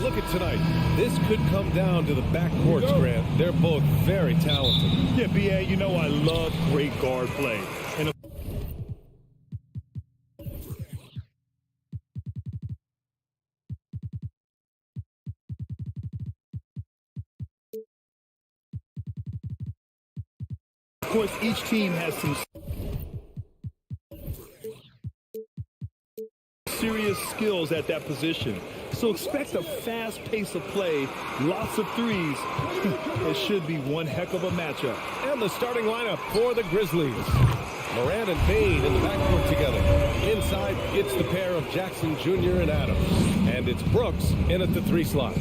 Look at tonight. This could come down to the backcourts, Grant. They're both very talented. Yeah, B.A., you know I love great guard play. And of course, each team has some serious skills at that position. So expect a fast pace of play, lots of threes. It should be one heck of a matchup. And the starting lineup for the Grizzlies. Morant and Payne in the backcourt together. Inside, it's the pair of Jackson Jr. and Adams. And it's Brooks in at the 3 slot.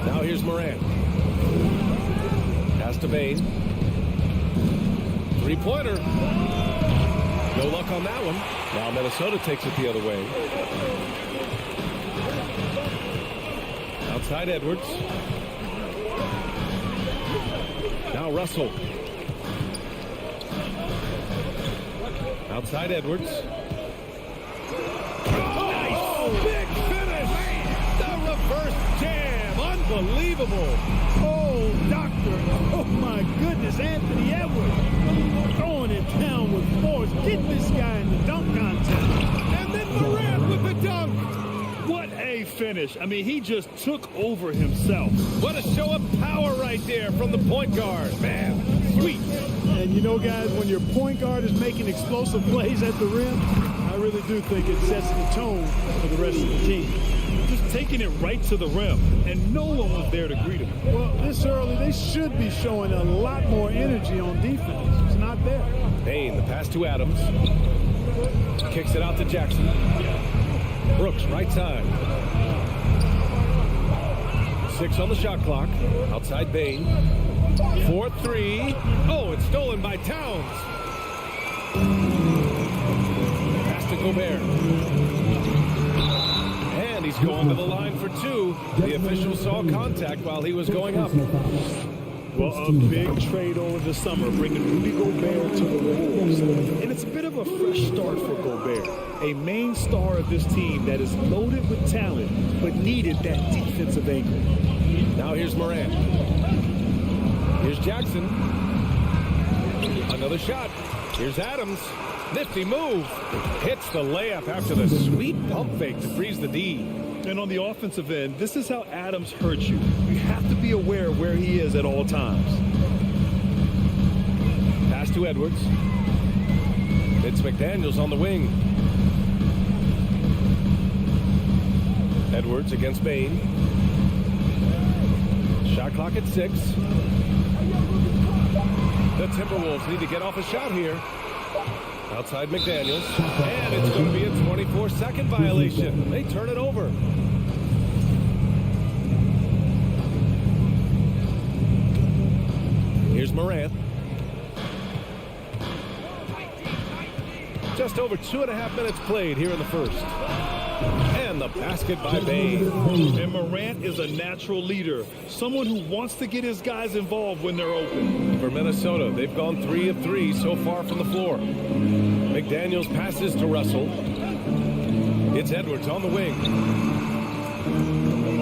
Now here's Morant. Pass to Payne. Three-pointer. No luck on that one. Now Minnesota takes it the other way. Outside Edwards. Now Russell. Outside Edwards. nice. Big finish! The reverse jam! Unbelievable! Oh, doctor. Oh, my goodness, Anthony Edwards. Throwing it down with force. Get this guy in the dunk contest. And then Morant with the dunk! What a finish. I mean, he just took over himself. What a show of power right there from the point guard. Man, sweet. And you know, guys, when your point guard is making explosive plays at the rim, I really do think it sets the tone for the rest of the team. Just taking it right to the rim, and no one was there to greet him. Well, this early, they should be showing a lot more energy on defense. It's not there. Payne, the pass to Adams. Kicks it out to Jackson. Brooks, right side. 6 on the shot clock. Outside Payne. 4-3. Oh, it's stolen by Towns. Pass to Gobert. And he's going to the line for 2. The official saw contact while he was going up. Well, a big trade over the summer, bringing Rudy Gobert to the Wolves. And it's a bit of a fresh start for Gobert, a main star of this team that is loaded with talent, but needed that defensive anchor. Now here's Morant. Here's Jackson. Another shot. Here's Adams. Nifty move. Hits the layup after the sweet pump fake to freeze the D. And on the offensive end, this is how Adams hurts you. You have to be aware of where he is at all times. Pass to Edwards. It's McDaniels on the wing. Edwards against Payne. Shot clock at 6. The Timberwolves need to get off a shot here. Outside McDaniels. And it's going to be a 24-second violation. They turn it over. Here's Morant. Just over 2.5 minutes played here in the first. And the basket by Payne. And Morant is a natural leader, someone who wants to get his guys involved when they're open. For Minnesota, they've gone 3 of 3 so far from the floor. McDaniels passes to Russell. It's Edwards on the wing.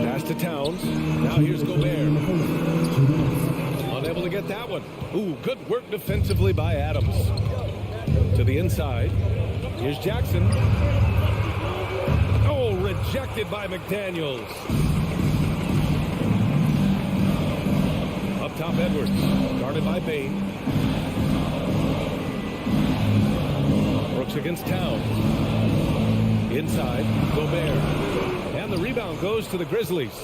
Pass to Towns. Now here's Gobert. Unable to get that one. Ooh, good work defensively by Adams. To the inside. Here's Jackson. Oh, rejected by McDaniels. Up top, Edwards. Guarded by Payne. Brooks against Towns. Inside, Gobert. And the rebound goes to the Grizzlies.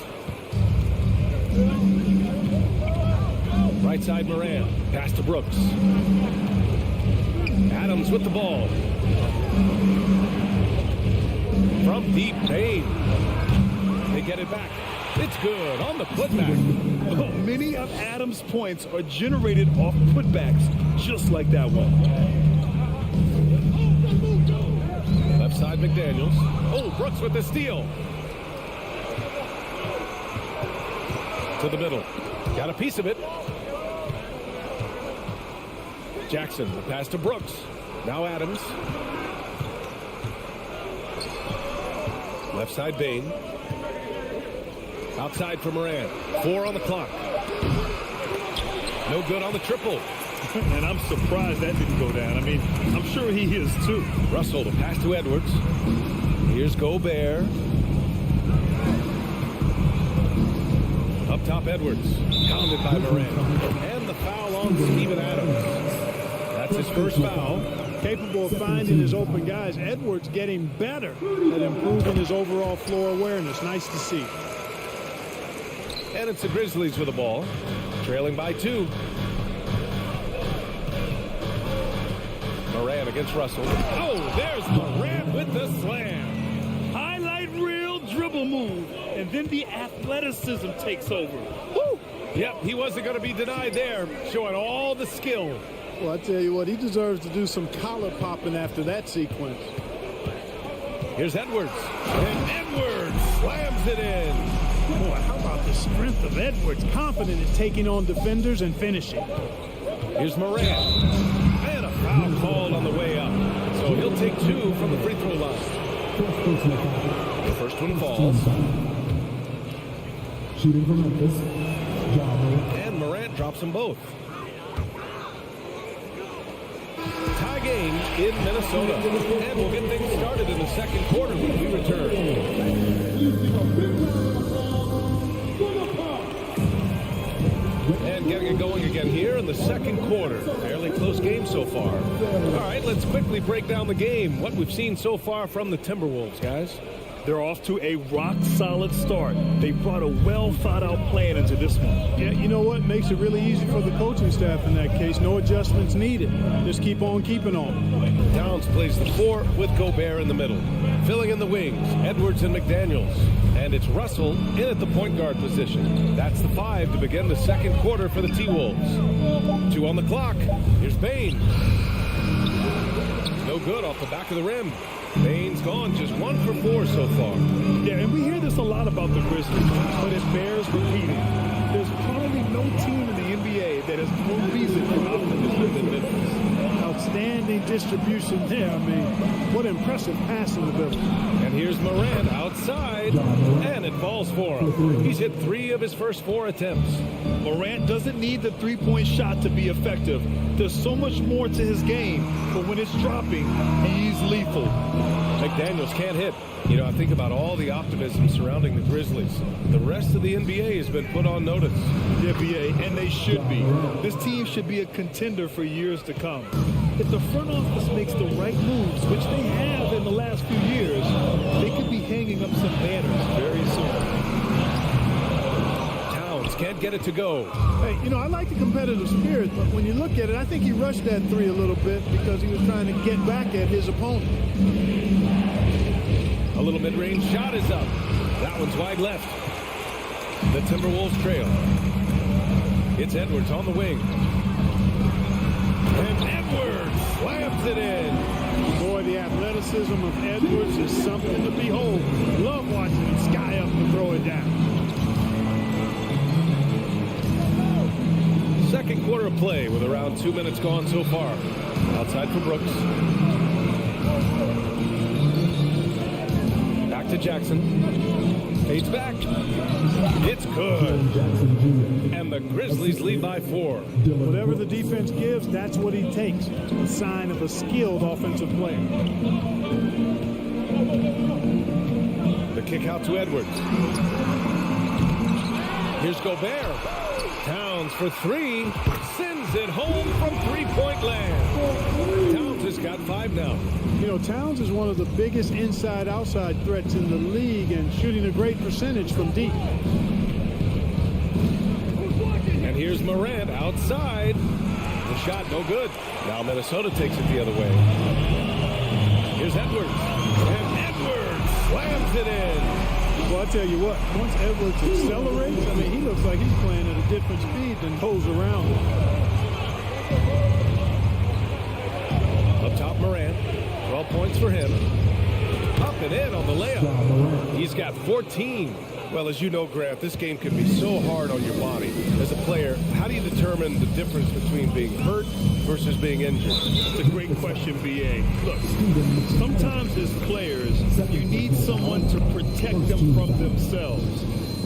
Right side, Morant. Pass to Brooks. Adams with the ball. From deep, Payne. They get it back. It's good on the putback. Oh, many of Adams' points are generated off putbacks, just like that one. Left side, McDaniels. Oh, Brooks with the steal. To the middle. Got a piece of it. Jackson, the pass to Brooks. Now Adams. Left side, Payne. Outside for Moran. 4 on the clock. No good on the triple. And I'm surprised that didn't go down. I mean, I'm sure he is too. Russell, the pass to Edwards. Here's Gobert. Up top, Edwards. Pounded by Moran. And the foul on Steven Adams. That's his first foul. Capable of finding his open guys. Edwards getting better at improving his overall floor awareness. Nice to see. And it's the Grizzlies with the ball. Trailing by 2. Moran against Russell. Oh, there's Moran with the slam. Highlight reel dribble move. And then the athleticism takes over. Woo! Yep, he wasn't going to be denied there. Showing all the skill. Well, I tell you what, he deserves to do some collar popping after that sequence. Here's Edwards. And Edwards slams it in. Boy, how about the strength of Edwards? Confident in taking on defenders and finishing. Here's Moran. And a foul called on the way up. So he'll take 2 from the free throw line. The first one falls. Shooting from Memphis. And Morant drops them both. Tie game in Minnesota. And we'll get things started in the second quarter when we return. And getting it going again here in the second quarter. Fairly close game so far. All right, let's quickly break down the game. What we've seen so far from the Timberwolves, guys. They're off to a rock-solid start. They brought a well-thought-out plan into this one. Yeah, you know what? Makes it really easy for the coaching staff in that case. No adjustments needed. Just keep on keeping on. Towns plays the 4 with Gobert in the middle. Filling in the wings, Edwards and McDaniels. And it's Russell in at the point guard position. That's the 5 to begin the second quarter for the T-Wolves. 2 on the clock. Here's Bain. No good off the back of the rim. Bain's gone just 1 for 4 so far. Yeah, and we hear this a lot about the Grizzlies, but it bears repeating. There's probably no team in the NBA that has more reason for optimism than Memphis. Outstanding distribution there. I mean, what impressive passing ability. And here's Moran outside, and it falls for him. He's hit 3 of his first 4 attempts. Morant doesn't need the three-point shot to be effective. There's so much more to his game, but when it's dropping, he's lethal. McDaniels can't hit. You know, I think about all the optimism surrounding the Grizzlies. The rest of the NBA has been put on notice. The NBA, and they should be. This team should be a contender for years to come. If the front office makes the right moves, which they have in the last few years, they could be hanging up some banners very soon. Can't get it to go. Hey, you know, I like the competitive spirit, but when you look at it, I think he rushed that 3 a little bit because he was trying to get back at his opponent. A little mid-range shot is up. That one's wide left. The Timberwolves trail. It's Edwards on the wing. And Edwards slams it in. Boy, the athleticism of Edwards is something to behold. Love watching him sky up and throw it down. Second quarter of play with around 2 minutes gone so far. Outside for Brooks. Back to Jackson. Fades back. It's good. And the Grizzlies lead by 4. Whatever the defense gives, that's what he takes. A sign of a skilled offensive player. The kick out to Edwards. Here's Gobert. Towns for 3, sends it home from three-point land. Towns has got 5 now. You know, Towns is one of the biggest inside-outside threats in the league and shooting a great percentage from deep. And here's Morant outside. The shot no good. Now Minnesota takes it the other way. Here's Edwards. And Edwards slams it in. Well, I tell you what, once Edwards accelerates, I mean, he looks like he's playing at a different speed than goes around him. Up top, Morant. 12 points for him. Up and in on the layup. He's got 14. Well, as you know, Grant, this game can be so hard on your body. As a player, how do you determine the difference between being hurt versus being injured? It's a great question, B.A. Look, sometimes as players, you need someone to protect them from themselves.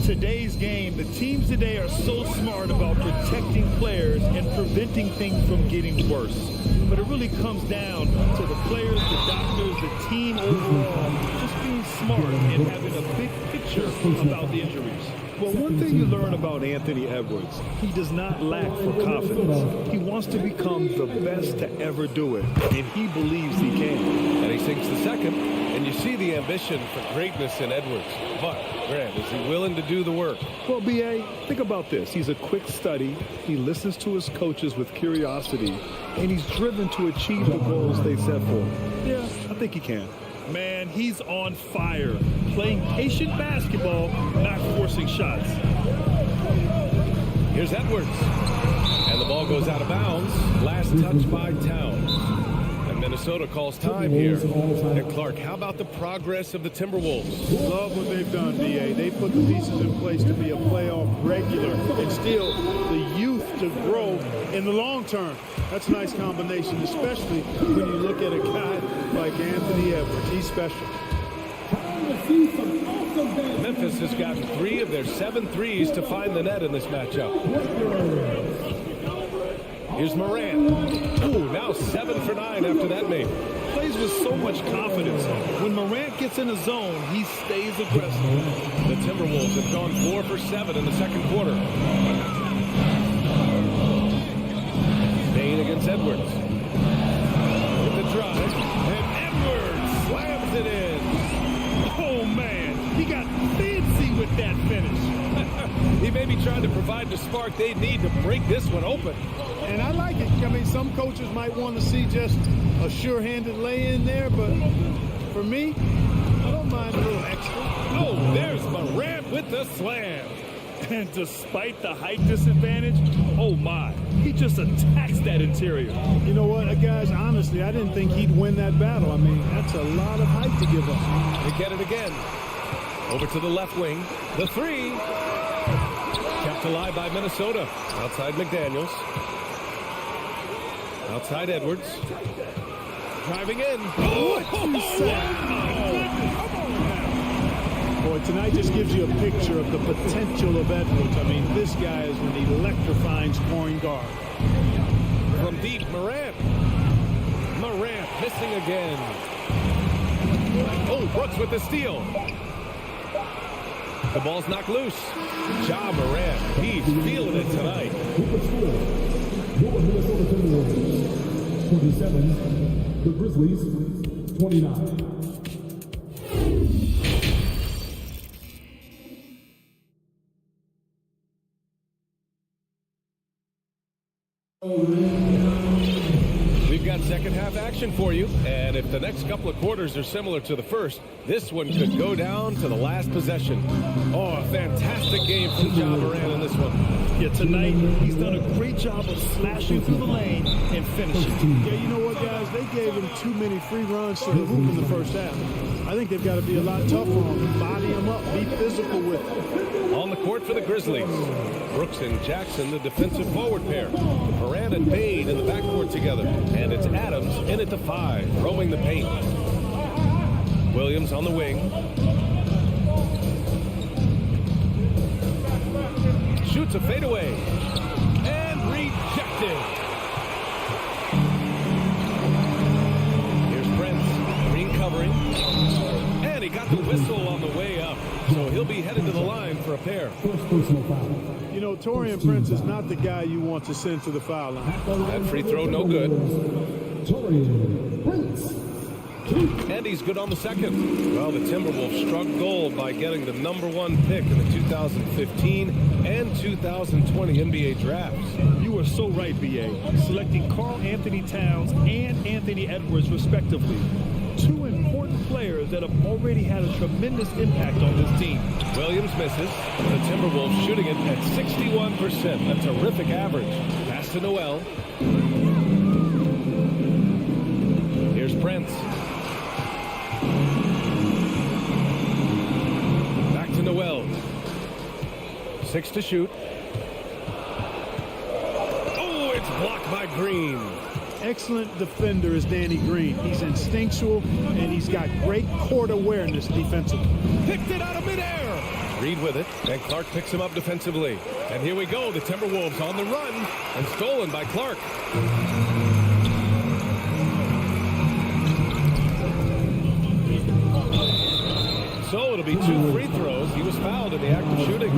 today's game, the teams today are so smart about protecting players and preventing things from getting worse. But it really comes down to the players, the doctors, the team overall, just being smart and having a big picture about the injuries. Well, one thing you learn about Anthony Edwards, he does not lack for confidence. He wants to become the best to ever do it, and he believes he can. And he sinks the second, and you see the ambition for greatness in Edwards. But, Grant, is he willing to do the work? Well, B.A., think about this. He's a quick study. He listens to his coaches with curiosity, and he's driven to achieve the goals they set for him. Yeah, I think he can. Man, he's on fire. Playing patient basketball, not forcing shots. Here's Edwards. And the ball goes out of bounds. Last touch by Towns. And Minnesota calls time here. And Clark, how about the progress of the Timberwolves? Love what they've done, B.A. They put the pieces in place to be a playoff regular and still the youth to grow in the long term. That's a nice combination, especially when you look at a guy like Anthony Edwards. He's special. Memphis has gotten 3 of their 7 threes to find the net in this matchup. Here's Morant. Ooh, now 7 for 9 after that made. Plays with so much confidence. When Morant gets in a zone, he stays aggressive. The Timberwolves have gone 4 for 7 in the second quarter. Payne against Edwards. With the drive, and Edwards slams it in. Oh, man, he got fancy with that finish. He may be trying to provide the spark they need to break this one open. And I like it. I mean, some coaches might want to see just a sure-handed lay-in there, but for me, I don't mind a little extra. Oh, there's Morant with the slam. And despite the height disadvantage, oh my, he just attacks that interior. You know what, guys, honestly, I didn't think he'd win that battle. I mean, that's a lot of height to give up. They get it again. Over to the left wing. The 3. Kept alive by Minnesota. Outside McDaniels. Outside Edwards. Driving in. Boy, tonight just gives you a picture of the potential of Edwards. I mean, this guy is an electrifying scoring guard. From deep, Morant. Morant missing again. Oh, Brooks with the steal. The ball's knocked loose. Ja Morant, he's feeling it tonight. 27, the Grizzlies, 29. We've got second half action for you, and if the next couple of quarters are similar to the first, this one could go down to the last possession. Oh, a fantastic game from Ja Morant in this one. Yeah, tonight he's done a great job of slashing through the lane and finishing. Yeah, you know what, guys? They gave him too many free runs to the hoop in the first half. I think they've got to be a lot tougher on him, body him up, be physical with him. On the court for the Grizzlies, Brooks and Jackson, the defensive forward pair. Morant and Payne in the backcourt together. And it's Adams in at the 5, roaming the paint. Williams on the wing. Shoots a fadeaway. And rejected. Here's Prince. Green covering. And he got the whistle on the way up. So he'll be headed to the line for a pair. You know, Taurean Prince is not the guy you want to send to the foul line. That free throw no good. Taurean Prince. And he's good on the second. Well, the Timberwolves struck gold by getting the #1 pick in the 2015 and 2020 NBA drafts. You are so right, B.A. Selecting Karl Anthony Towns and Anthony Edwards, respectively. 2 important players that have already had a tremendous impact on this team. Williams misses. The Timberwolves shooting it at 61%. A terrific average. Pass to Noel. Here's Prince. Back to Noel. 6 to shoot. Oh, it's blocked by Green. Excellent defender is Danny Green. He's instinctual, and he's got great court awareness defensively. Picked it out of midair. Reed with it, and Clark picks him up defensively. And here we go, the Timberwolves on the run, and stolen by Clark. So it'll be 2 free throws. He was fouled in the act of shooting.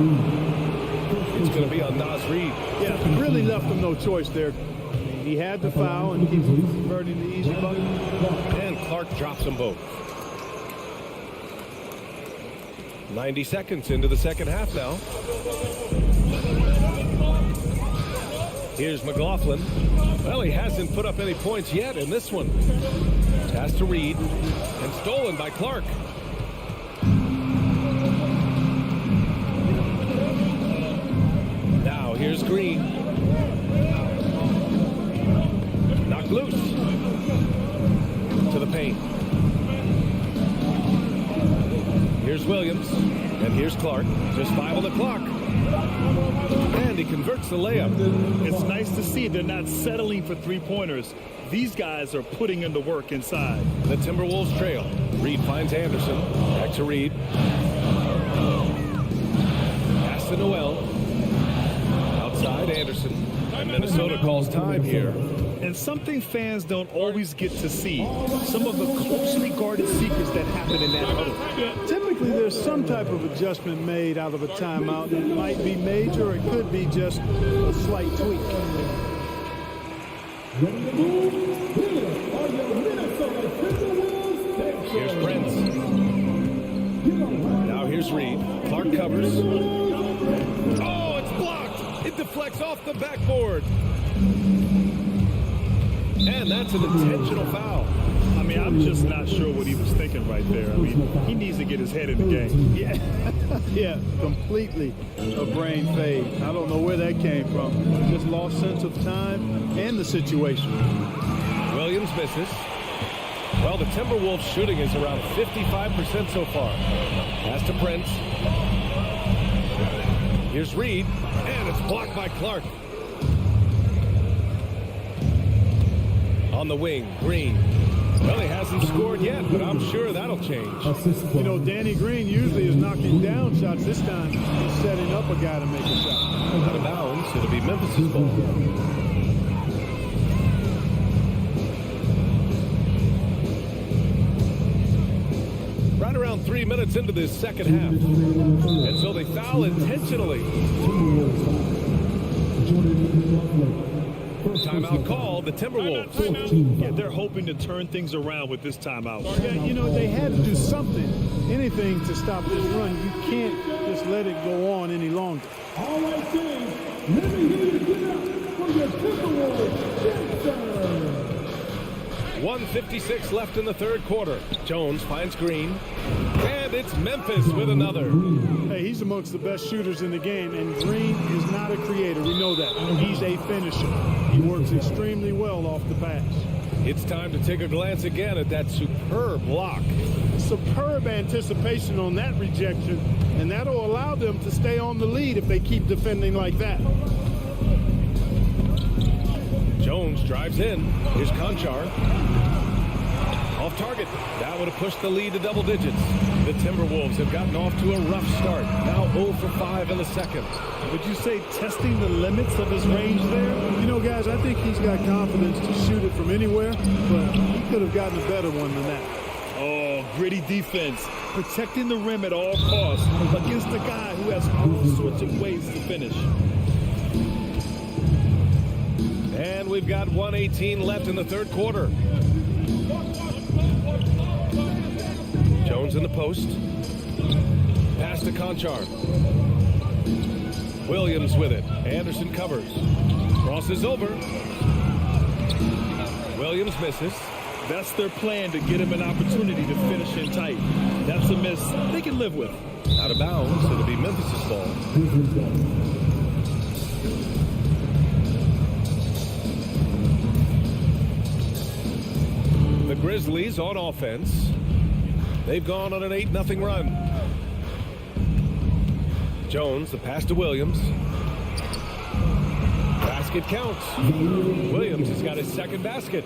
It's going to be on Naz Reed. Yeah, really left him no choice there. He had the foul and keeps converting the easy bucket. And Clark drops them both. 90 seconds into the second half now. Here's McLaughlin. Well, he hasn't put up any points yet in this one. Pass to Reed, and stolen by Clark. Now here's Green. Knocked loose. To the paint. Here's Williams, and here's Clark. Just 5 on the clock. And he converts the layup. It's nice to see they're not settling for three-pointers. These guys are putting in the work inside. The Timberwolves trail. Reed finds Anderson. Back to Reed. Pass to Noel. Outside Anderson. And Minnesota calls time here. And something fans don't always get to see. Some of the closely guarded secrets that happen in that huddle. Yeah, typically there's some type of adjustment made out of a timeout. It might be major or it could be just a slight tweak. Here's Prince. Now here's Reed. Clark covers. Oh, it's blocked. It deflects off the backboard. And that's an intentional foul. I mean, I'm just not sure what he was thinking right there. I mean, he needs to get his head in the game. Yeah, yeah, completely a brain fade. I don't know where that came from. Just lost sense of time and the situation. Williams misses. Well, the Timberwolves shooting is around 55% so far. Pass to Prince. Here's Reed, and it's blocked by Clark. On the wing, Green. Well, he hasn't scored yet, but I'm sure that'll change. You know, Danny Green usually is knocking down shots. This time, he's setting up a guy to make a shot. Out of bounds, it'll be Memphis' ball. Right around 3 minutes into this second half. And so they foul intentionally. Timeout call, the Timberwolves. Yeah, they're hoping to turn things around with this timeout. Yeah, you know, they had to do something, anything to stop this run. You can't just let it go on any longer. All right, then. Let me hear you get up for your Timberwolves. 1:56 left in the third quarter. Jones finds Green. And it's Memphis with another. Hey, he's amongst the best shooters in the game, and Green is not a creator. We know that. He's a finisher. He works extremely well off the pass. It's time to take a glance again at that superb block. Superb anticipation on that rejection, and that'll allow them to stay on the lead if they keep defending like that. Jones drives in. Here's Conchar. Off target. That would have pushed the lead to double digits. The Timberwolves have gotten off to a rough start. Now 0 for 5 in the second. Would you say testing the limits of his range there? You know, guys, I think he's got confidence to shoot it from anywhere, but he could have gotten a better one than that. Oh, gritty defense. Protecting the rim at all costs against a guy who has all sorts of ways to finish. And we've got 1:18 left in the third quarter. Jones in the post. Pass to Conchar. Williams with it. Anderson covers. Crosses over. Williams misses. That's their plan, to get him an opportunity to finish in tight. That's a miss they can live with. Out of bounds, it'll be Memphis' ball. The Grizzlies on offense. They've gone on an 8-0 run. Jones, the pass to Williams. Basket counts. Williams has got his second basket.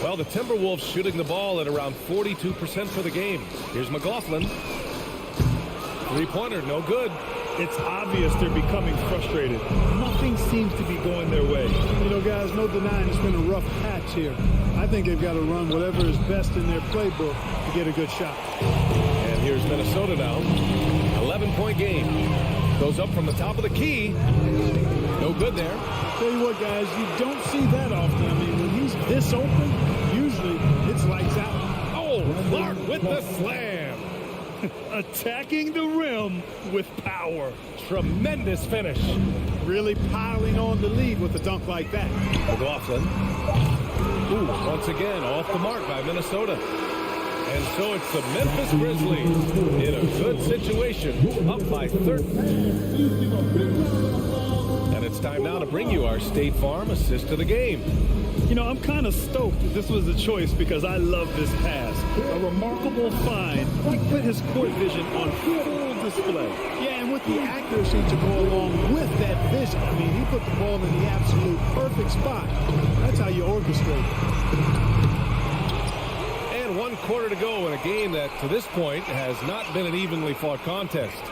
Well, the Timberwolves shooting the ball at around 42% for the game. Here's McLaughlin. Three-pointer, no good. It's obvious they're becoming frustrated. Nothing seems to be going their way. You know, guys, no denying it's been a rough patch here. I think they've got to run whatever is best in their playbook to get a good shot. And here's Minnesota now. 11-point game. Goes up from the top of the key. No good there. Tell you what, guys, you don't see that often. I mean, when he's this open, usually it's lights out. Oh, Clark with the slam. Attacking the rim with power. Tremendous finish. Really piling on the lead with a dunk like that. McLaughlin. Ooh, once again, off the mark by Minnesota. And so it's the Memphis Grizzlies in a good situation, up by 13. And it's time now to bring you our State Farm assist of the game. You know, I'm kind of stoked that this was a choice because I love this pass. A remarkable find. He put his court vision on full display. Yeah, and with the accuracy to go along with that vision. I mean, he put the ball in the absolute perfect spot. That's how you orchestrate it. And 1 quarter to go in a game that, to this point, has not been an evenly fought contest.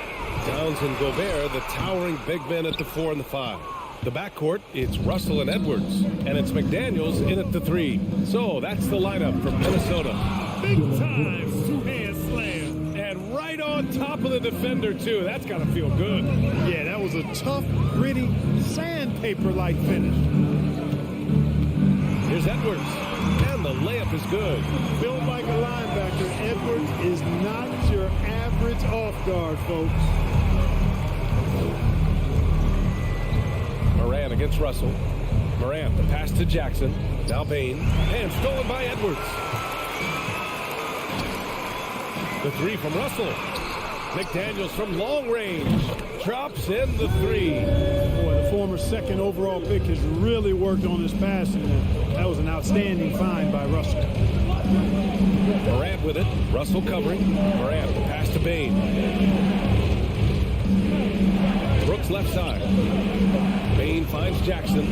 Downs and Gobert, the towering big men at the 4 and the 5. The backcourt, it's Russell and Edwards, and it's McDaniels in at the 3. So that's the lineup from Minnesota. Big time two-hand slam. And right on top of the defender, too. That's got to feel good. Yeah, that was a tough, gritty, sandpaper-like finish. Here's Edwards, and the layup is good. Built like a linebacker, Edwards is not your average off-guard, folks. Morant against Russell. Morant, the pass to Jackson. Now Bain. And stolen by Edwards. The 3 from Russell. McDaniels from long range. Drops in the 3. Boy, the former second overall pick has really worked on his passing. That was an outstanding find by Russell. Morant with it. Russell covering. Morant, the pass to Bain. Brooks left side. Bain finds Jackson.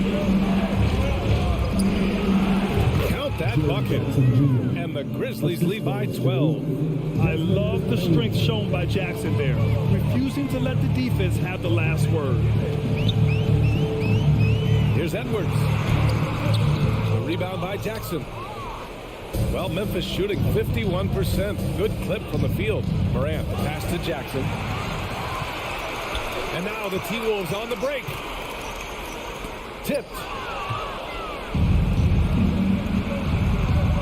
Count that bucket. And the Grizzlies lead by 12. I love the strength shown by Jackson there, refusing to let the defense have the last word. Here's Edwards. The rebound by Jackson. Well, Memphis shooting 51%. Good clip from the field. Morant, the pass to Jackson. And now the T-Wolves on the break. Tipped.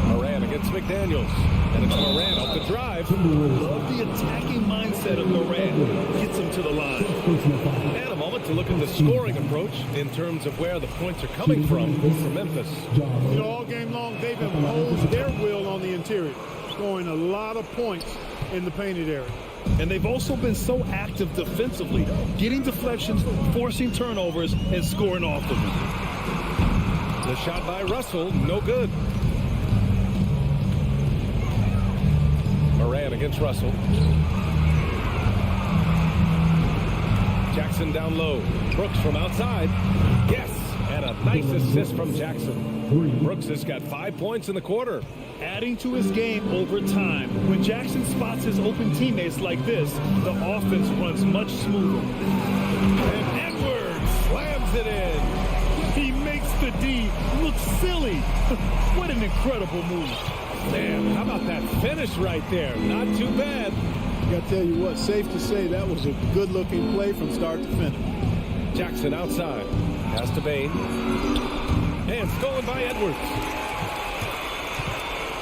Morant against McDaniels. And it's Morant off the drive. Love the attacking mindset of Morant. Gets him to the line. And a moment to look at the scoring approach in terms of where the points are coming from for Memphis. You know, all game long, they've imposed their will on the interior, scoring a lot of points in the painted area. And they've also been so active defensively, getting deflections, forcing turnovers, and scoring off of them. The shot by Russell, no good. Morant against Russell. Jackson down low. Brooks from outside. Yes, and a nice assist from Jackson. Brooks has got 5 points in the quarter. Adding to his game over time. When Jackson spots his open teammates like this, the offense runs much smoother. And Edwards slams it in. He makes the D look silly. What an incredible move. Man, how about that finish right there? Not too bad. I got to tell you what, safe to say that was a good-looking play from start to finish. Jackson outside. Pass to Bain. And stolen by Edwards.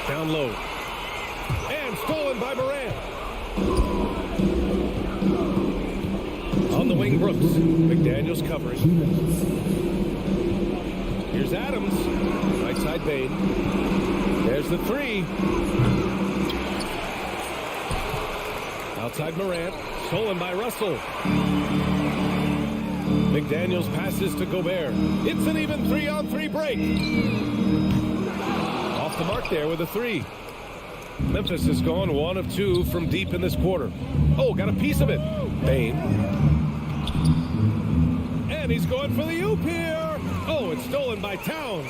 Down low. And stolen by Morant. On the wing, Brooks. McDaniels covering. Here's Adams. Right side, Bain. There's the 3. Outside Morant. Stolen by Russell. McDaniels passes to Gobert. It's an even 3-on-3 break. Off the mark there with a 3. Memphis has gone 1 of 2 from deep in this quarter. Oh, got a piece of it. Bain. And he's going for the oop here. Oh, it's stolen by Towns.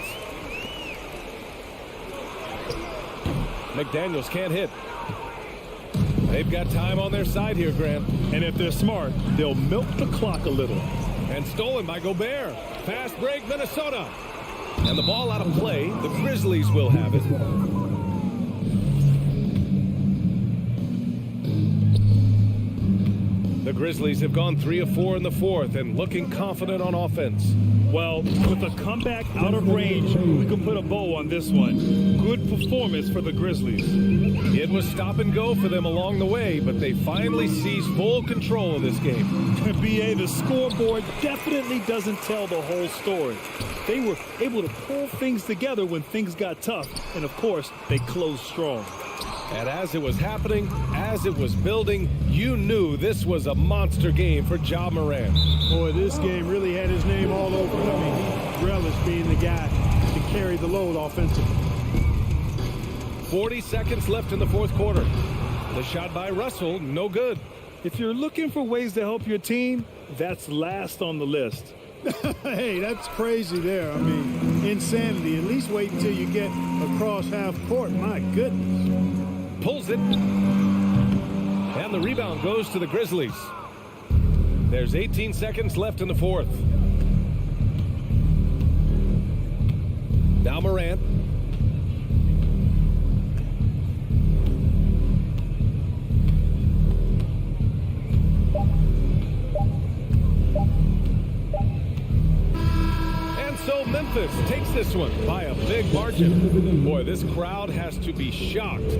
McDaniels can't hit. They've got time on their side here, Grant. And if they're smart, they'll milk the clock a little. And stolen by Gobert. Fast break, Minnesota. And the ball out of play. The Grizzlies will have it. The Grizzlies have gone 3 of 4 in the fourth and looking confident on offense. Well, with a comeback out of range, we can put a bow on this one. Good performance for the Grizzlies. It was stop and go for them along the way, but they finally seized full control of this game. BA, the scoreboard definitely doesn't tell the whole story. They were able to pull things together when things got tough, and of course, they closed strong. And as it was happening, as it was building, you knew this was a monster game for Ja Morant. Boy, this game really had his name all over it. I mean, he relished being the guy to carry the load offensively. 40 seconds left in the fourth quarter. The shot by Russell, no good. If you're looking for ways to help your team, that's last on the list. Hey, that's crazy there. I mean, insanity. At least wait until you get across half court. My goodness. Pulls it. And the rebound goes to the Grizzlies. There's 18 seconds left in the fourth. Now Morant. And so Memphis takes this one by a big margin. Boy, this crowd has to be shocked.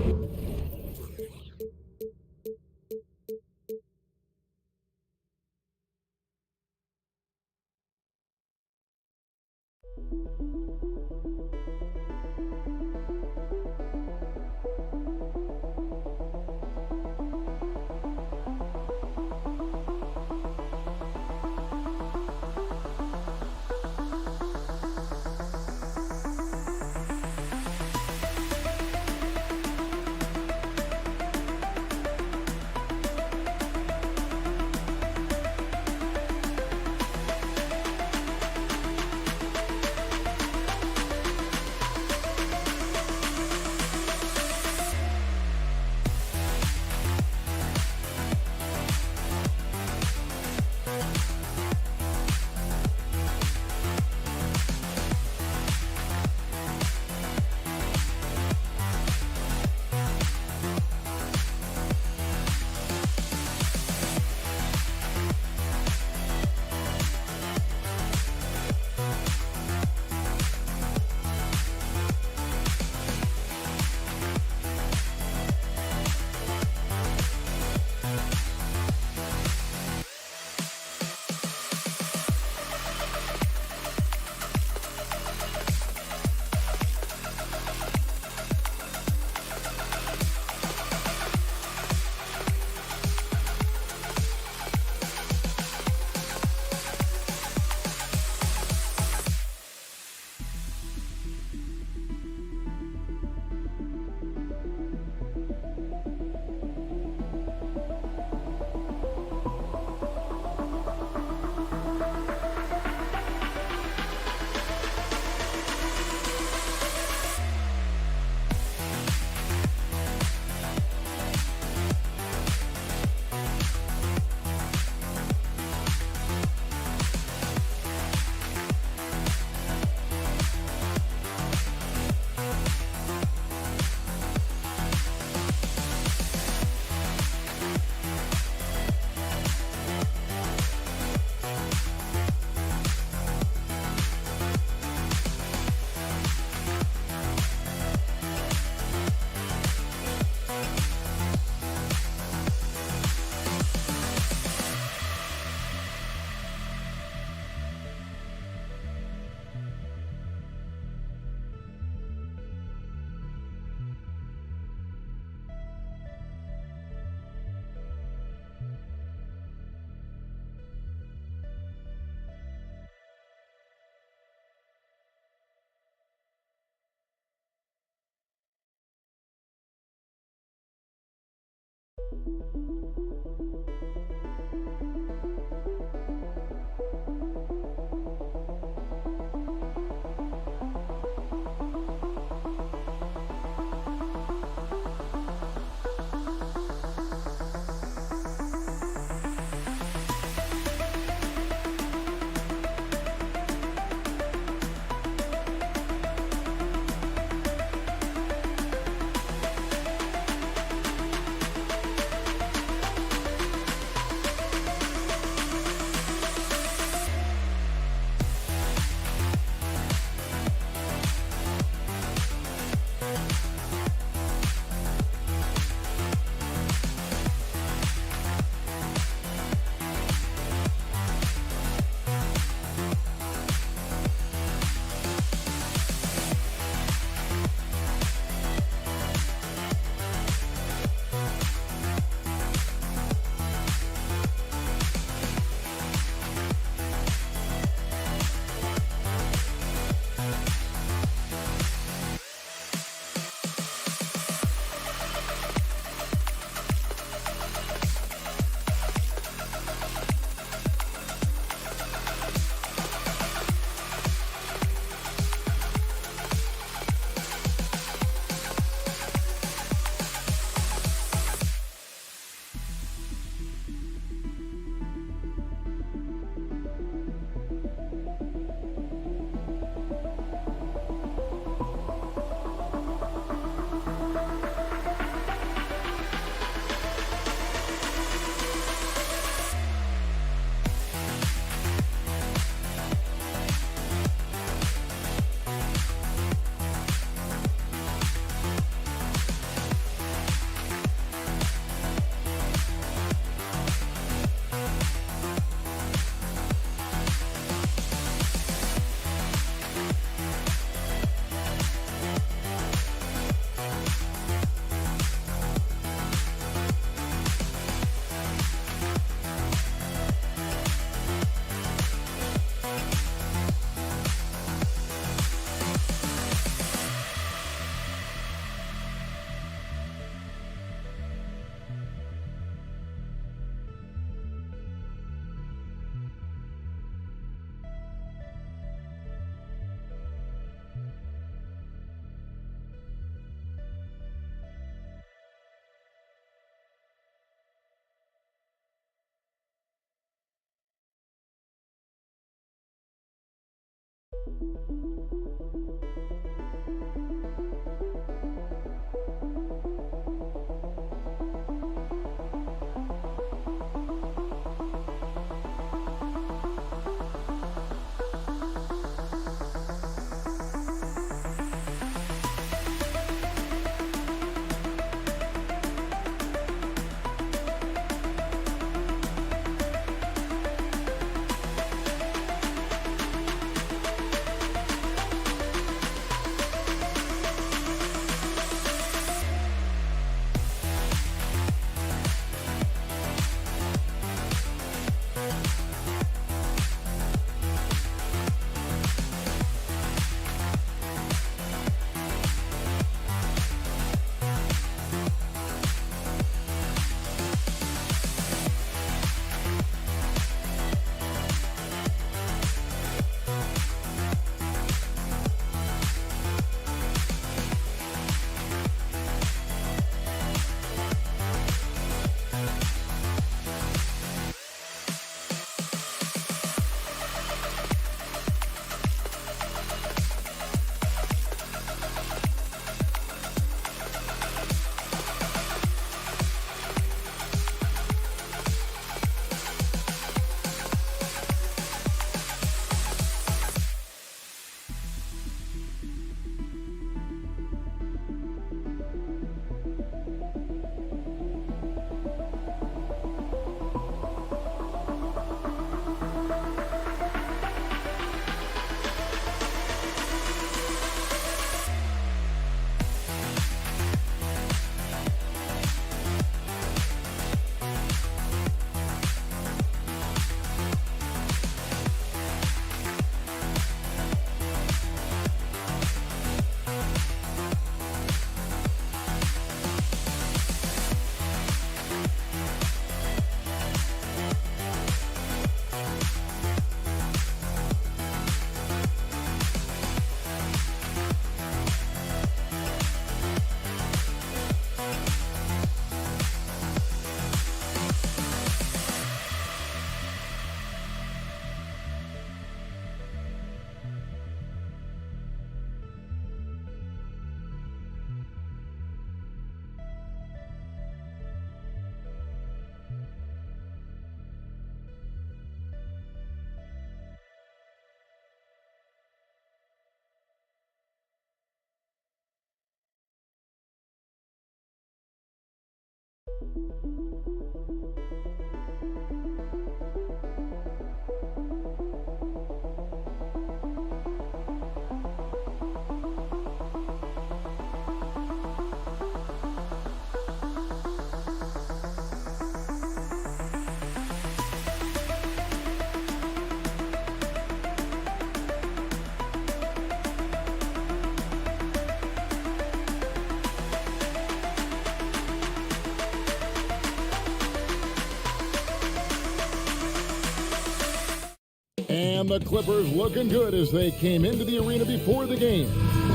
And the Clippers looking good as they came into the arena before the game.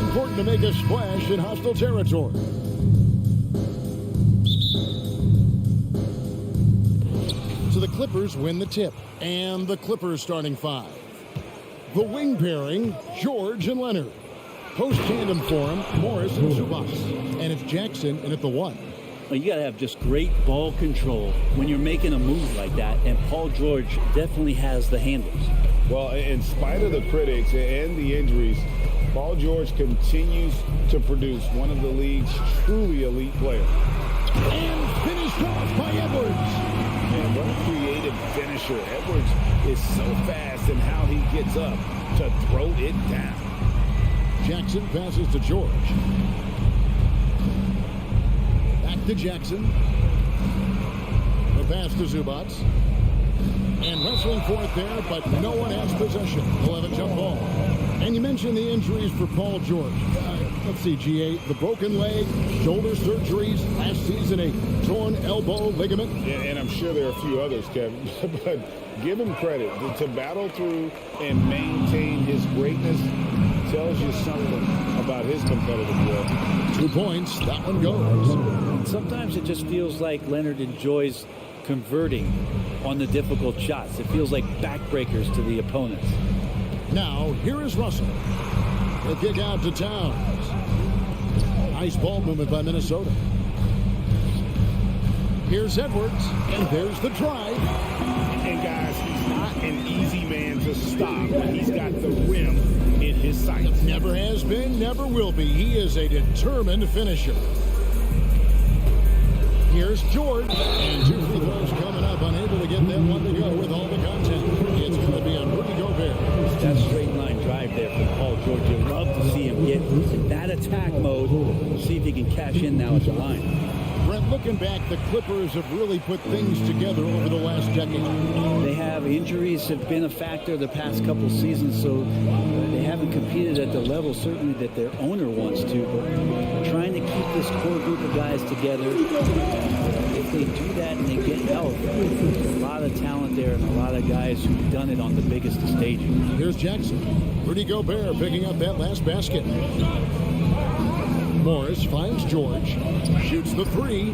Important to make a splash in hostile territory. So the Clippers win the tip. And the Clippers starting five. The wing pairing, George and Leonard. Post tandem for him, Morris and Subas. And it's Jackson in at the one. Well, you got to have just great ball control when you're making a move like that, and Paul George definitely has the handles. Well, in spite of the critics and the injuries, Paul George continues to produce one of the league's truly elite players. And finished off by Edwards. And what a creative finisher. Edwards is so fast in how he gets up to throw it down. Jackson passes to George. Back to Jackson. The pass to Zubats. And wrestling for it there, but no one has possession. 11 jump ball. And you mentioned the injuries for Paul George. Let's see, G8, the broken leg, shoulder surgeries, last season a torn elbow ligament. And I'm sure there are a few others, Kevin, but give him credit. To battle through and maintain his greatness tells you something about his competitive will. 2 points, that one goes. Sometimes it just feels like Leonard enjoys converting on the difficult shots. It feels like backbreakers to the opponents. Now, here is Russell. The kick out to Towns. Nice ball movement by Minnesota. Here's Edwards, and there's the drive. And guys, he's not an easy man to stop when he's got the rim in his sights. Never has been, never will be. He is a determined finisher. Here's George, and 2 free throws coming up, unable to get that one to go with all the content. It's going to be on Rudy Gobert. That straight line drive there from Paul George. You'd love to see him get in that attack mode. See if he can cash in now at the line. Brett, looking back, the Clippers have really put things together over the last decade. They have injuries have been a factor the past couple seasons, so they haven't competed at the level certainly that their owner wants to. But trying to keep this core group of guys together. If they do that and they get health, there's a lot of talent there and a lot of guys who've done it on the biggest of stages. Here's Jackson. Rudy Gobert picking up that last basket. Morris finds George, shoots the 3,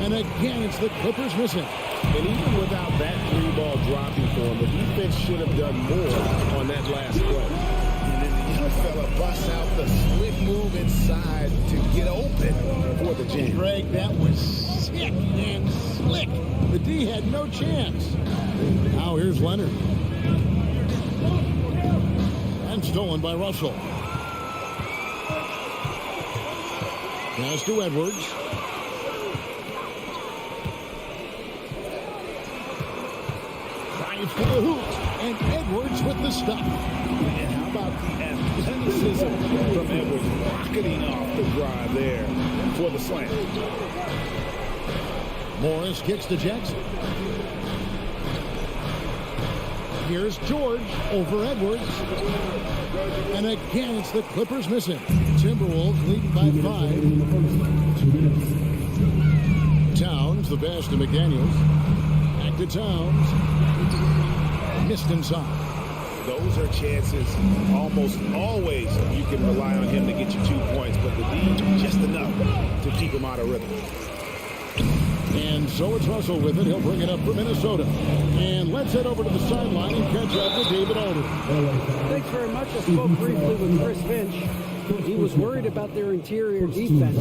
and again it's the Clippers missing. And even without that 3-ball dropping for him, the defense should have done more on that last play. And then the young fella busts out the slick move inside to get open for the jam. Greg, that was sick and slick. The D had no chance. Now here's Leonard. And stolen by Russell. Pass to Edwards. Drives to the hoop. And Edwards with the stop. And how about the athleticism from Edwards rocketing off the drive there for the slam. Morris kicks to Jackson. Here's George over Edwards. And again, it's the Clippers missing. Timberwolves leading by 5. Towns, the pass to McDaniels. Back to Towns. Missed inside. Those are chances almost always you can rely on him to get you 2 points, but the D just enough to keep him out of rhythm. And so it's Russell with it. He'll bring it up for Minnesota. And let's head over to the sideline and catch up with David Alder. Thanks very much. I spoke briefly with Chris Finch. He was worried about their interior defense.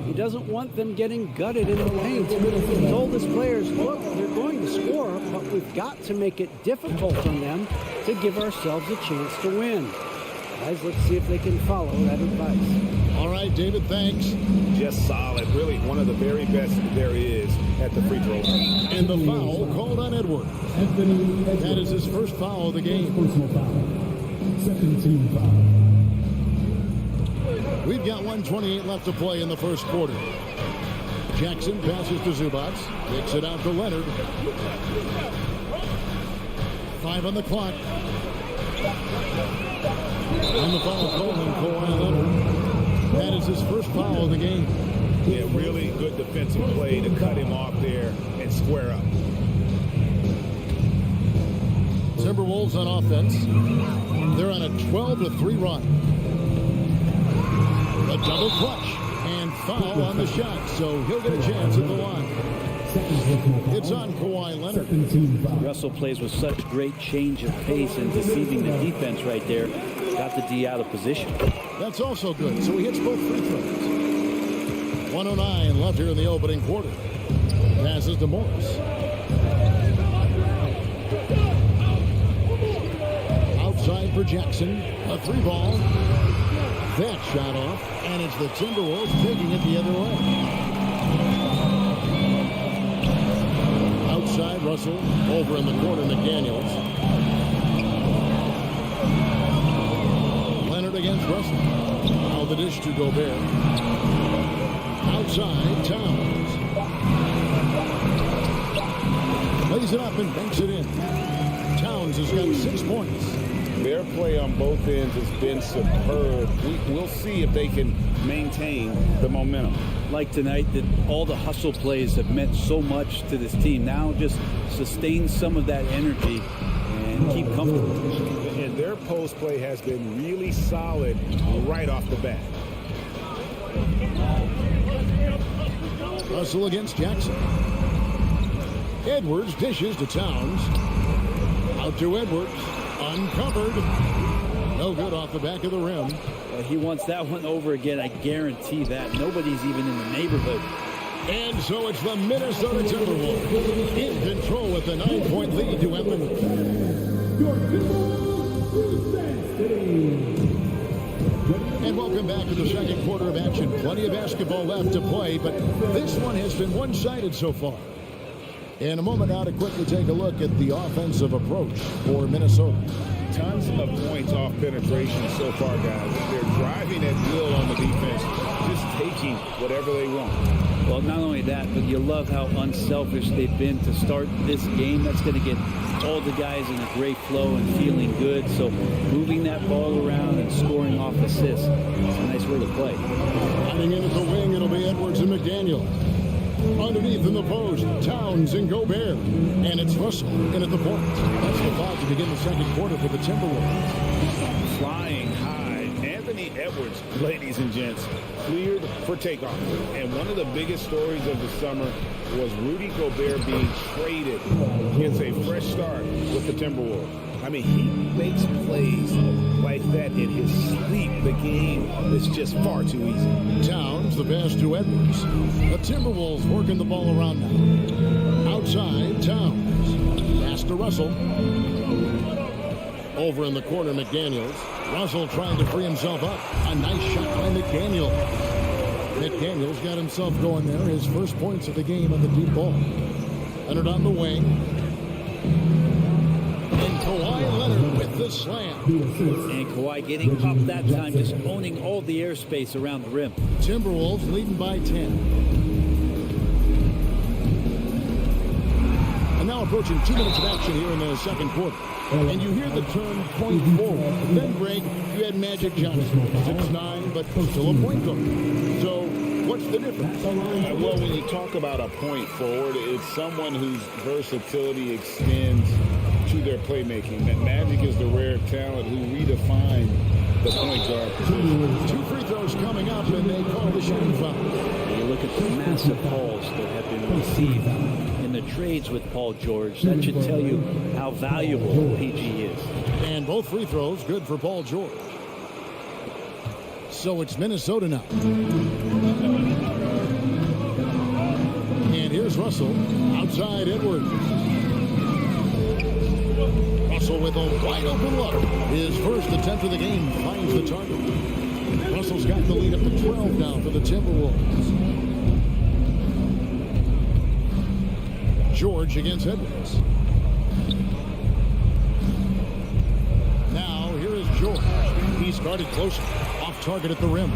He doesn't want them getting gutted in the paint. He told his players, look, they're going to score, but we've got to make it difficult on them to give ourselves a chance to win. Guys, let's see if they can follow that advice. All right, David, thanks. Just solid. Really one of the very best there is at the free throw line. And the foul called on Edwards. That is his first foul of the game. Second team foul. We've got 1:28 left to play in the first quarter. Jackson passes to Zubats. Kicks it out to Leonard. 5 on the clock. And the foul called on Kawhi Leonard. That is his first foul of the game. Yeah, really good defensive play to cut him off there and square up. Timberwolves on offense. They're on a 12-3 run. A double clutch and foul on the shot, so he'll get a chance at the line. It's on Kawhi Leonard. Russell plays with such great change of pace and deceiving the defense right there. Got the D out of position. That's also good, so he hits both free throws. 1:09 left here in the opening quarter. Passes to Morris. Outside for Jackson. A 3-ball. That shot off, and it's the Timberwolves taking it the other way. Outside, Russell. Over in the corner, McDaniels. Leonard against Russell. Now the dish to Gobert. Outside, Towns. Lays it up and banks it in. Towns has got 6 points. Their play on both ends has been superb. We'll see if they can maintain the momentum. Like tonight, that all the hustle plays have meant so much to this team. Now just sustain some of that energy and keep comfortable. And their post play has been really solid right off the bat. Russell against Jackson. Edwards dishes to Towns. Out to Edwards. Uncovered. No good off the back of the rim. He wants that one over again. I guarantee that. Nobody's even in the neighborhood. And so it's the Minnesota Timberwolves in control with the 9-point lead to Edmonton. Your Timberwolves And welcome back to the second quarter of action. Plenty of basketball left to play, but this one has been one-sided so far. In a moment now to quickly take a look at the offensive approach for Minnesota. Tons of points off penetration so far, guys. They're driving at will on the defense, just taking whatever they want. Well, not only that, but you love how unselfish they've been to start this game. That's going to get all the guys in a great flow and feeling good. So moving that ball around and scoring off assists, it's a nice way to play. Running in at the wing, it'll be Edwards and McDaniel. Underneath in the post, Towns and Gobert. And it's Russell in at the point. That's the foul to begin the second quarter for the Timberwolves. Flying high. Anthony Edwards, ladies and gents, cleared for takeoff. And one of the biggest stories of the summer was Rudy Gobert being traded against a fresh start with the Timberwolves. I mean, he makes plays like that in his sleep. The game is just far too easy. Towns, the pass to Edwards. The Timberwolves working the ball around now. Outside, Towns. Pass to Russell. Over in the corner, McDaniels. Russell trying to free himself up. A nice shot by McDaniel. McDaniels got himself going there. His first points of the game on the deep ball. Leonard on the wing. And Kawhi Leonard with the slam. And Kawhi getting up that time, just owning all the airspace around the rim. Timberwolves leading by 10. And now approaching 2 minutes of action here in the second quarter. And you hear the term point forward. Then, Greg, you had Magic Johnson, 6'9", but still a point guard. So what's the difference? Well, when you talk about a point forward, it's someone whose versatility extends to their playmaking. That Magic is the rare talent who redefined the point guard position. 2 free throws coming up, and they call the shooting foul. You look at the massive hauls that have been received in the trades with Paul George. That should tell you how valuable PG is. And both free throws good for Paul George. So it's Minnesota now. And here's Russell. Outside Edwards. Russell with a wide open look. His first attempt of the game finds the target. Russell's got the lead up to 12 now for the Timberwolves. George against Edwards. Now here is George. He's guarded closer. Off target at the rim.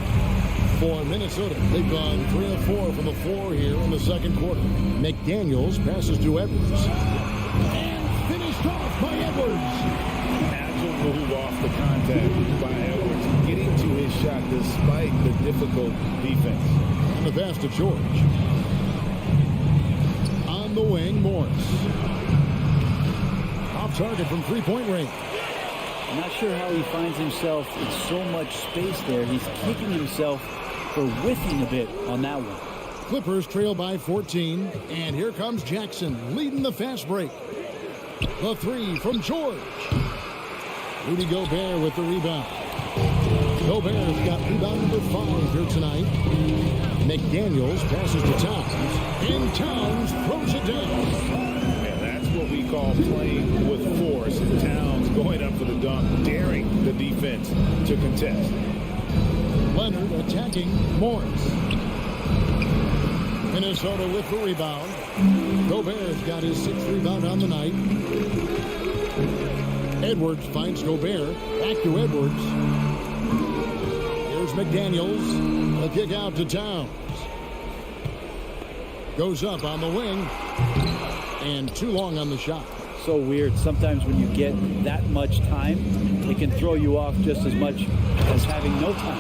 For Minnesota, they've gone 3 of 4 from the floor here in the second quarter. McDaniels passes to Edwards. And finished off by Edwards. Agile move off the contact by Edwards, getting to his shot despite the difficult defense. And the pass to George. On the wing, Morris. Off target from three-point range. I'm not sure how he finds himself in so much space there. He's kicking himself for whiffing a bit on that one. Clippers trail by 14. And here comes Jackson leading the fast break. The three from George. Rudy Gobert with the rebound. Gobert's got rebound number 5 here tonight. McDaniels passes to Towns. And Towns throws it down. And that's what we call playing with force. Towns going up for the dunk, daring the defense to contest. Leonard attacking Morris. Minnesota with the rebound. Gobert's got his 6th rebound on the night. Edwards finds Gobert. Back to Edwards. Here's McDaniels. A kick out to Towns. Goes up on the wing. And too long on the shot. So weird. Sometimes when you get that much time, it can throw you off just as much as having no time.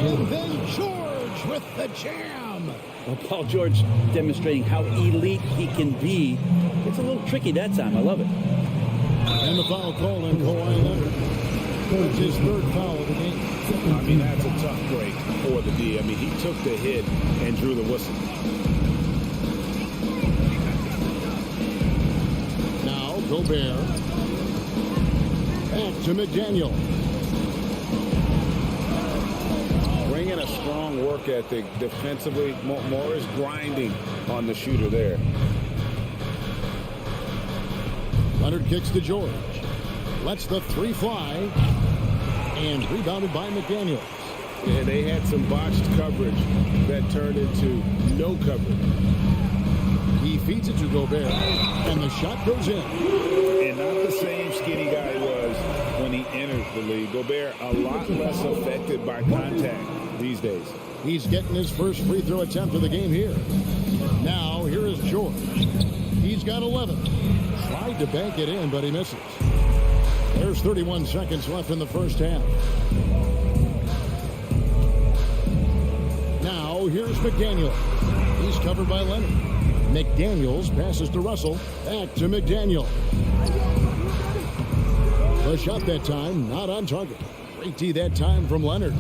And then George with the jam. Well, Paul George demonstrating how elite he can be. It's a little tricky that time. I love it. And the foul called on Kawhi Leonard. That's his 3rd foul of the game. I mean, that's a tough break for the D. I mean, he took the hit and drew the whistle. Now, Gobert. Back to McDaniel. putting in a strong work ethic defensively. Morris grinding on the shooter there. Leonard kicks to George. Lets the three fly. And rebounded by McDaniels. Yeah, they had some botched coverage that turned into no coverage. He feeds it to Gobert. And the shot goes in. And not the same skinny guy he was when he entered the league. Gobert a lot less affected by contact these days. He's getting his first free throw attempt of the game here. Now, here is George. He's got 11. Tried to bank it in, but he misses. There's 31 seconds left in the first half. Now, here's McDaniels. He's covered by Leonard. McDaniels passes to Russell. Back to McDaniel. The shot that time, not on target. Great D that time from Leonard.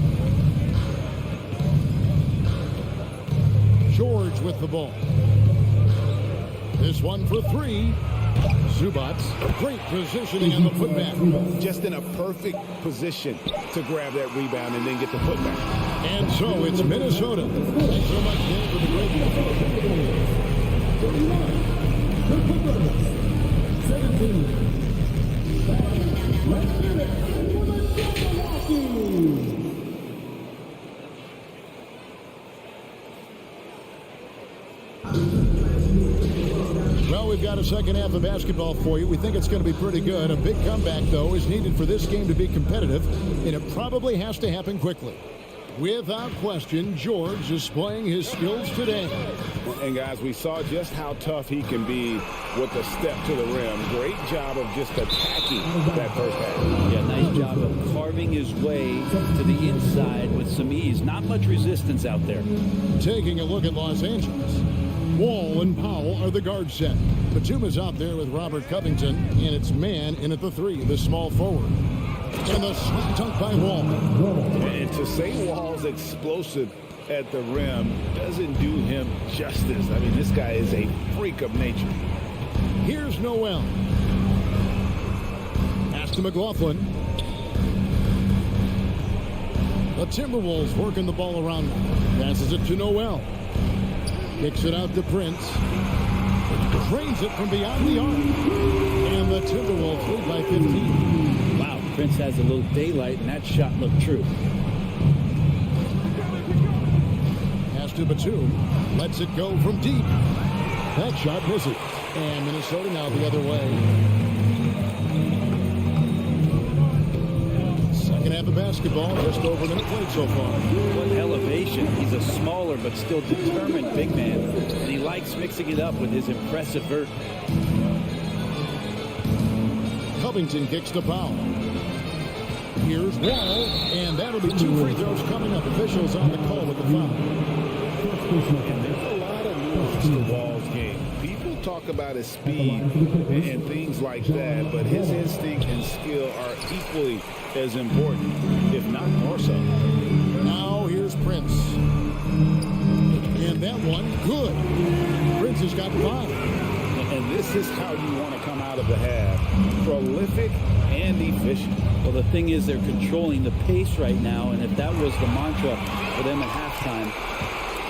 George with the ball. This one for three. Zubats, great positioning on the putback. Just in a perfect position to grab that rebound and then get the putback. And so it's Minnesota. Thanks so much, Dan, for the great game. 17. Well, we've got a second half of basketball for you. We think it's going to be pretty good. A big comeback, though, is needed for this game to be competitive, and it probably has to happen quickly. Without question, George is displaying his skills today. And, guys, we saw just how tough he can be with a step to the rim. Great job of just attacking that first half. Yeah, nice job of carving his way to the inside with some ease. Not much resistance out there. Taking a look at Los Angeles. Wall and Powell are the guard set. Batum is out there with Robert Covington, and it's man in at the three, the small forward. And the slam dunk by Wall. And to say Wall's explosive at the rim doesn't do him justice. I mean, this guy is a freak of nature. Here's Noel. Pass to McLaughlin. The Timberwolves working the ball around. Passes it to Noel. Kicks it out to Prince. Drains it from beyond the arc. And the Timberwolves lead by 15. Wow, Prince has a little daylight, and that shot looked true. Pass to Batum. Lets it go from deep. That shot misses. And Minnesota now the other way. Second half of basketball, just over a minute played so far. What elevation. He's a smaller but still determined big man. And he likes mixing it up with his impressive vert. Covington kicks to Powell. Here's Wall, and that'll be 2 free throws coming up. Officials on the call with the foul. And there's a lot of nuance to Wall's game. People talk about his speed and things like that, but his instinct and skill are equally as important, if not more so. Now here's Prince. And that one, good. Prince has got 5. And this is how you want to come out of the half. Prolific and efficient. Well, the thing is, they're controlling the pace right now, and if that was the mantra for them at halftime,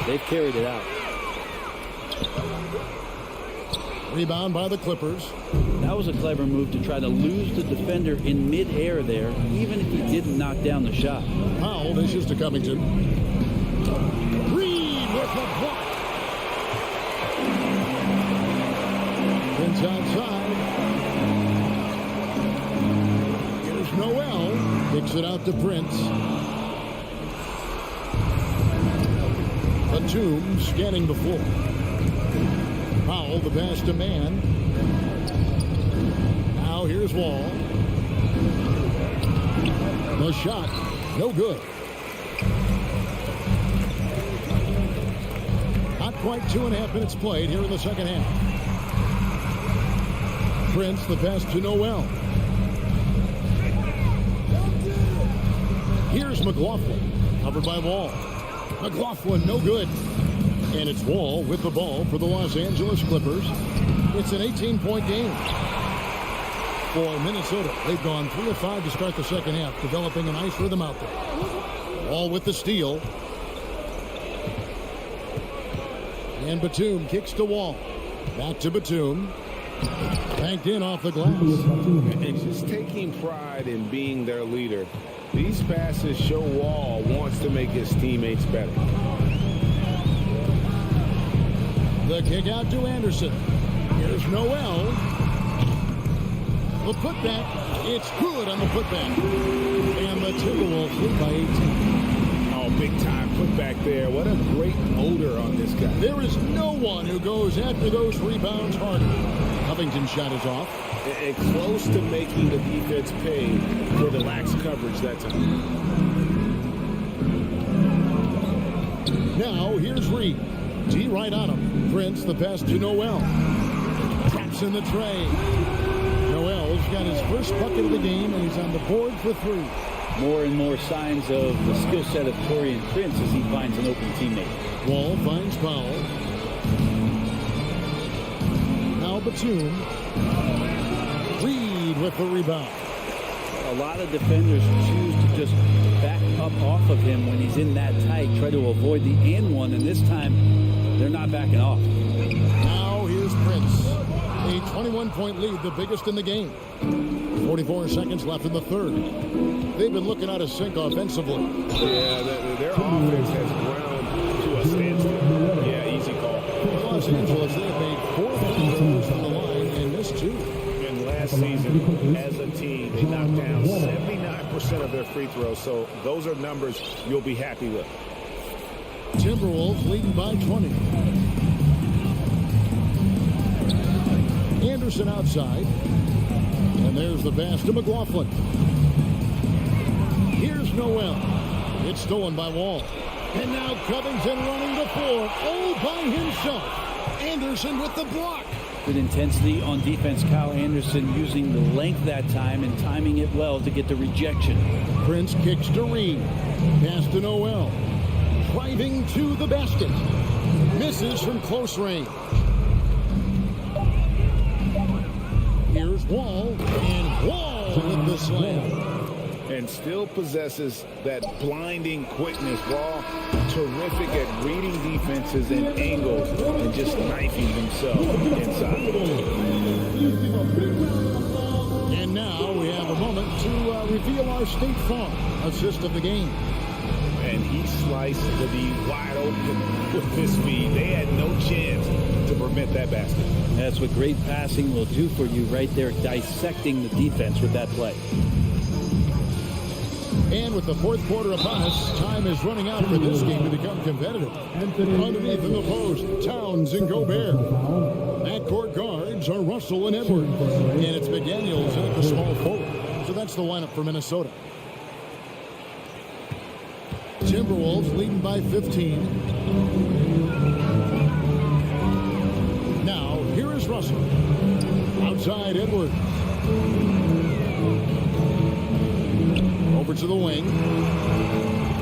they've carried it out. Rebound by the Clippers. That was a clever move to try to lose the defender in midair there, even if he didn't knock down the shot. Powell dishes to Covington. Reed with the block. Prince outside. Here's Noel. Kicks it out to Prince. Batum scanning the floor. Powell, the pass to man. Now here's Wall. The shot, no good. Not quite 2.5 minutes played here in the second half. Prince, the pass to Noel. Here's McLaughlin, covered by Wall. McLaughlin, no good. And it's Wall with the ball for the Los Angeles Clippers. It's an 18-point game for Minnesota. They've gone 3 of 5 to start the second half, developing a nice rhythm out there. Wall with the steal. And Batum kicks to Wall. Back to Batum. Banked in off the glass. And just taking pride in being their leader. These passes show Wall wants to make his teammates better. The kick out to Anderson. Here's Noel. The putback. It's good on the putback. And the Timberwolves lead by 18. Oh, big time putback there. What a great odor on this guy. There is no one who goes after those rebounds harder. Covington's shot is off. And close to making the defense pay for the lax coverage that time. Now, here's Reed. D right on him. Prince, the pass to Noel. Taps in the tray. Noel's got his first bucket of the game, and he's on the board for 3. More and more signs of the skill set of Taurean Prince as he finds an open teammate. Wall finds Powell. Now Batum. Reed with the rebound. A lot of defenders choose to just back up off of him when he's in that tight, try to avoid the and one, and this time they're not backing off. Now here's Prince. A 21-point lead, the biggest in the game. 44 seconds left in the third. They've been looking out of sync offensively. Yeah, their offense has ground to a standstill. Yeah, easy call. Los Angeles, they've made 4 free throws from the line and missed 2. And last season, as a team, they knocked down 79% of their free throws. So those are numbers you'll be happy with. Timberwolves leading by 20. Anderson outside. And there's the pass to McLaughlin. Here's Noel. It's stolen by Wall. And now Covington running the floor all by himself. Anderson with the block. Good intensity on defense. Kyle Anderson using the length that time and timing it well to get the rejection. Prince kicks to Reed. Pass to Noel. Driving to the basket. Misses from close range. Here's Wall. And Wall with the slam. And still possesses that blinding quickness. Wall, terrific at reading defenses and angles and just knifing himself inside. And now we have a moment to reveal our State Farm assist of the game. And he sliced the D wide open with his feet. They had no chance to prevent that basket. That's what great passing will do for you right there, dissecting the defense with that play. And with the fourth quarter upon us, time is running out for this game to become competitive. Underneath in the post, Towns and Gobert. Backcourt guards are Russell and Edwards. And it's McDaniels at the small forward. So that's the lineup for Minnesota. Timberwolves leading by 15. Now, here is Russell. Outside Edwards. Over to the wing.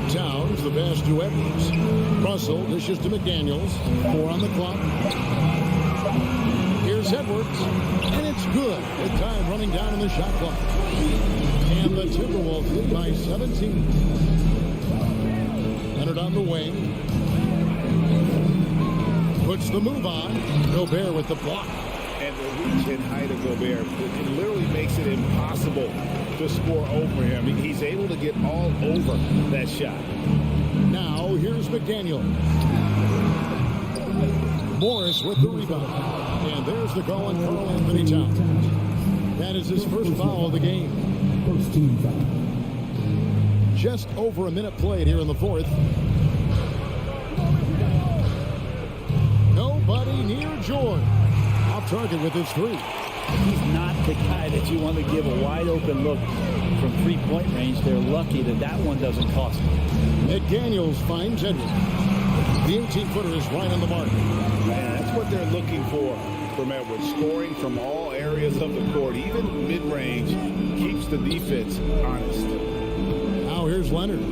Towns, the pass to Edwards. Russell dishes to McDaniels. 4 on the clock. Here's Edwards. And it's good. With time running down in the shot clock. And the Timberwolves lead by 17. Leonard on the wing. Puts the move on. Gobert with the block. And the reach and height of Gobert, it literally makes it impossible to score over him. He's able to get all over that shot. Now, here's McDaniel. Morris with the rebound. And there's the call on Karl Anthony Towns. That is his first foul of the game. First team foul. Just over a minute played here in the fourth. Nobody near George. Off target with his 3. He's not the guy that you want to give a wide open look from 3-point range. They're lucky that that one doesn't cost them. McDaniels finds Edwards. The 18-footer is right on the mark. Man, that's what they're looking for from Edwards. Scoring from all areas of the court, even mid-range, keeps the defense honest. Now here's Leonard.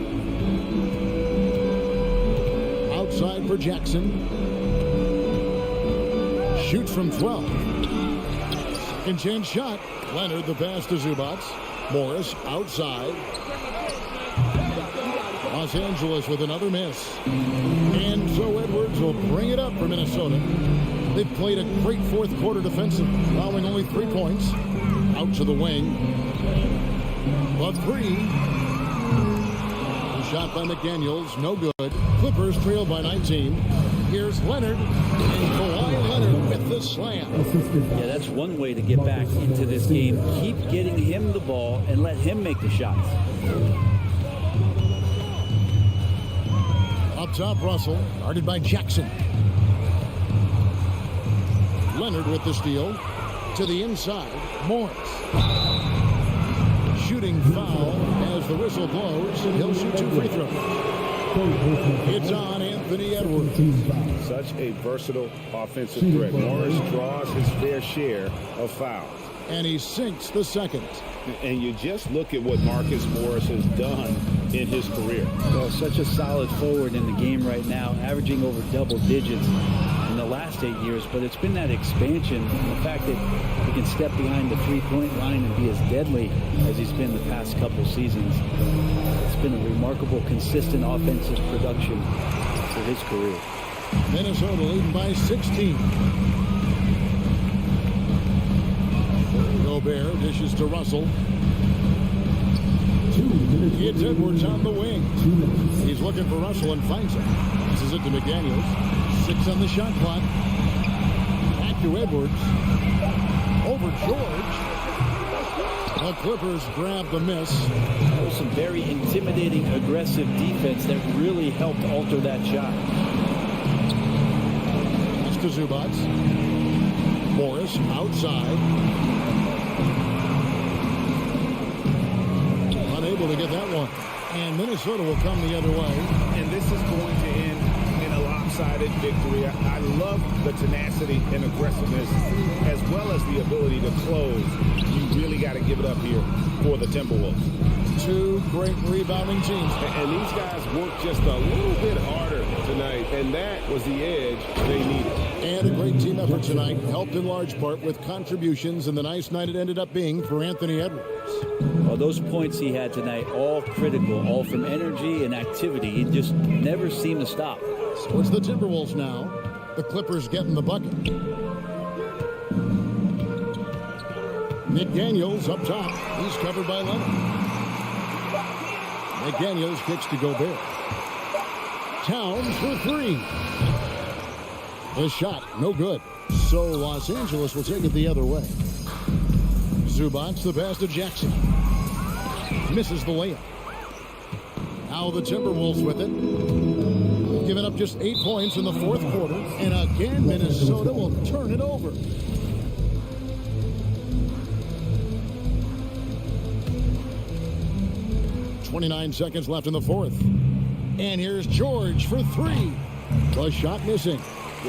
Outside for Jackson. Shoots from 12. Second chance shot. Leonard, the pass to Zubats. Morris outside. Los Angeles with another miss. And so Edwards will bring it up for Minnesota. They've played a great fourth quarter defensive, allowing only 3 points. Out to the wing. A three. Shot by McDaniels, no good. Clippers trail by 19. Here's Leonard. And Kawhi Leonard with the slam. Yeah, that's one way to get back into this game. Keep getting him the ball and let him make the shots. Up top, Russell, guarded by Jackson. Leonard with the steal. To the inside, Morris. Shooting foul as the whistle blows, and he'll shoot 2 free throws. It's on Anthony Edwards. Such a versatile offensive threat. Morris draws his fair share of fouls. And he sinks the second. And you just look at what Marcus Morris has done in his career. Well, such a solid forward in the game right now, averaging over double digits in the last 8 years, but it's been that expansion and the fact that he can step behind the three-point line and be as deadly as he's been the past couple seasons. It's been a remarkable, consistent offensive production for his career. Minnesota leading by 16. Gobert dishes to Russell. It's Edwards on the wing. He's looking for Russell and finds him. This is it to McDaniels. 6 on the shot clock. Back to Edwards. Over George. The Clippers grab the miss. That was some very intimidating, aggressive defense that really helped alter that shot. It's to Zubats. Morris outside. Unable to get that one. And Minnesota will come the other way. And this is going to end in a lopsided victory. I love the tenacity and aggressiveness as well as the ability to close. You really got to give it up here for the Timberwolves. 2 great rebounding teams. And these guys worked just a little bit harder tonight, and that was the edge they needed. And a great team effort tonight, helped in large part with contributions, and the nice night it ended up being for Anthony Edwards. Well, those points he had tonight, all critical, all from energy and activity. He just never seemed to stop. So it's the Timberwolves now. The Clippers getting the bucket. McDaniels up top. He's covered by Leonard. McDaniels kicks to Gobert. Towns for 3. The shot, no good. So Los Angeles will take it the other way. Zubats the pass to Jackson. Misses the layup. Now the Timberwolves with it. Giving up just 8 points in the fourth quarter. And again, Minnesota will turn it over. .29 seconds left in the fourth. And here's George for 3. The shot missing.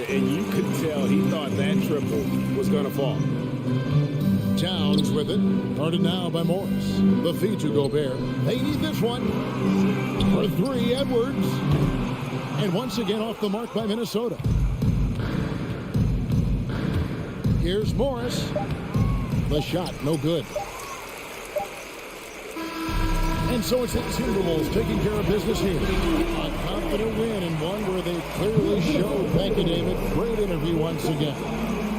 And you could tell he thought that triple was going to fall. Towns with it. Guarded now by Morris. The feed to Gobert. They need this one. For 3, Edwards. And once again off the mark by Minnesota. Here's Morris. The shot, no good. And so it's the Timberwolves taking care of business here. A confident win and one where they clearly showed. Thank you, David. Great interview once again.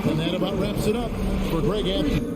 And that about wraps it up for Greg Anthony.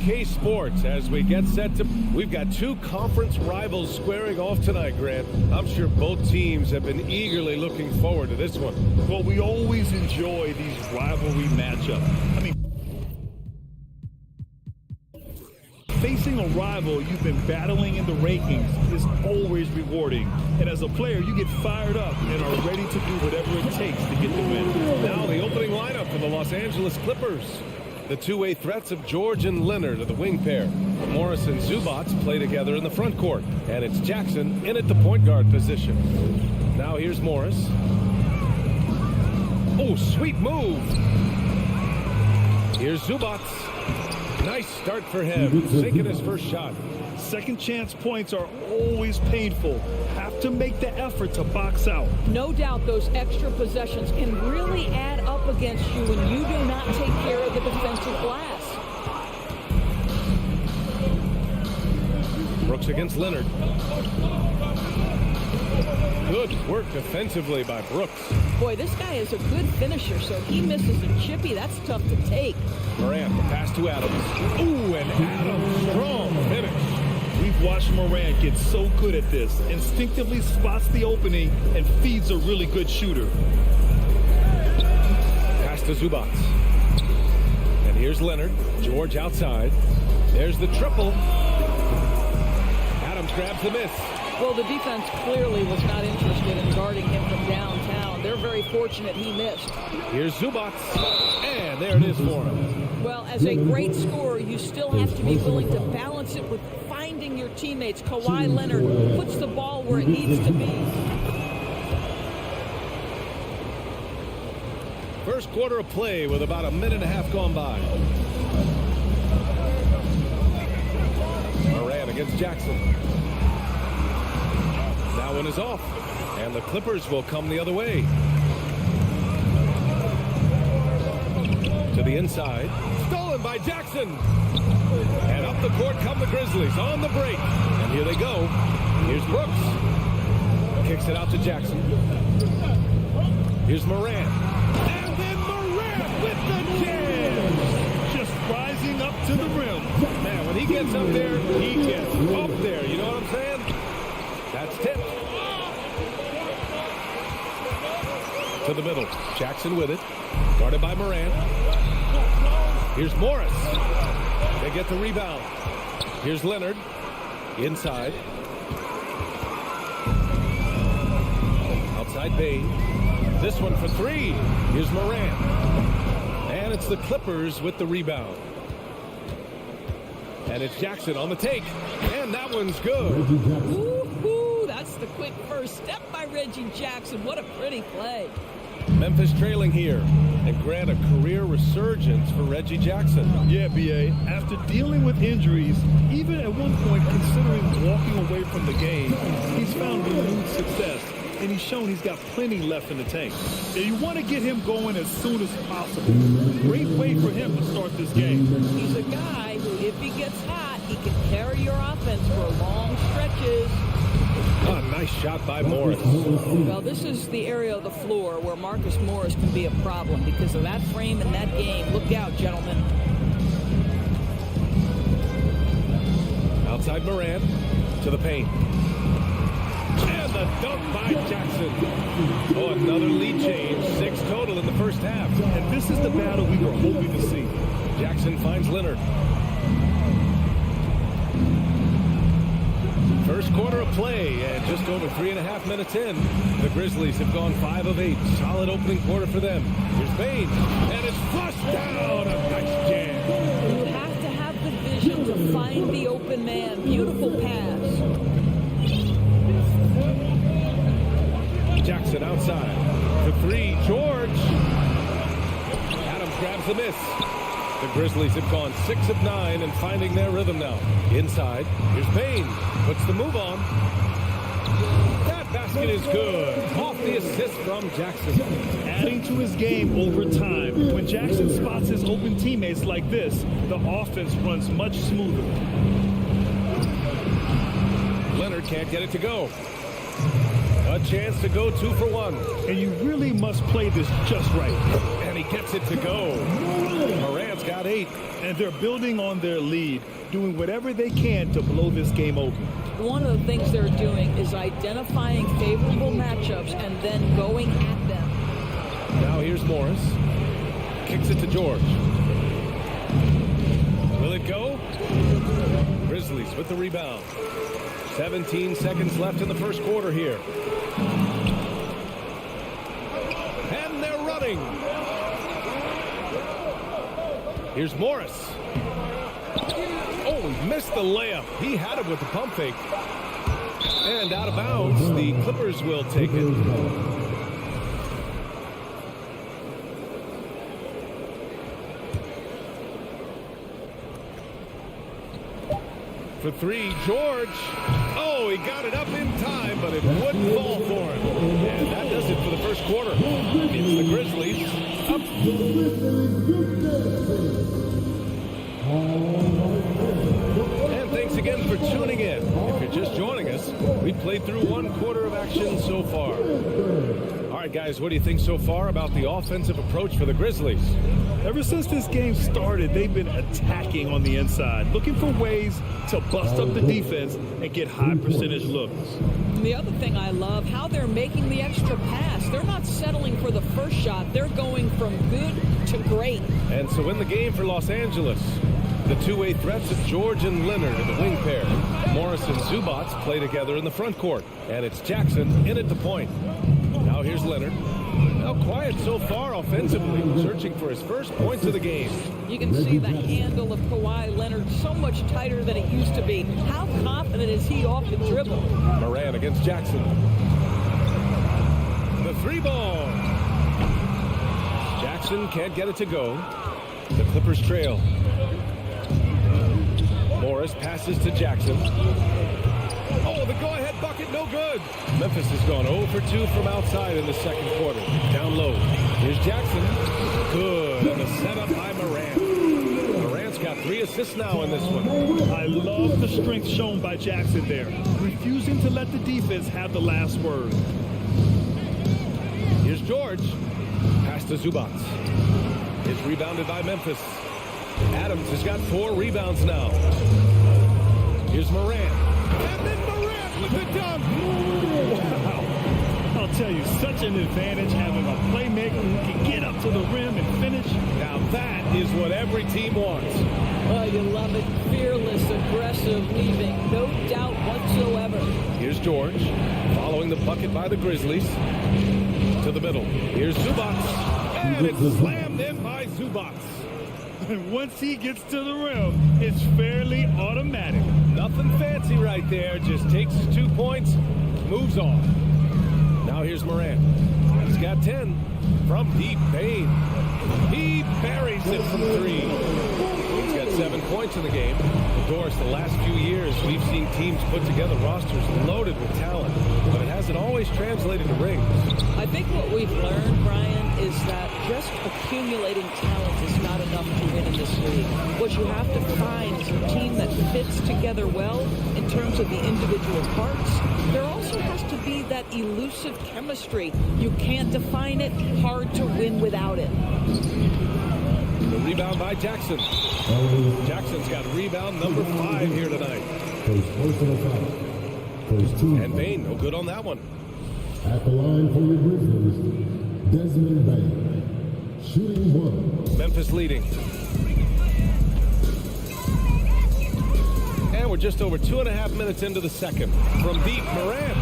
K-Sports as we get set to... We've got two conference rivals squaring off tonight, Grant. I'm sure both teams have been eagerly looking forward to this one. Well, we always enjoy these rivalry matchups. I mean, facing a rival you've been battling in the rankings is always rewarding. And as a player, you get fired up and are ready to do whatever it takes to get the win. Now the opening lineup for the Los Angeles Clippers. The two-way threats of George and Leonard are the wing pair. Morris and Zubats play together in the front court. And it's Jackson in at the point guard position. Now here's Morris. Oh, sweet move. Here's Zubats. Nice start for him, sinking his first shot. Second chance points are always painful. Have to make the effort to box out. No doubt those extra possessions can really add up against you when you do not take care of the defensive glass. Brooks against Leonard. Good work defensively by Brooks. Boy, this guy is a good finisher, so he misses a chippy. That's tough to take. Morant, the pass to Adams. Ooh, and Adams, strong finish. We've watched Morant get so good at this. Instinctively spots the opening and feeds a really good shooter. Pass to Zubats. And here's Leonard. George outside. There's the triple. Adams grabs the miss. Well, the defense clearly was not interested in guarding him from downtown. They're very fortunate he missed. Here's Zubats. And there it is for him. Well, as a great scorer, you still have to be willing to balance it with finding your teammates. Kawhi Leonard puts the ball where it needs to be. First quarter of play with about a minute and a half gone by. Morant against Jackson. That one is off, and the Clippers will come the other way. To the inside, stolen by Jackson. And up the court come the Grizzlies on the break. And here they go. Here's Brooks. Kicks it out to Jackson. Here's Morant. And then Morant with the jam. Just rising up to the rim. Man, when he gets up there, he gets up there. You know what I'm saying? That's tipped. To the middle. Jackson with it. Guarded by Morant. Here's Morris. They get the rebound. Here's Leonard. Inside. Outside Bain. This one for three. Here's Morant. And it's the Clippers with the rebound. And it's Jackson on the take. And that one's good. Woo-hoo, that's the quick first step by Reggie Jackson. What a pretty play. Memphis trailing here. And grant a career resurgence for Reggie Jackson. Yeah, B.A. After dealing with injuries, even at one point considering walking away from the game, he's found renewed success, and he's shown he's got plenty left in the tank. And you want to get him going as soon as possible. Great way for him to start this game. He's a guy who, if he gets hot, he can carry your offense for long stretches. Oh, nice shot by Morris. Well, this is the area of the floor where Marcus Morris can be a problem because of that frame in that game. Look out, gentlemen. Outside Morant to the paint. And the dunk by Jackson. Oh, another lead change. 6 total in the first half. And this is the battle we were hoping to see. Jackson finds Leonard. First quarter of play, and just over 3.5 minutes in, the Grizzlies have gone 5 of 8. Solid opening quarter for them. Here's Bain, and it's flushed down. A nice jam. You have to have the vision to find the open man. Beautiful pass. Jackson outside. For 3, George. Adams grabs the miss. The Grizzlies have gone 6 of 9 and finding their rhythm now. Inside, here's Bain. Puts the move on. That basket is good. Off the assist from Jackson. Adding to his game over time. When Jackson spots his open teammates like this, the offense runs much smoother. Leonard can't get it to go. A chance to go 2 for 1. And you really must play this just right. And he gets it to go. Morant's got 8. And they're building on their lead, doing whatever they can to blow this game open. One of the things they're doing is identifying favorable matchups and then going at them. Now here's Morris. Kicks it to George. Will it go? Grizzlies with the rebound. 17 seconds left in the first quarter here. And they're running. Here's Morris. Oh, he missed the layup. He had it with the pump fake. And out of bounds, the Clippers will take it. For 3, George. Oh, he got it up in time, but it wouldn't fall for him. And that does it for the first quarter. It's the Grizzlies up. And thanks again for tuning in. If you're just joining us, we've played through 1 quarter of action so far. All right, guys, what do you think so far about the offensive approach for the Grizzlies? Ever since this game started, they've been attacking on the inside, looking for ways to bust up the defense and get high percentage looks. The other thing I love, how they're making the extra pass. They're not settling for the first shot. They're going from good to great. And so in the game for Los Angeles, the two-way threats of George and Leonard in the wing pair. Morris and Zubats play together in the front court. And it's Jackson in at the point. Now here's Leonard. Now quiet so far offensively, searching for his first points of the game. You can see the handle of Kawhi Leonard so much tighter than it used to be. How confident is he off the dribble? Morant against Jackson. The 3-ball. Jackson can't get it to go. The Clippers trail. Morris passes to Jackson. Oh, the go-ahead bucket, no good. Memphis has gone 0 for 2 from outside in the second quarter. Down low. Here's Jackson. Good. And a setup by Morant. Morant's got 3 assists now in this one. I love the strength shown by Jackson there, refusing to let the defense have the last word. Here's George. Pass to Zubats. It's rebounded by Memphis. Adams has got 4 rebounds now. Here's Morant. And then Morant with the dunk. Wow. I'll tell you, such an advantage having a playmaker who can get up to the rim and finish. Now that is what every team wants. Oh, you love it. Fearless, aggressive, leaving no doubt whatsoever. Here's George. Following the bucket by the Grizzlies. To the middle. Here's Zubats. And it's slammed in by Zubats. And once he gets to the rim, it's fairly automatic. Nothing fancy right there. Just takes his 2 points, moves on. Now here's Morant. He's got 10. From deep, Bain. He buries it from three. He's got 7 points in the game. Doris, the last few years, we've seen teams put together rosters loaded with talent, but it hasn't always translated to rings. I think what we've learned, Brian, is that just accumulating talent is not enough to win in this league. What you have to find is a team that fits together well in terms of the individual parts. There also has to be that elusive chemistry. You can't define it, hard to win without it. The rebound by Jackson. Jackson's got rebound number 5 here tonight. And Bain, no good on that one. At the line for your Grizzlies, Desmond Bain. Shooting 1. Memphis leading. And we're just over 2.5 minutes into the second. From deep, Morant.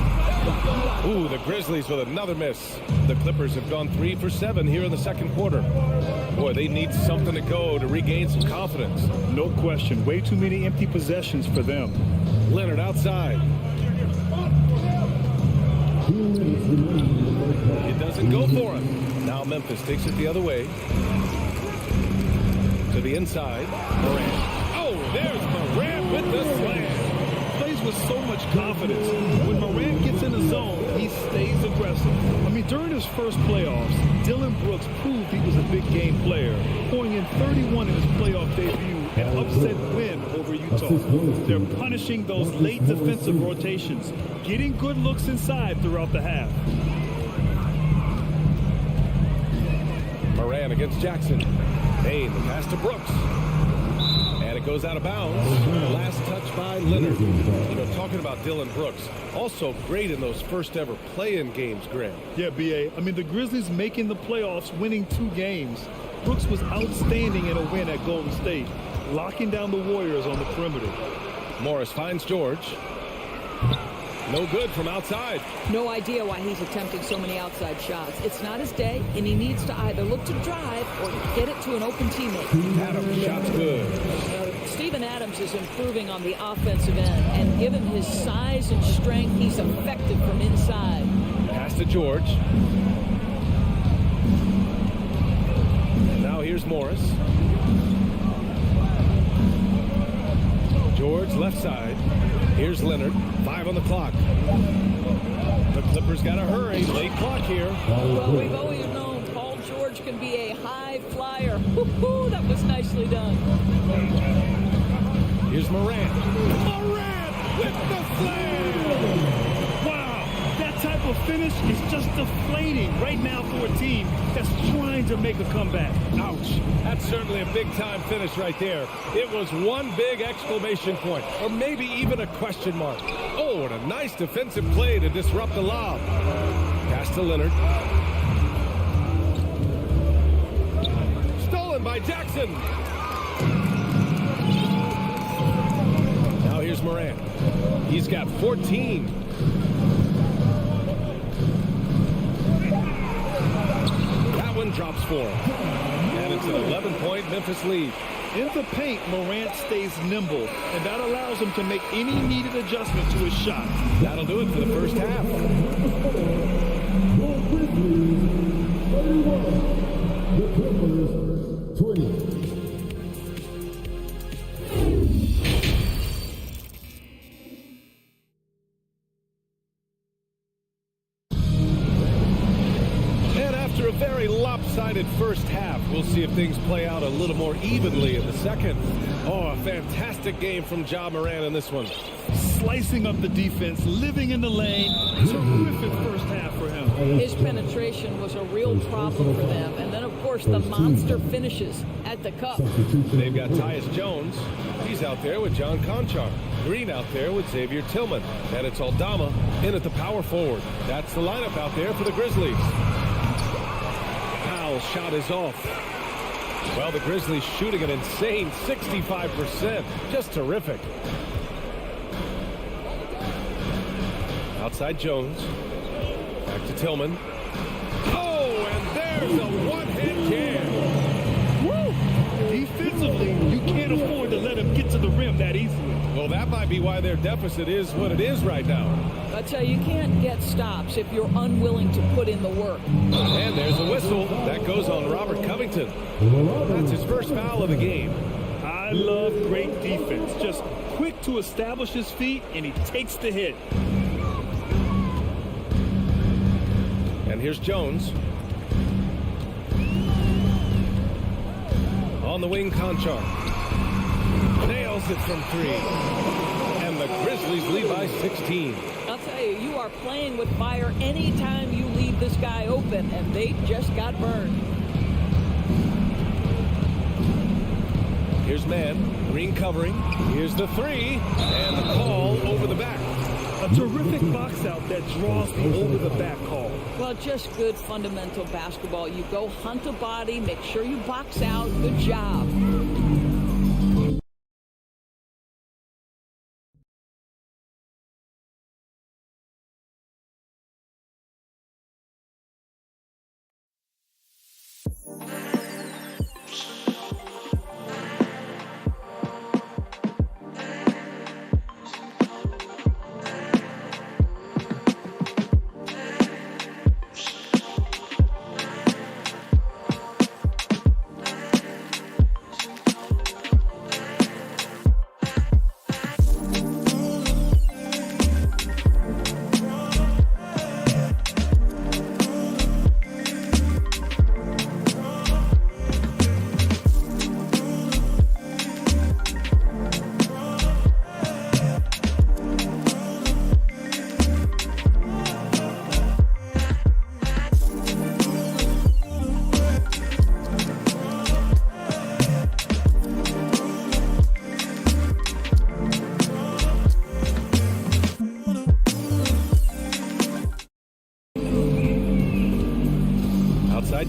Ooh, the Grizzlies with another miss. The Clippers have gone 3 for 7 here in the second quarter. Boy, they need something to go to regain some confidence. No question. Way too many empty possessions for them. Leonard outside. It doesn't go for him. Now Memphis takes it the other way. To the inside. Morant. Oh, there's Morant with the slam. Plays with so much confidence. When Morant gets in the zone, he stays aggressive. I mean, during his first playoffs, Dylan Brooks proved he was a big game player, pouring in 31 in his playoff debut, an upset win over Utah. They're punishing those late defensive rotations, getting good looks inside throughout the half. Morant against Jackson. Bain, the pass to Brooks. And it goes out of bounds. Last touch by Leonard. You know, talking about Dylan Brooks, also great in those first ever play-in games, Graham. Yeah, B.A. I mean, the Grizzlies making the playoffs, winning 2 games. Brooks was outstanding in a win at Golden State, locking down the Warriors on the perimeter. Morris finds George. No good from outside. No idea why he's attempting so many outside shots. It's not his day, and he needs to either look to drive or get it to an open teammate. Adams, shot's good. Steven Adams is improving on the offensive end, and given his size and strength, he's effective from inside. Pass to George. Now here's Morris. George, left side. Here's Leonard. 5 on the clock. The Clippers got to hurry. Late clock here. Well, we've always known Paul George can be a high flyer. Woo-hoo, that was nicely done. Here's Morant. Morant with the slam! Wow, that type of finish is just deflating right now for a team that's trying to make a comeback. Ouch. That's certainly a big-time finish right there. It was one big exclamation point, or maybe even a question mark. Oh, and a nice defensive play to disrupt the lob. Pass to Leonard. Stolen by Jackson. Now here's Morant. He's got 14. That one drops for him. And it's an 11-point Memphis lead. In the paint, Morant stays nimble, and that allows him to make any needed adjustment to his shot. That'll do it for the first half. The Clippers, 20. After a very lopsided first half, we'll see if things play out a little more evenly in the second. Oh, a fantastic game from Ja Morant in this one. Slicing up the defense, living in the lane. Terrific first half for him. His penetration was a real problem for them. And then, of course, the monster finishes at the cup. They've got Tyus Jones. He's out there with John Conchar. Green out there with Xavier Tillman. And it's Aldama in at the power forward. That's the lineup out there for the Grizzlies. Shot is off. Well, the Grizzlies shooting an insane 65%. Just terrific. Outside Jones. Back to Tillman. Oh, and there's a one-hit jam. Woo! Defensively, you can't afford to let him get to the the rim that easily. Well, that might be why their deficit is what it is right now. I tell you, you can't get stops if you're unwilling to put in the work. And there's a whistle. That goes on Robert Covington. That's his first foul of the game. I love great defense. Just quick to establish his feet, and he takes the hit. And here's Jones. On the wing, Conchar. Nails it from 3. And the Grizzlies lead by 16. I'll tell you, you are playing with fire anytime you leave this guy open, and they just got burned. Here's man, green covering. Here's the 3, and the call over the back. A terrific box out that draws the over the back call. Well, just good fundamental basketball. You go hunt a body, make sure you box out. Good job.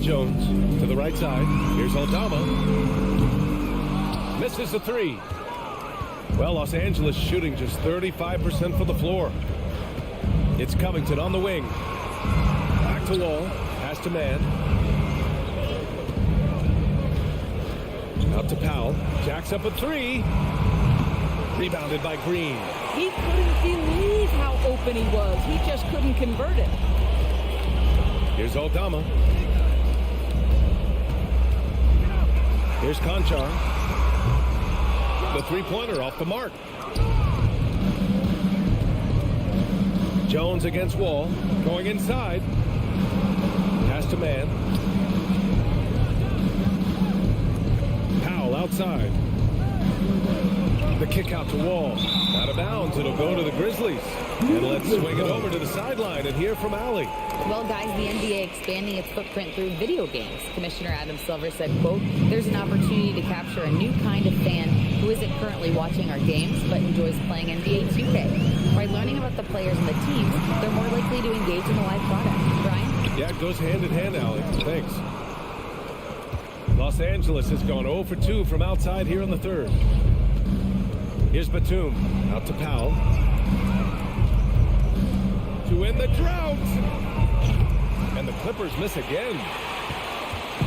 Jones to the right side. Here's Aldama. Misses the 3. Well, Los Angeles shooting just 35% from the floor. It's Covington on the wing. Back to Wall. Pass to man. Out to Powell. Jacks up a 3. Rebounded by Green. He couldn't believe how open he was. He just couldn't convert it. Here's Aldama. Here's Conchar. The three-pointer off the mark. Jones against Wall. Going inside. Pass to man. Powell outside. The kick out to Wall. Out of bounds. It'll go to the Grizzlies. And let's swing it over to the sideline and hear from Allie. Well, guys, the NBA expanding its footprint through video games. Commissioner Adam Silver said, quote, "There's an opportunity to capture a new kind of fan who isn't currently watching our games but enjoys playing NBA 2K. By learning about the players and the teams, they're more likely to engage in the live product." Brian? Yeah, it goes hand in hand, Allie. Thanks. Los Angeles has gone 0 for 2 from outside here in the third. Here's Batum. Out to Powell. To win the drought. And the Clippers miss again.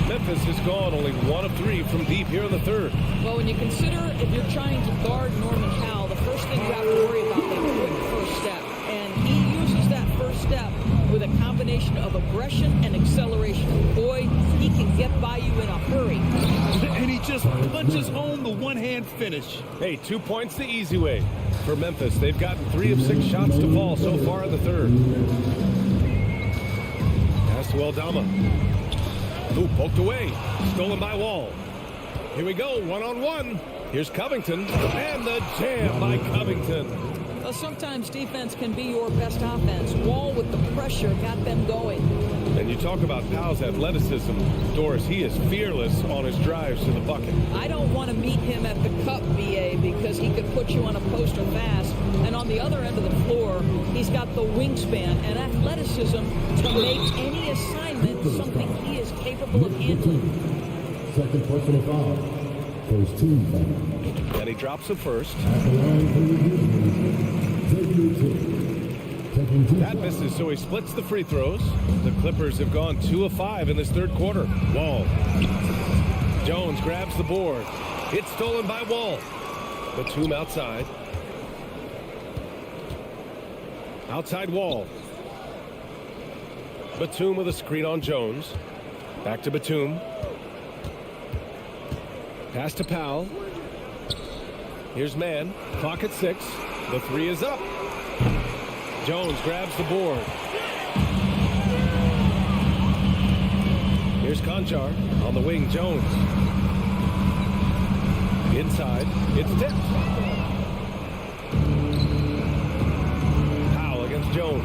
Memphis has gone only 1 of 3 from deep here in the third. Well, when you consider if you're trying to guard Norman Powell, the first thing you have to worry about is that quick first step. And he uses that first step with a combination of aggression and acceleration. Boy, he can get by you in a hurry. And he just punches home the one-hand finish. Hey, 2 points the easy way for Memphis. They've gotten 3 of 6 shots to fall so far in the third. Pass to Aldama. Ooh, poked away. Stolen by Wall. Here we go, one-on-one. Here's Covington. And the jam by Covington. Well, sometimes defense can be your best offense. Wall with the pressure got them going. And you talk about Powell's athleticism. Doris, he is fearless on his drives to the bucket. I don't want to meet him at the cup, BA, because he could put you on a poster fast. And on the other end of the floor, he's got the wingspan and athleticism to make any assignment something he is capable of handling. Second personal foul. First team foul. And he drops the first. At the line for your That misses, so he splits the free throws. The Clippers have gone 2 of 5 in this third quarter. Wall. Jones grabs the board. It's stolen by Wall. Batum outside. Outside wall. Batum with a screen on Jones. Back to Batum. Pass to Powell. Here's Mann. Clock at 6. The three is up. Jones grabs the board. Here's Conchar on the wing. Jones. Inside. It's tipped. Powell against Jones.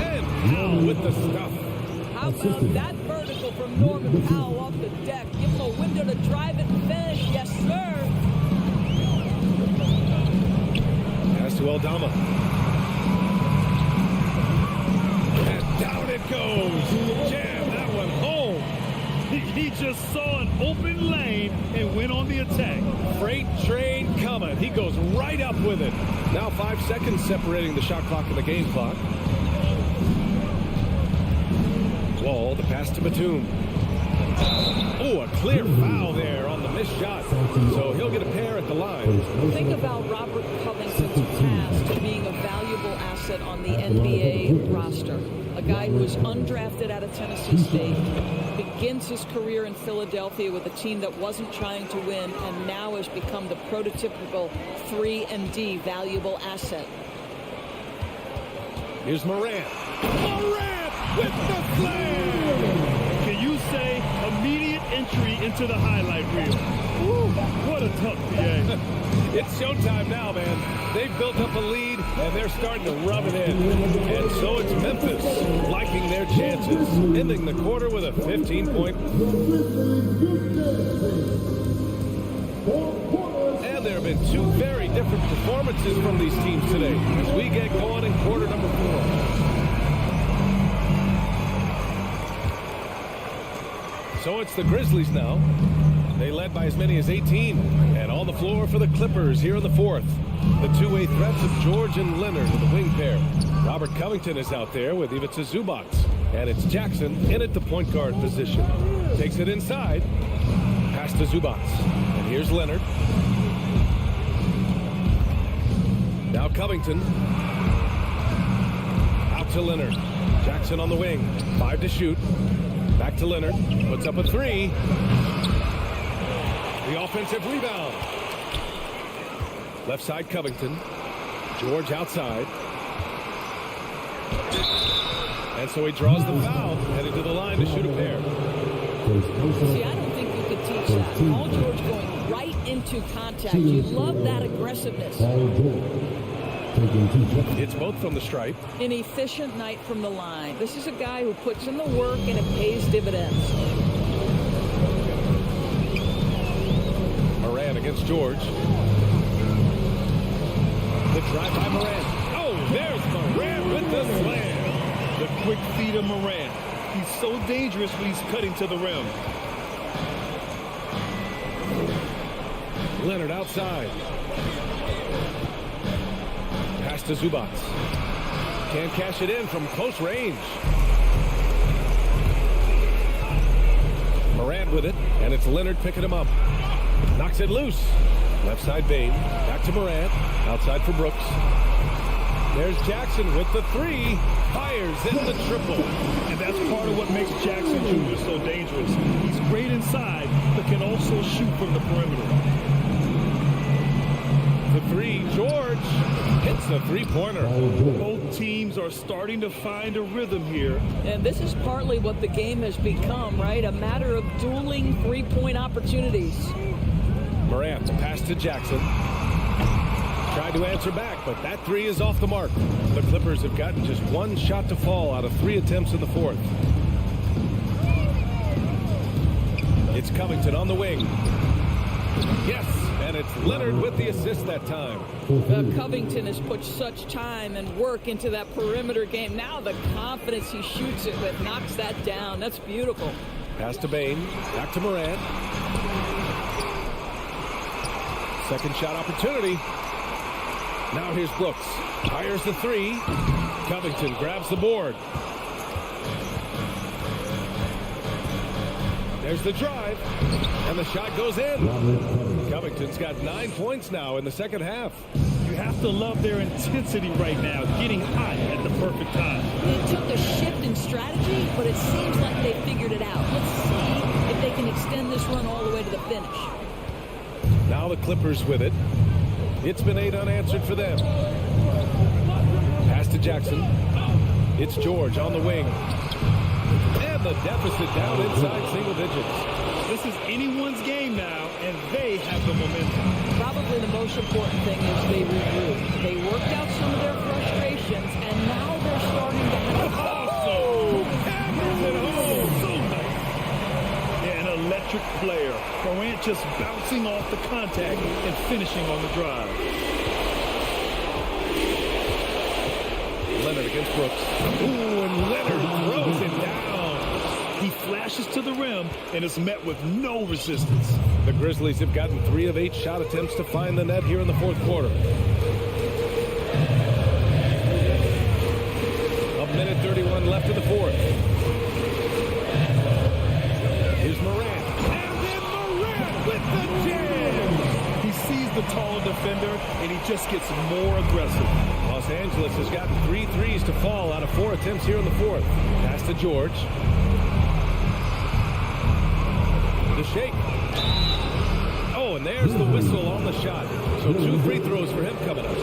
And Powell with the stuff. How about that vertical from Norman Powell off the deck? Give him a window to drive it and finish. Yes, sir. Pass to Aldama. And down it goes. Jam that one home. He just saw an open lane and went on the attack. Freight train coming. He goes right up with it. Now 5 seconds separating the shot clock and the game clock. Wall, the pass to Batum. Oh, a clear foul there on the missed shot. So he'll get a pair at the line. Think about Robert Covington's past to being a valuable asset on the NBA roster. A guy who was undrafted out of Tennessee State, begins his career in Philadelphia with a team that wasn't trying to win, and now has become the prototypical 3-and-D valuable asset. Here's Morant. Morant with the slam! Can you say immediate entry into the highlight reel? Woo, what a tough PA. It's showtime now, man. They've built up a lead, and they're starting to rub it in. And so it's Memphis liking their chances, ending the quarter with a 15-point. And there have been two very different performances from these teams today as we get going in quarter number 4. So it's the Grizzlies now. They led by as many as 18. And on the floor for the Clippers here in the 4th. The two-way threats of George and Leonard with the wing pair. Robert Covington is out there with Ivica Zubac. And it's Jackson in at the point guard position. Takes it inside. Pass to Zubac. And here's Leonard. Now Covington. Out to Leonard. Jackson on the wing. 5 to shoot. Back to Leonard. Puts up a 3. The offensive rebound. Left side Covington. George outside. And so he draws the foul. Headed to the line to shoot a pair. See, I don't think you could teach that. Paul George going right into contact. You love that aggressiveness. It's both from the stripe. An efficient night from the line. This is a guy who puts in the work and it pays dividends. Morant against George. The drive by Morant. Oh, there's Morant with the slam. The quick feed of Morant. He's so dangerous when he's cutting to the rim. Leonard outside. Pass to Zubac. Can't cash it in from close range. Morant with it, and it's Leonard picking him up. Knocks it loose. Left side Bain. Back to Morant. Outside for Brooks. There's Jackson with the 3. Fires in the triple. And that's part of what makes Jackson Jr. so dangerous. He's great inside, but can also shoot from the perimeter. The 3, George hits the three-pointer. Both teams are starting to find a rhythm here. And this is partly what the game has become, right? A matter of dueling three-point opportunities. Morant, the pass to Jackson. Tried to answer back, but that 3 is off the mark. The Clippers have gotten just 1 shot to fall out of 3 attempts in the 4th. It's Covington on the wing. Yes, and it's Leonard with the assist that time. Covington has put such time and work into that perimeter game. Now the confidence he shoots it with knocks that down. That's beautiful. Pass to Bain. Back to Morant. Second shot opportunity. Now here's Brooks. Fires the 3. Covington grabs the board. There's the drive, and the shot goes in. Covington's got 9 points now in the second half. You have to love their intensity right now, getting hot at the perfect time. It took a shift in strategy, but it seems like they figured it out. Let's see if they can extend this run all the way to the finish. Now the Clippers with it. It's been 8 unanswered for them. Pass to Jackson. It's George on the wing. And the deficit down inside single digits. This is anyone's game now, and they have the momentum. Probably the most important thing is they regrouped. They worked out some of their frustrations, and now they're starting to have Hammers it home. So nice. Yeah, an electric player. Morant just bouncing off the contact and finishing on the drive. Leonard against Brooks. Ooh, and Leonard throws it down. He flashes to the rim and is met with no resistance. The Grizzlies have gotten 3 of 8 shot attempts to find the net here in the fourth quarter. A minute 31 left in the fourth. Here's Morant. And then Morant with the jam. He sees the taller defender, and he just gets more aggressive. Los Angeles has gotten 3 threes to fall out of 4 attempts here in the fourth. Pass to George. The shake. Oh, and there's the whistle on the shot. So 2 free throws for him coming up.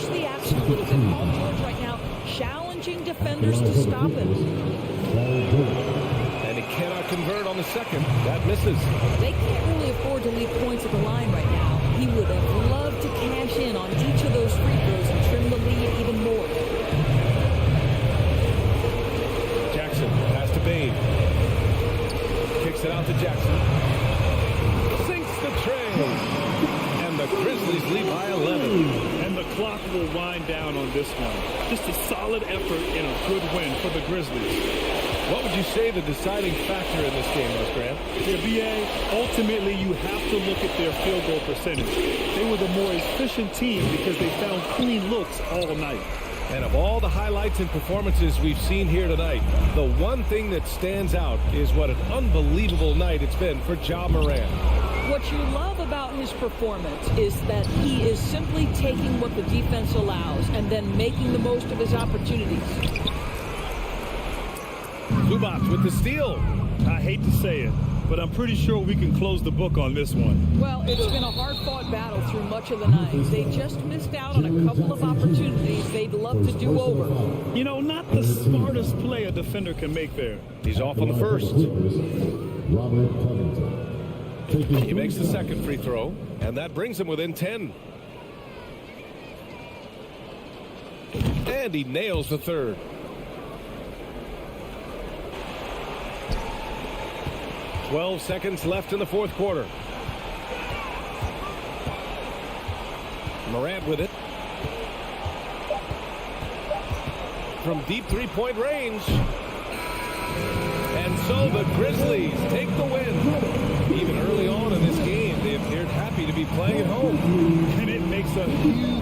push the action a little bit. Paul George right now challenging defenders to stop him. And he cannot convert on the second. That misses. They can't really afford to leave points at the line right now. He would have loved to cash in on each of those free throws and trim the lead even more. Jackson pass to Bain. Kicks it out to Jackson. Sinks the tray. And the Grizzlies lead by 11. And the clock will wind down on this one. Just a solid effort and a good win for the Grizzlies. What would you say the deciding factor in this game was, Grant? The BA, ultimately you have to look at their field goal percentage. They were the more efficient team because they found clean looks all night. And of all the highlights and performances we've seen here tonight, the one thing that stands out is what an unbelievable night it's been for Ja Morant. What you love about his performance is that he is simply taking what the defense allows and then making the most of his opportunities. Zubac with the steal. I hate to say it, but I'm pretty sure we can close the book on this one. Well, it's been a hard-fought battle through much of the night. They just missed out on a couple of opportunities they'd love to do over. You know, not the smartest play a defender can make there. He's off on the first. Robert Covington. He makes the second free throw, and that brings him within 10. And he nails the third. "12 seconds left in the fourth quarter. Morant with it. From deep three-point range. And so the Grizzlies take the win. Even early on in this game, they appeared happy to be playing at home. And it makes a huge...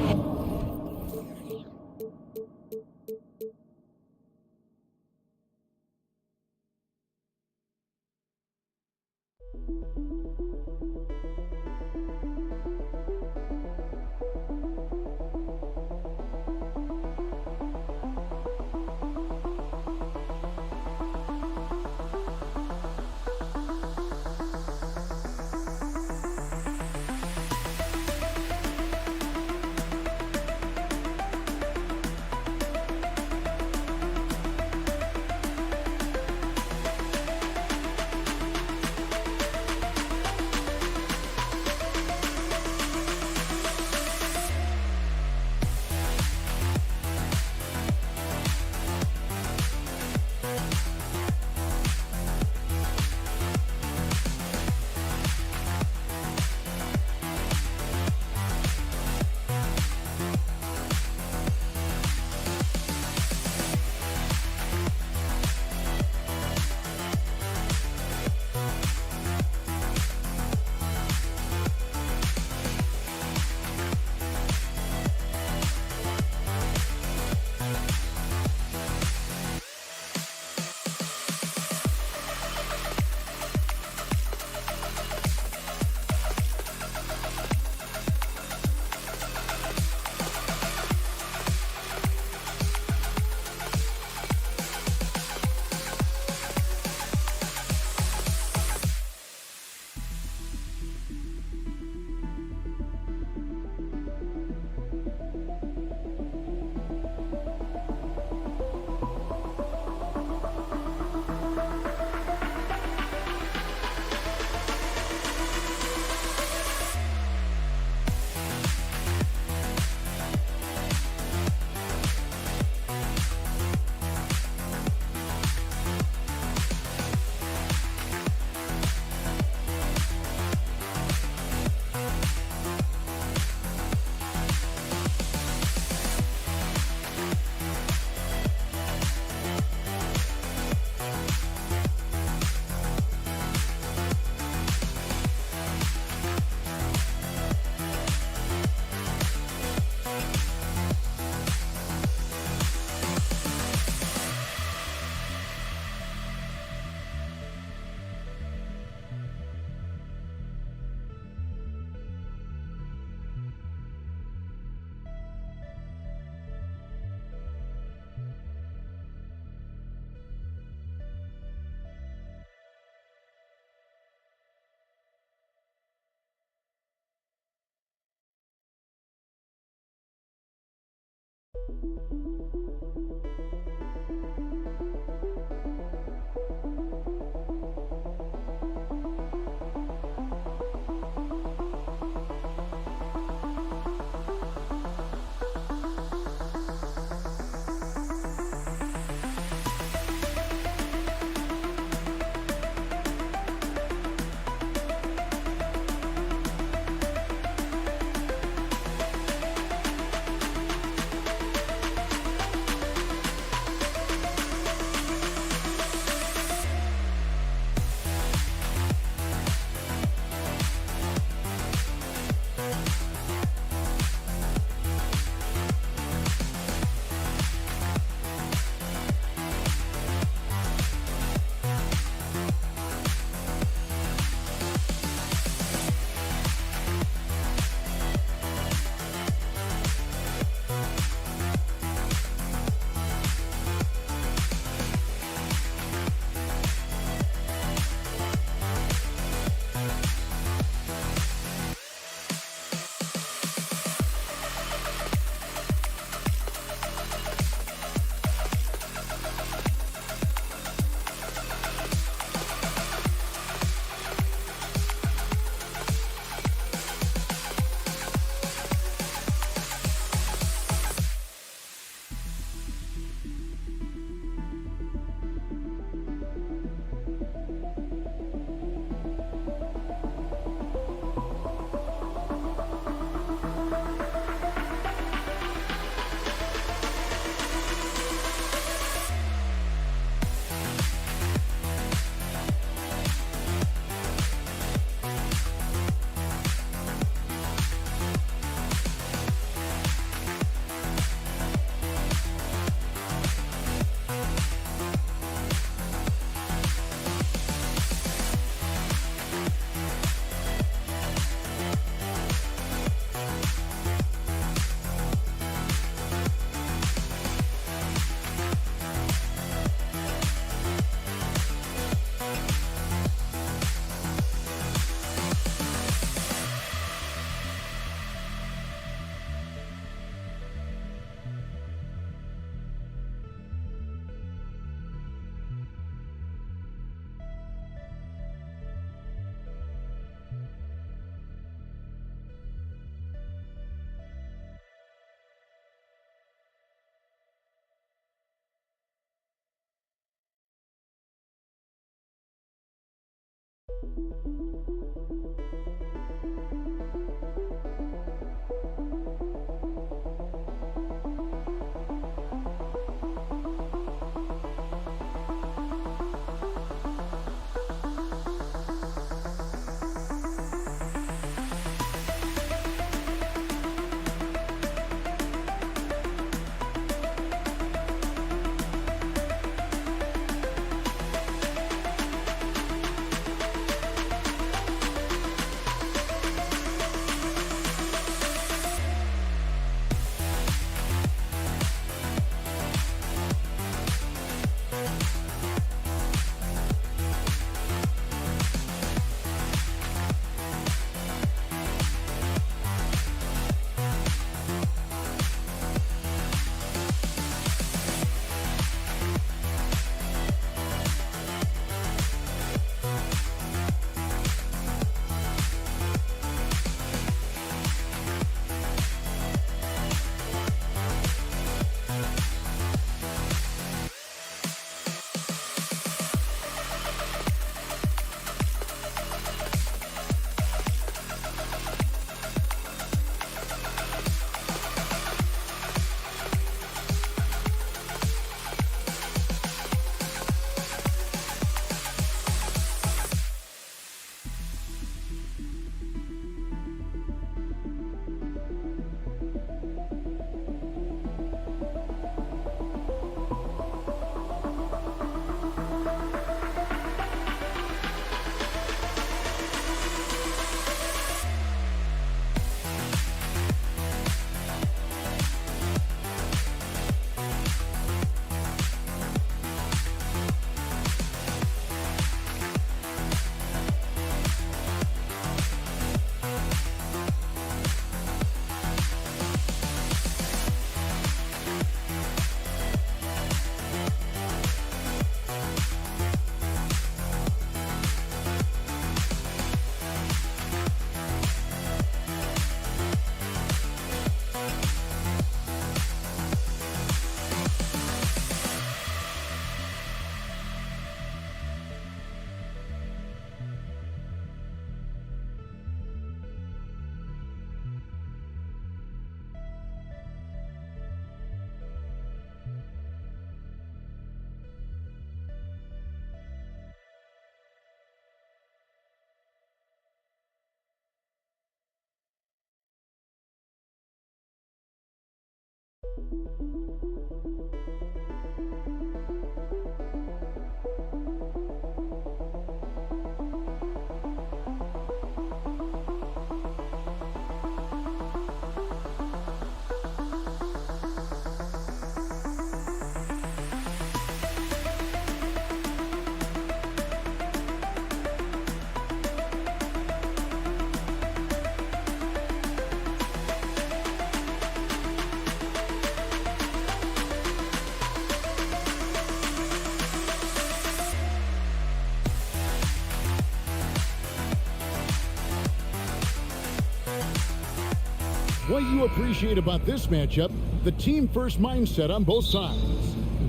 What you appreciate about this matchup, the team-first mindset on both sides.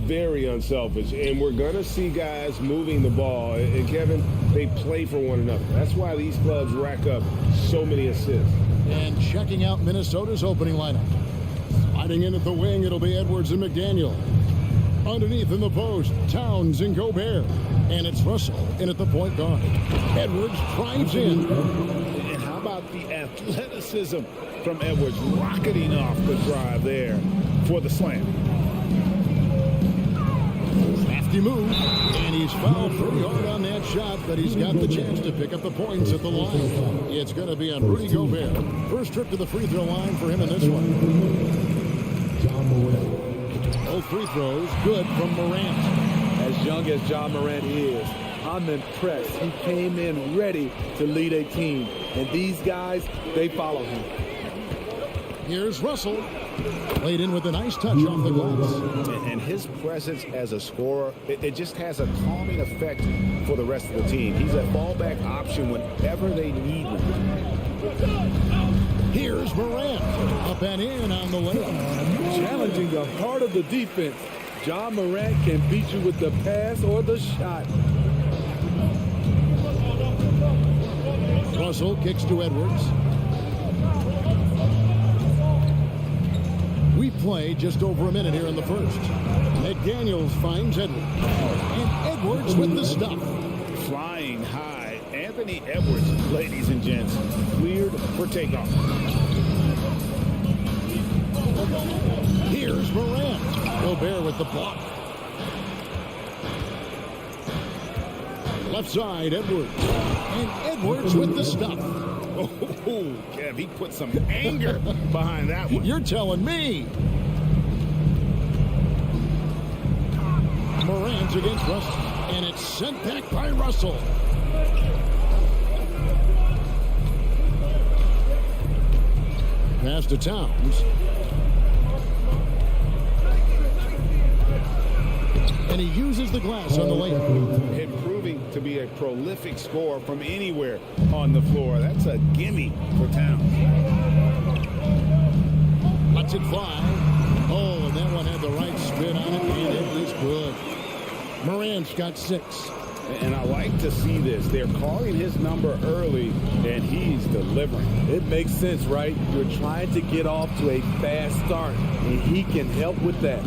Very unselfish, and we're going to see guys moving the ball. And, Kevin, they play for one another. That's why these clubs rack up so many assists. And checking out Minnesota's opening lineup. Sliding in at the wing, it'll be Edwards and McDaniel. Underneath in the post, Towns and Gobert. And it's Russell in at the point guard. Edwards drives in. And how about the athleticism from Edwards rocketing off the drive there for the slam. Crafty move, and he's fouled pretty hard on that shot, but he's got the chance to pick up the points at the line. It's going to be on Rudy Gobert. First trip to the free throw line for him in this one. Both free throws good from Morant. As young as John Morant is, I'm impressed. He came in ready to lead a team, and these guys, they follow him. Here's Russell. Played in with a nice touch off the glass. And his presence as a scorer, it just has a calming effect for the rest of the team. He's a fallback option whenever they need him. Here's Morant. Up and in on the layup. Challenging the heart of the defense. John Morant can beat you with the pass or the shot. Russell kicks to Edwards. We play just over a minute here in the first. McDaniels finds Edwards. And Edwards with the stuff. Flying high. Anthony Edwards, ladies and gents, cleared for takeoff. Here's Morant. Gobert with the block. Left side, Edwards. And Edwards with the stuff. Oh, Kev, he put some anger behind that one. You're telling me. Morant's against Russell. And it's sent back by Russell. Pass to Towns. And he uses the glass on the layup. Improving to be a prolific scorer from anywhere on the floor. That's a gimme for Towns. Lets it fly. Oh, and that one had the right spin on it, and it is good. Morant's got 6. And I like to see this. They're calling his number early, and he's delivering. It makes sense, right? You're trying to get off to a fast start, and he can help with that.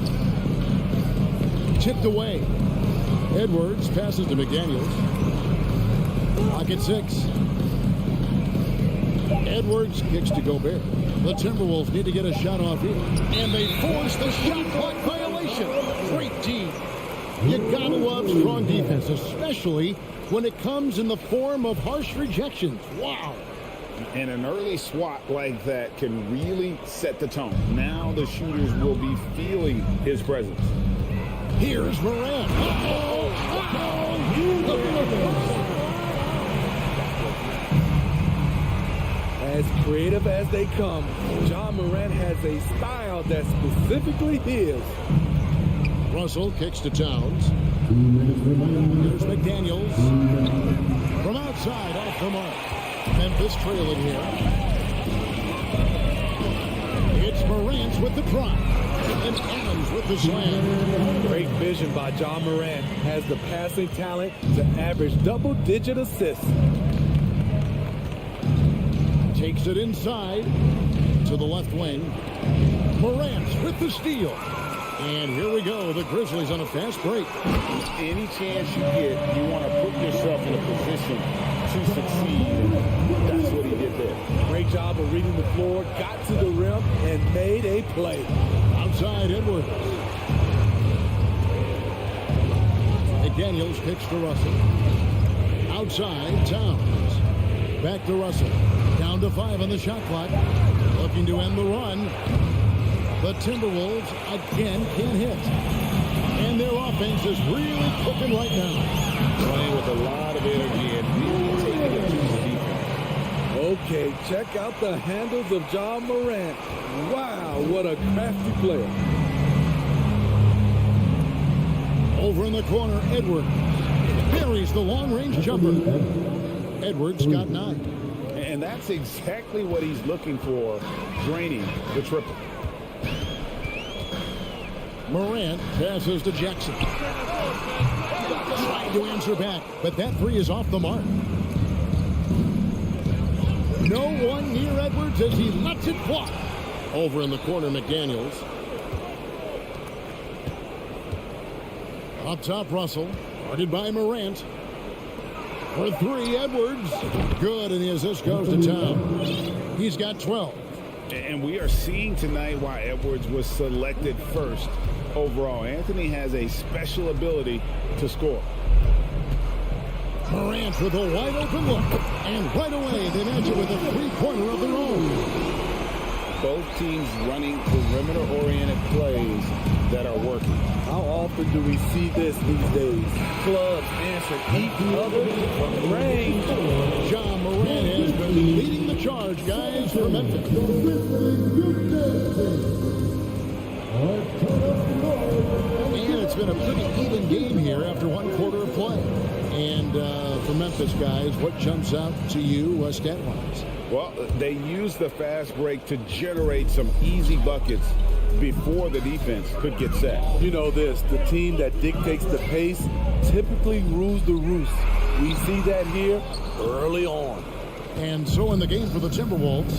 Tipped away. Edwards passes to McDaniels. Pocket 6. Edwards kicks to Gobert. The Timberwolves need to get a shot off here. And they force the shot clock violation. Great team. You gotta love strong defense, especially when it comes in the form of harsh rejections. Wow. And an early swat like that can really set the tone. Now the shooters will be feeling his presence. Here's Morant. As creative as they come, John Morant has a style that's specifically his. Russell kicks to Towns. Here's McDaniels. From outside, off the mark. Memphis trailing here. It's Morant with the drive. And Adams with the slam. Great vision by John Morant. Has the passing talent to average double-digit assists. Takes it inside to the left wing. Morant with the steal. And here we go. The Grizzlies on a fast break. Any chance you get, you want to put yourself in a position to succeed. That's what he did there. Great job of reading the floor, got to the rim, and made a play. Outside Edwards. McDaniels kicks to Russell. Outside Towns. Back to Russell. Down to 5 on the shot clock. Looking to end the run. The Timberwolves again can't hit. And their offense is really cooking right now. Playing with a lot of energy and really taking it to the defense. Okay, check out the handles of John Morant. Wow, what a crafty player. Over in the corner, Edwards. Buries the long-range jumper. Edwards got 9. And that's exactly what he's looking for, draining the triple. Morant passes to Jackson. Trying to answer back, but that 3 is off the mark. No one near Edwards as he lets it fly. Over in the corner, McDaniels. Up top, Russell. Guarded by Morant. For 3, Edwards. Good, and the assist goes to Towns. He's got 12. And we are seeing tonight why Edwards was selected first overall. Anthony has a special ability to score. Morant with a wide open look. And right away, they match it with a 3-pointer of their own. Both teams running perimeter-oriented plays that are working. How often do we see this these days? Clubs answer each other from range. John Morant has been leading the charge, guys, for Memphis. And it's been a pretty even game here after 1 quarter of play. And for Memphis, guys, what jumps out to you stat-wise? Well, they use the fast break to generate some easy buckets before the defense could get set. You know this, the team that dictates the pace typically rules the roost. We see that here early on. And so in the game for the Timberwolves,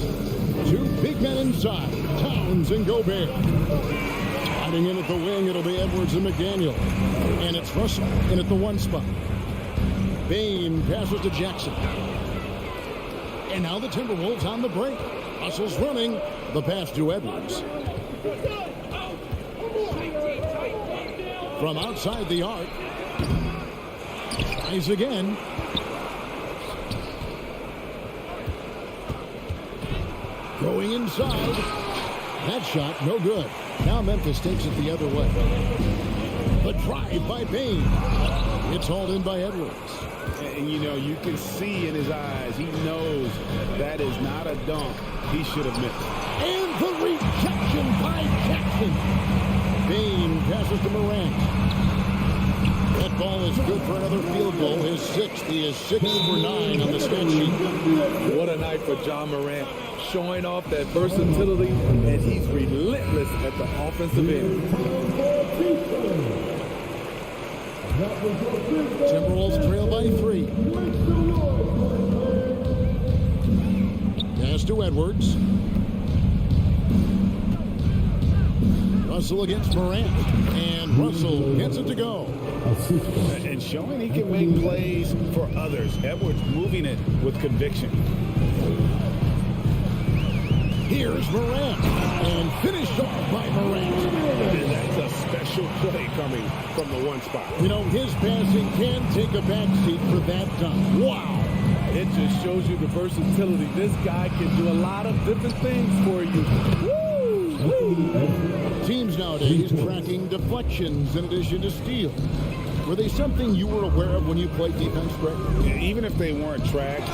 2 big men inside, Towns and Gobert. Hiding in at the wing, it'll be Edwards and McDaniel. And it's Russell in at the 1 spot. Bain passes to Jackson. And now the Timberwolves on the break. Russell's running. The pass to Edwards. From outside the arc. Tries again. Going inside. That shot, no good. Now Memphis takes it the other way. The drive by Bain. It's hauled in by Edwards. And, you know, you can see in his eyes, he knows that is not a dunk he should have missed. And the rejection by Jackson. Bain passes to Morant. That ball is good for another field goal. His 6th. He is 6 for 9 on the stat sheet. What a night for John Morant. Showing off that versatility, and he's relentless at the offensive end. Timberwolves trail by 3. Pass to Edwards. Russell against Morant. And Russell gets it to go. And showing he can make plays for others. Edwards moving it with conviction. Here's Morant. And finished off by Morant. And that's a special play coming from the 1 spot. You know, his passing can take a backseat for that dunk. Wow. It just shows you the versatility. This guy can do a lot of different things for you. Woo! Teams nowadays tracking deflections in addition to steals. Were they something you were aware of when you played defense, Greg? Even if they weren't tracked,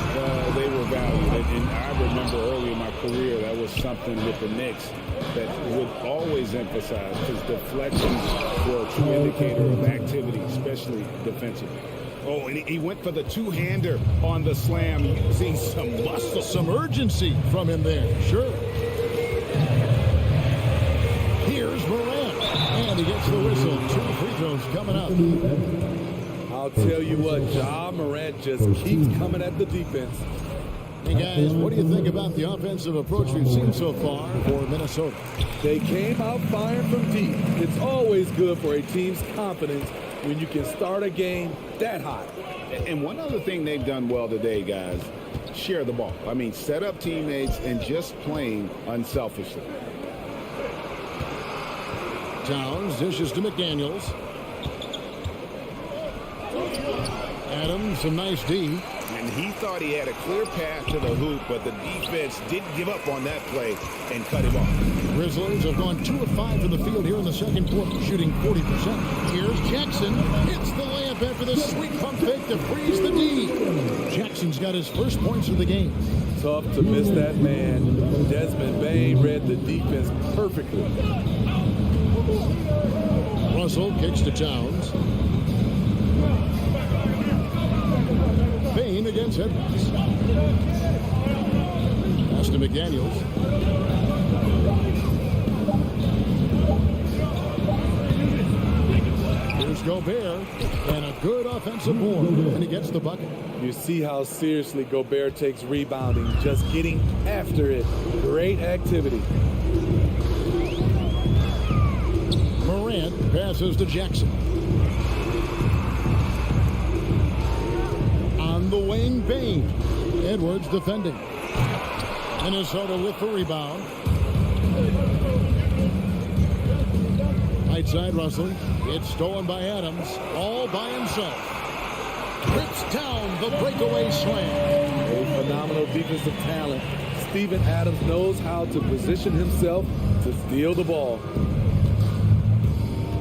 they were valued. And I remember early in my career, that was something with the Knicks that would always emphasize, because deflections were a true indicator of activity, especially defensively. Oh, and he went for the 2-hander on the slam. Using some muscle. Some urgency from him there. Sure. Here's Morant. And he gets the whistle. 2 free throws coming up. I'll tell you what, Ja Morant just keeps coming at the defense. Hey, guys, what do you think about the offensive approach we've seen so far for Minnesota? They came out firing from deep. It's always good for a team's confidence when you can start a game that hot. And one other thing they've done well today, guys, share the ball. I mean, set up teammates and just playing unselfishly. Towns dishes to McDaniels. Adams, some nice D. And he thought he had a clear path to the hoop, but the defense didn't give up on that play and cut him off. Grizzlies have gone 2 of 5 from the field here in the second quarter, shooting 40%. Here's Jackson. Hits the layup after the sweet pump fake to freeze the D. Jackson's got his first points of the game. Tough to miss that man. Desmond Bain read the defense perfectly. Russell kicks to Towns. Bain against Edwards. Pass to McDaniels. Here's Gobert, and a good offensive board, and he gets the bucket. You see how seriously Gobert takes rebounding, just getting after it. Great activity. Morant passes to Jackson. On the wing, Bain. Edwards defending. Minnesota with the rebound. Right side, Russell. It's stolen by Adams, all by himself. Rips down the breakaway slam. A phenomenal defensive talent. Steven Adams knows how to position himself to steal the ball.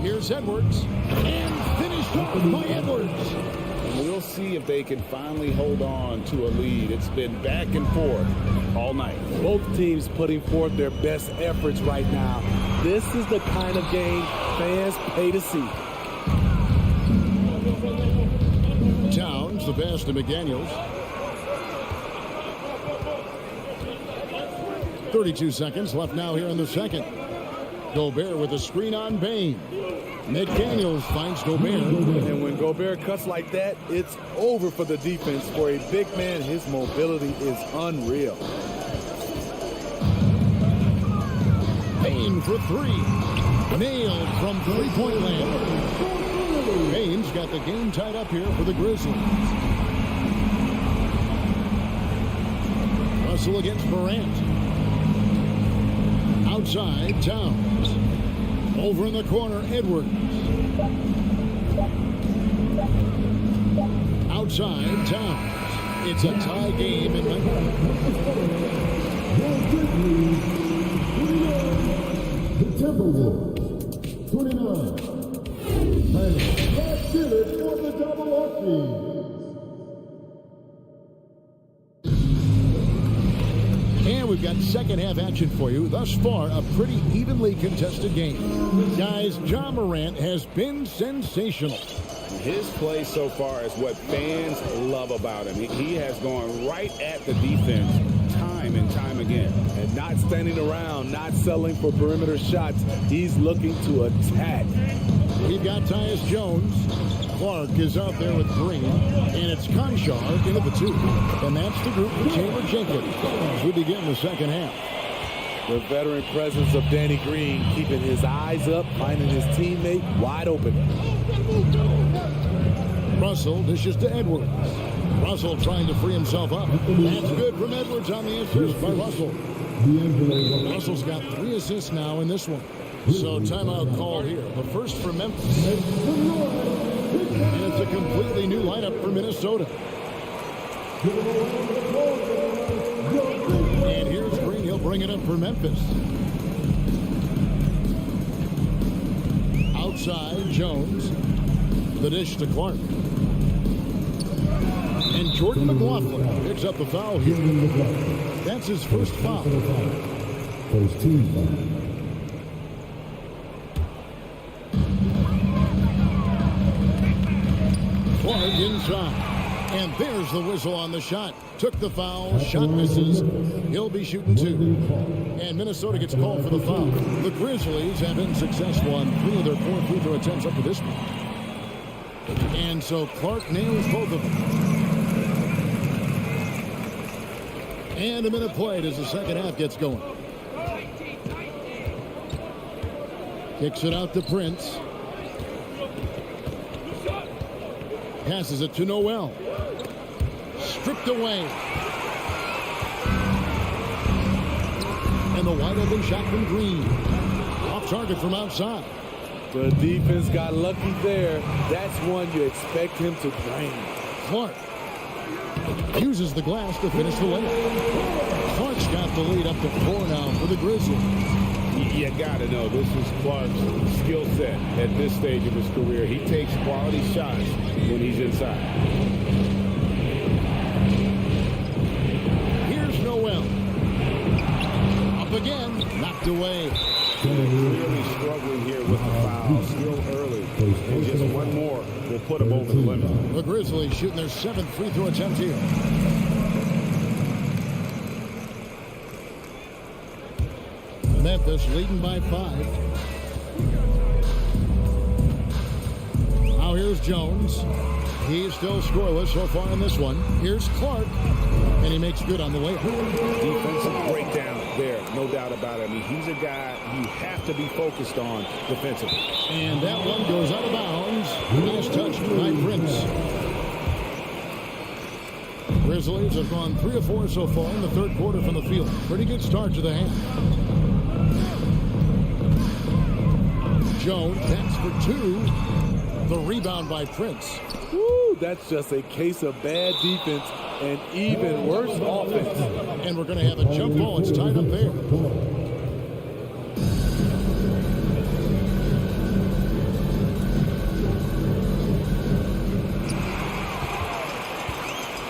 Here's Edwards, and finished off by Edwards. We'll see if they can finally hold on to a lead. It's been back and forth all night. Both teams putting forth their best efforts right now. This is the kind of game fans pay to see. Towns, the pass to McDaniels. 32 seconds left now here in the second. Gobert with a screen on Bain. McDaniels finds Gobert. And when Gobert cuts like that, it's over for the defense. For a big man, his mobility is unreal. Bain for three. Nailed from three-point land. Bain's got the game tied up here for the Grizzlies. Russell against Morant. Outside, Towns. Over in the corner, Edwards. Outside, Towns. It's a tie game in The Timberwolves, 29. And that's it for the double hockey. And we've got second half action for you. Thus far, a pretty evenly contested game. Guys, Ja Morant has been sensational. His play so far is what fans love about him. He has gone right at the defense time and time again. And not standing around, not settling for perimeter shots. He's looking to attack. We've got Tyus Jones. Clark is out there with Green. And it's Conchar in at the two. And that's the group with Taylor Jenkins as we begin the second half. The veteran presence of Danny Green keeping his eyes up, finding his teammate wide open. Russell dishes to Edwards. Russell trying to free himself up. That's good from Edwards on the assist by Russell. Russell's got 3 assists now in this one. So timeout call here. The first for Memphis. And it's a completely new lineup for Minnesota. And here's Green. He'll bring it up for Memphis. Outside, Jones. The dish to Clark. And Jordan McLaughlin picks up the foul here. That's his first foul. First team foul. Clark inside. And there's the whistle on the shot. Took the foul. Shot misses. He'll be shooting 2. And Minnesota gets called for the foul. The Grizzlies have been successful on 3 of their 4 free throw attempts up to this point. And so Clark nails both of them. And a minute played as the second half gets going. Kicks it out to Prince. Passes it to Noel. Stripped away. And the wide open shot from Green. Off target from outside. The defense got lucky there. That's one you expect him to drain. Clark uses the glass to finish the layup. Clark's got the lead up to 4 now for the Grizzlies. You got to know this is Clark's skill set at this stage of his career. He takes quality shots when he's inside. Here's Noel. Up again. Knocked away. Clearly struggling here with the foul. Still early. And just one more will put him over the limit. The Grizzlies shooting their 7th free throw attempt here. Memphis leading by 5. Now here's Jones. He's still scoreless so far in this one. Here's Clark. And he makes good on the layup. Defensive breakdown there, no doubt about it. I mean, he's a guy you have to be focused on defensively. And that one goes out of bounds. Nice touch by Prince. Grizzlies have gone 3 of 4 so far in the third quarter from the field. Pretty good start to the half. Jones, that's for 2. The rebound by Prince. Woo, that's just a case of bad defense and even worse offense. And we're going to have a jump ball. It's tied up there.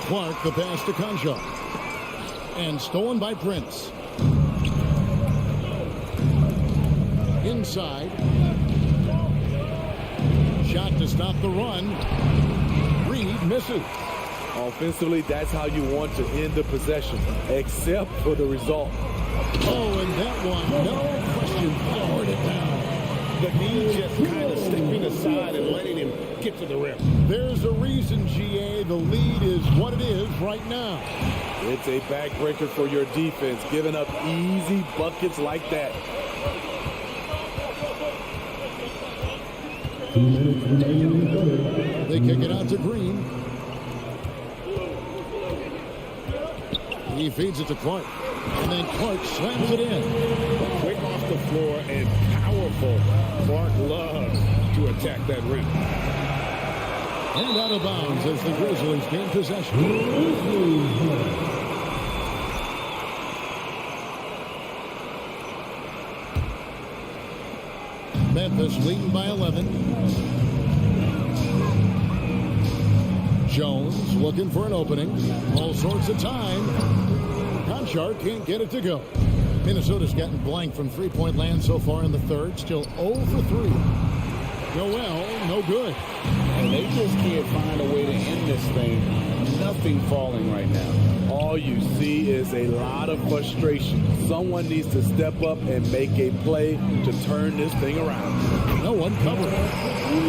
Clark, the pass to Conchar. And stolen by Prince. Inside. Shot to stop the run. Reed misses. Offensively, that's how you want to end the possession, except for the result. Oh, and that one, no question, powered it down. The knee just kind of stepping aside and letting him get to the rim. There's a reason, GA. The lead is what it is right now. It's a backbreaker for your defense, giving up easy buckets like that. 2 minutes remaining in the third. They kick it out to Green. He feeds it to Clark. And then Clark slams it in. Quick off the floor and powerful. Clark loves to attack that rim. And out of bounds as the Grizzlies gain possession. Memphis leading by 11. Jones looking for an opening. All sorts of time. Conchar can't get it to go. Minnesota's gotten blank from three-point land so far in the third. Still 0 for 3. Noel, no good. And they just can't find a way to end this thing. Nothing falling right now. All you see is a lot of frustration. Someone needs to step up and make a play to turn this thing around. No one covered.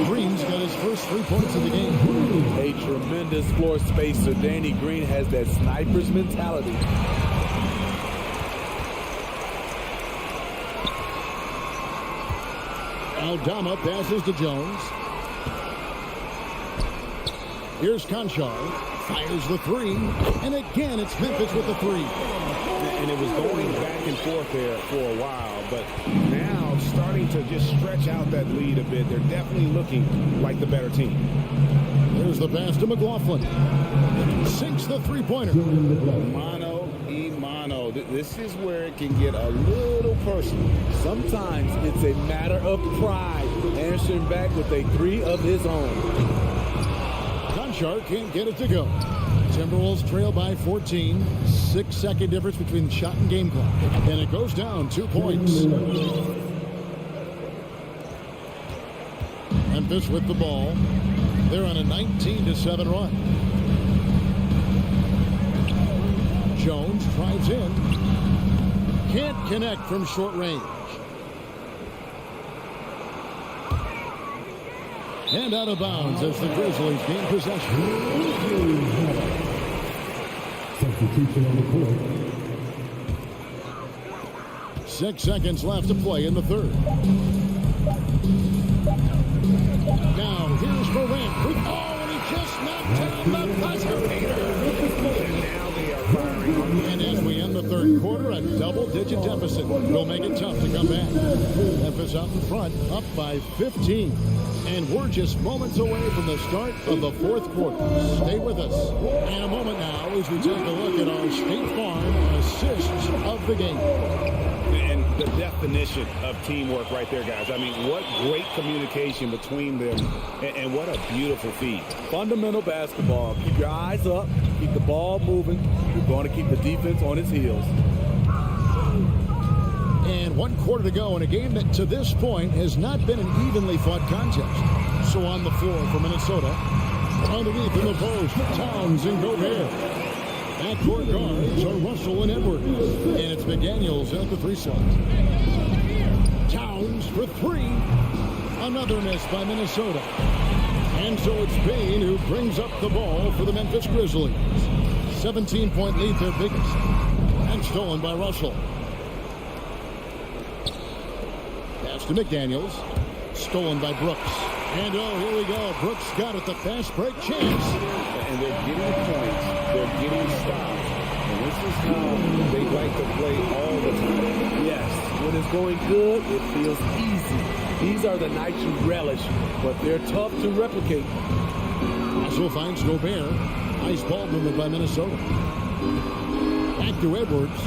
Green's got his first 3 points of the game. A tremendous floor spacer. Danny Green has that sniper's mentality. Aldama passes to Jones. Here's Conchar. Fires the 3. And again, it's Memphis with the 3. And it was going back and forth there for a while. But now starting to just stretch out that lead a bit. They're definitely looking like the better team. There's the pass to McLaughlin. Sinks the three-pointer. Mano y mano. This is where it can get a little personal. Sometimes it's a matter of pride, answering back with a 3 of his own. Conchar can't get it to go. Timberwolves trail by 14. 6-second difference between shot and game clock. And it goes down 2 points. Memphis with the ball. They're on a 19-7 run. Jones drives in. Can't connect from short range. And out of bounds as the Grizzlies gain possession. Substitution on the court. 6 seconds left to play in the third. Now here's Morant. Oh, and he just knocked down the buzzer beater. And now they are firing. And as we end the third third quarter, a double-digit deficit will make it tough to come back. Memphis out in front, up by 15. And we're just moments away from the start of the fourth quarter. Stay with us. In a moment now as we take a look at our State Farm assists of the game. And the definition of teamwork right there, guys. I mean, what great communication between them, and what a beautiful feed. Fundamental basketball. Keep your eyes up. Keep the ball moving. You're going to keep the defense on its heels. And 1 quarter to go in a game that to this point has not been an evenly fought contest. So on the floor for Minnesota, underneath in the post, Towns and Gobert. Backcourt guards are Russell and Edwards. And it's McDaniels at the 3 slot. Towns for 3. Another miss by Minnesota. And so it's Bain who brings up the ball for the Memphis Grizzlies. 17-point lead, their biggest. And stolen by Russell. Pass to McDaniels. Stolen by Brooks. And oh, here we go. Brooks got it. The fast break chance. And they're getting points. They're getting stops. And this is how they like to play all the time. Yes, when it's going good, it feels easy. These are the nights you relish, but they're tough to replicate. Russell finds Gobert. Nice ball movement by Minnesota. Back to Edwards.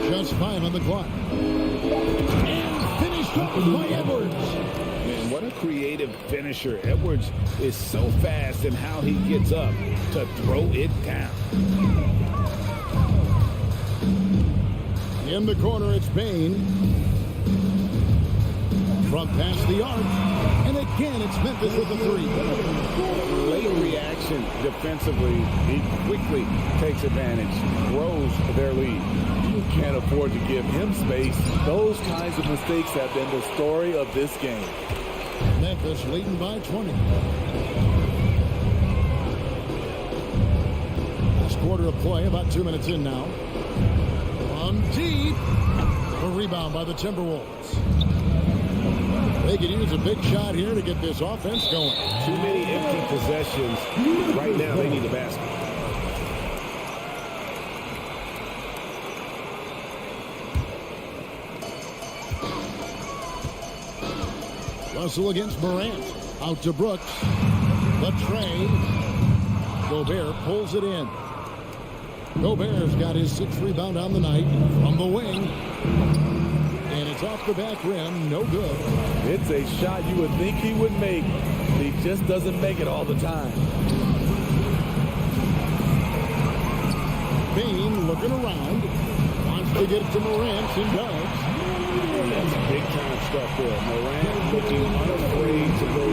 Just 5 on the clock. And finished off by Edwards. Man, what a creative finisher. Edwards is so fast in how he gets up to throw it down. In the corner, it's Bain. From past the arc. And again, it's Memphis with the 3. Late reaction defensively. He quickly takes advantage, grows their lead. You can't afford to give him space. Those kinds of mistakes have been the story of this game. Memphis leading by 20. Last quarter of play, about 2 minutes in now. From deep. A rebound by the Timberwolves. They could use a big shot here to get this offense going. Too many empty possessions. Right now, they need a basket. Russell against Morant. Out to Brooks. The trade. Gobert pulls it in. Gobert's got his 6th rebound on the night from the wing. And it's off the back rim. No good. It's a shot you would think he would make. He just doesn't make it all the time. Bain looking around. Wants to get it to Morant and does. That's big-time stuff there. Morant looking unafraid to go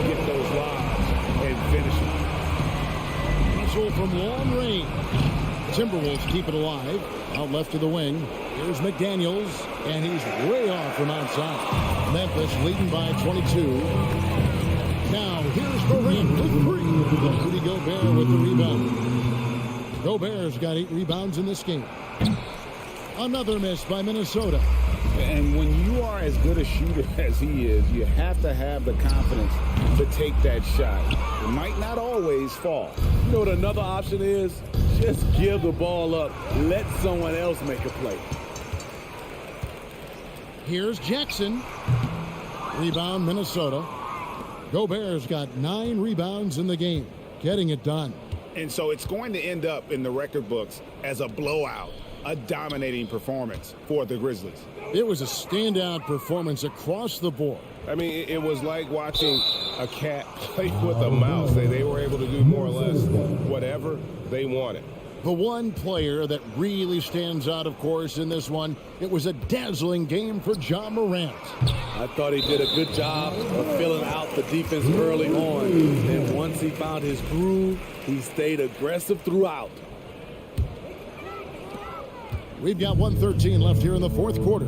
get those lobs and finish them. Russell from long range. Timberwolves keep it alive. Out left to the wing. Here's McDaniels, and he's way off from outside. Memphis leading by 22. Now here's Morant with 3. Rudy Gobert with the rebound. Gobert's got 8 rebounds in this game. Another miss by Minnesota. And when you are as good a shooter as he is, you have to have the confidence to take that shot. It might not always fall. You know what another option is? Just give the ball up. Let someone else make a play. Here's Jackson. Rebound, Minnesota. Gobert's got 9 rebounds in the game. Getting it done. And so it's going to end up in the record books as a blowout. A dominating performance for the Grizzlies. It was a standout performance across the board. I mean, it was like watching a cat play with a mouse. They were able to do more or less whatever they wanted. The one player that really stands out, of course, in this one, it was a dazzling game for Ja Morant. I thought he did a good job of filling out the defense early on. And once he found his groove, he stayed aggressive throughout. We've got 1:13 left here in the fourth quarter.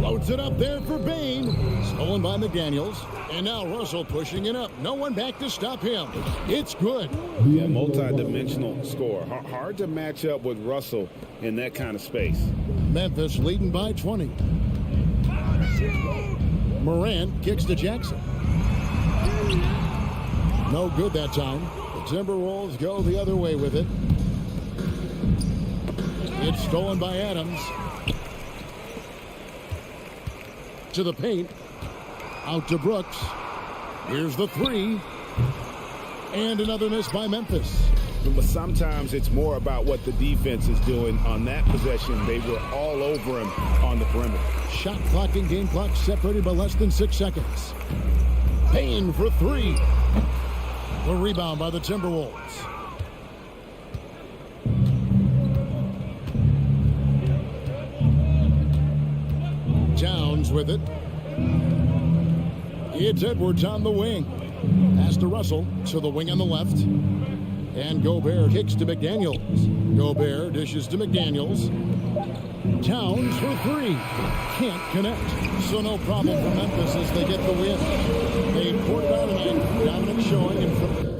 Loads it up there for Bain. Stolen by McDaniels. And now Russell pushing it up. No one back to stop him. It's good. Yeah, multi-dimensional score. Hard to match up with Russell in that kind of space. Memphis leading by 20. Morant kicks to Jackson. No good that time. The Timberwolves go the other way with it. It's stolen by Adams. To the paint. Out to Brooks. Here's the three. And another miss by Memphis. But sometimes it's more about what the defense is doing. On that possession, they were all over him on the perimeter. Shot clock and game clock separated by less than 6 seconds. Payne for three. The rebound by the Timberwolves. Towns with it. It's Edwards on the wing. Pass to Russell to the wing on the left. And Gobert kicks to McDaniels. Gobert dishes to McDaniels. Towns for three. Can't connect. So no problem for Memphis as they get the win. They poured it out tonight. Dominant showing in front.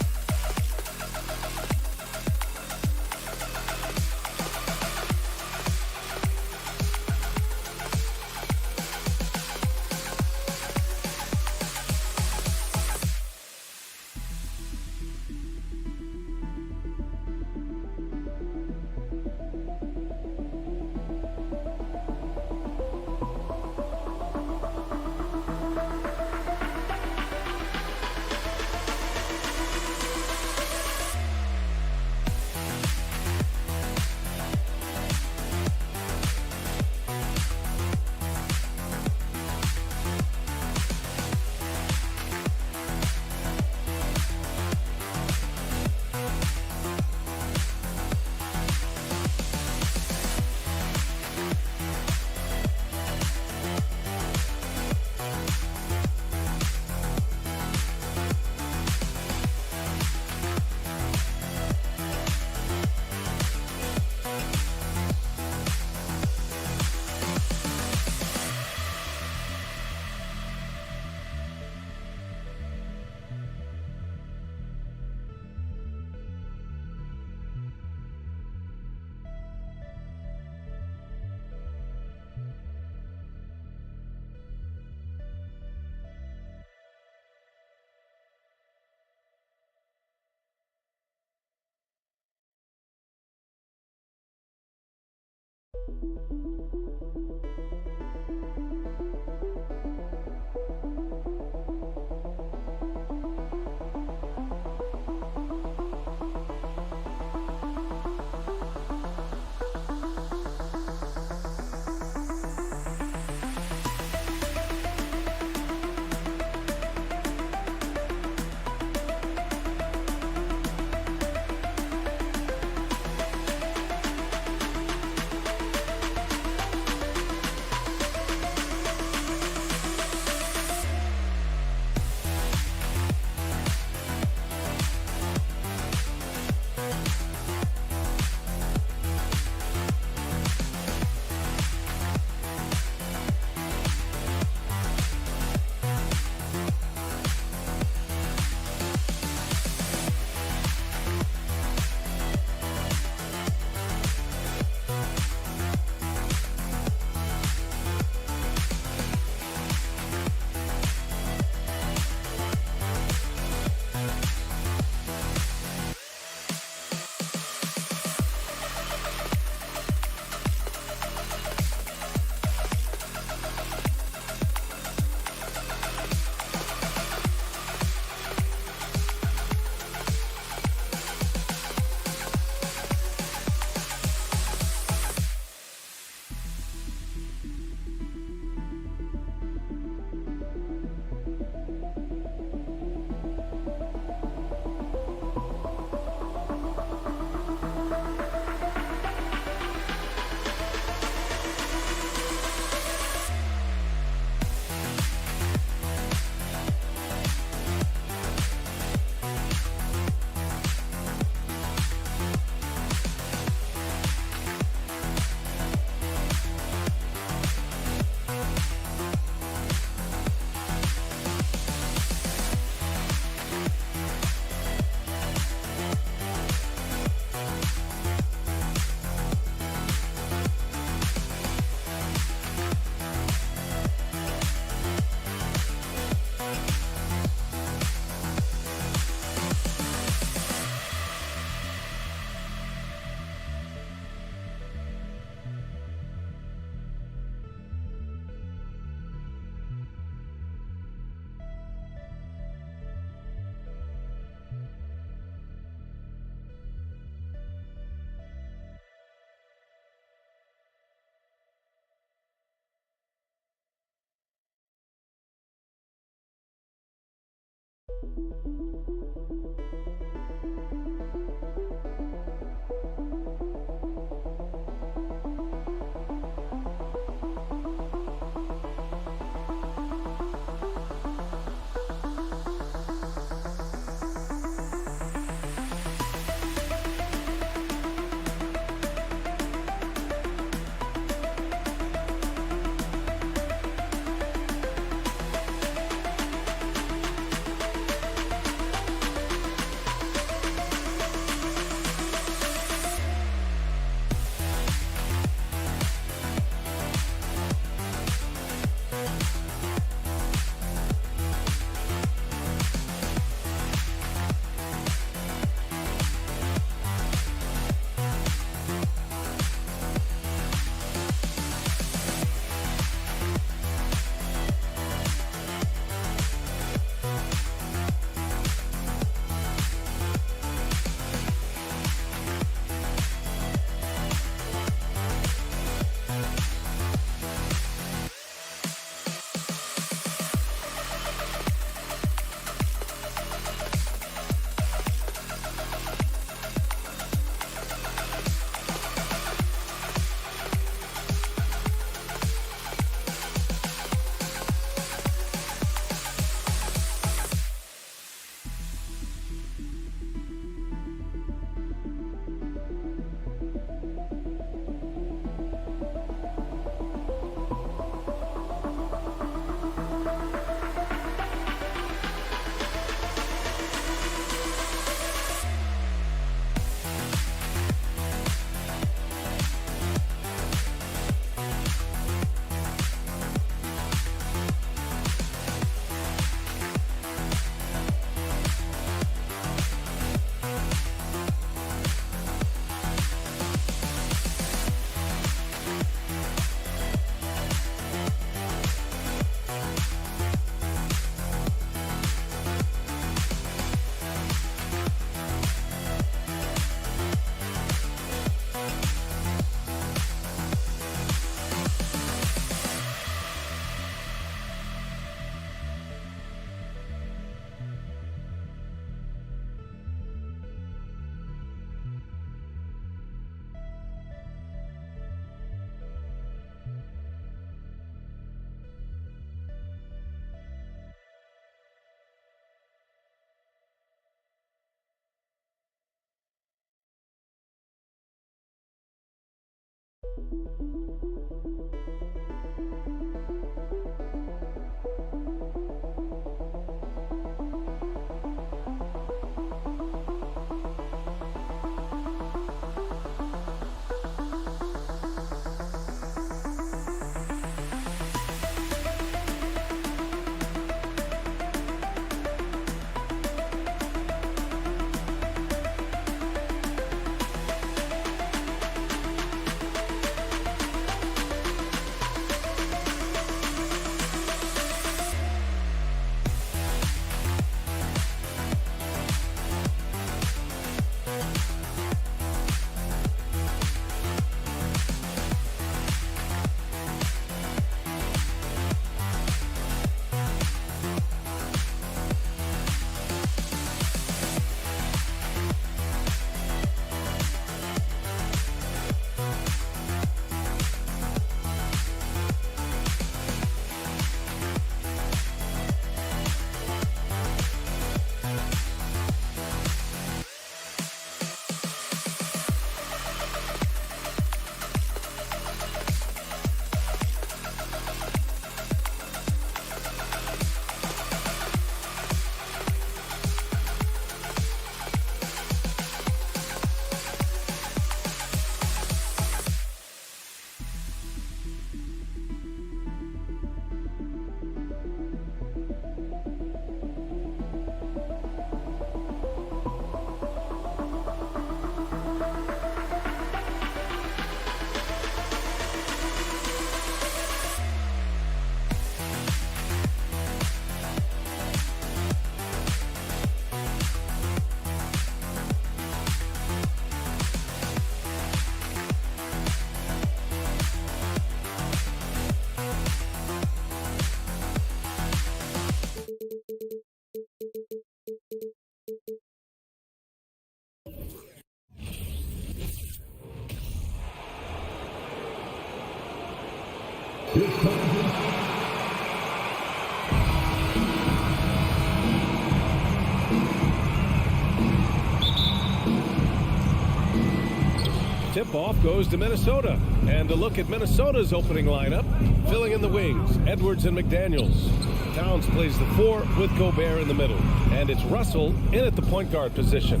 faceoff goes to Minnesota. And a look at Minnesota's opening lineup. Filling in the wings, Edwards and McDaniels. Towns plays the 4 with Gobert in the middle. And it's Russell in at the point guard position.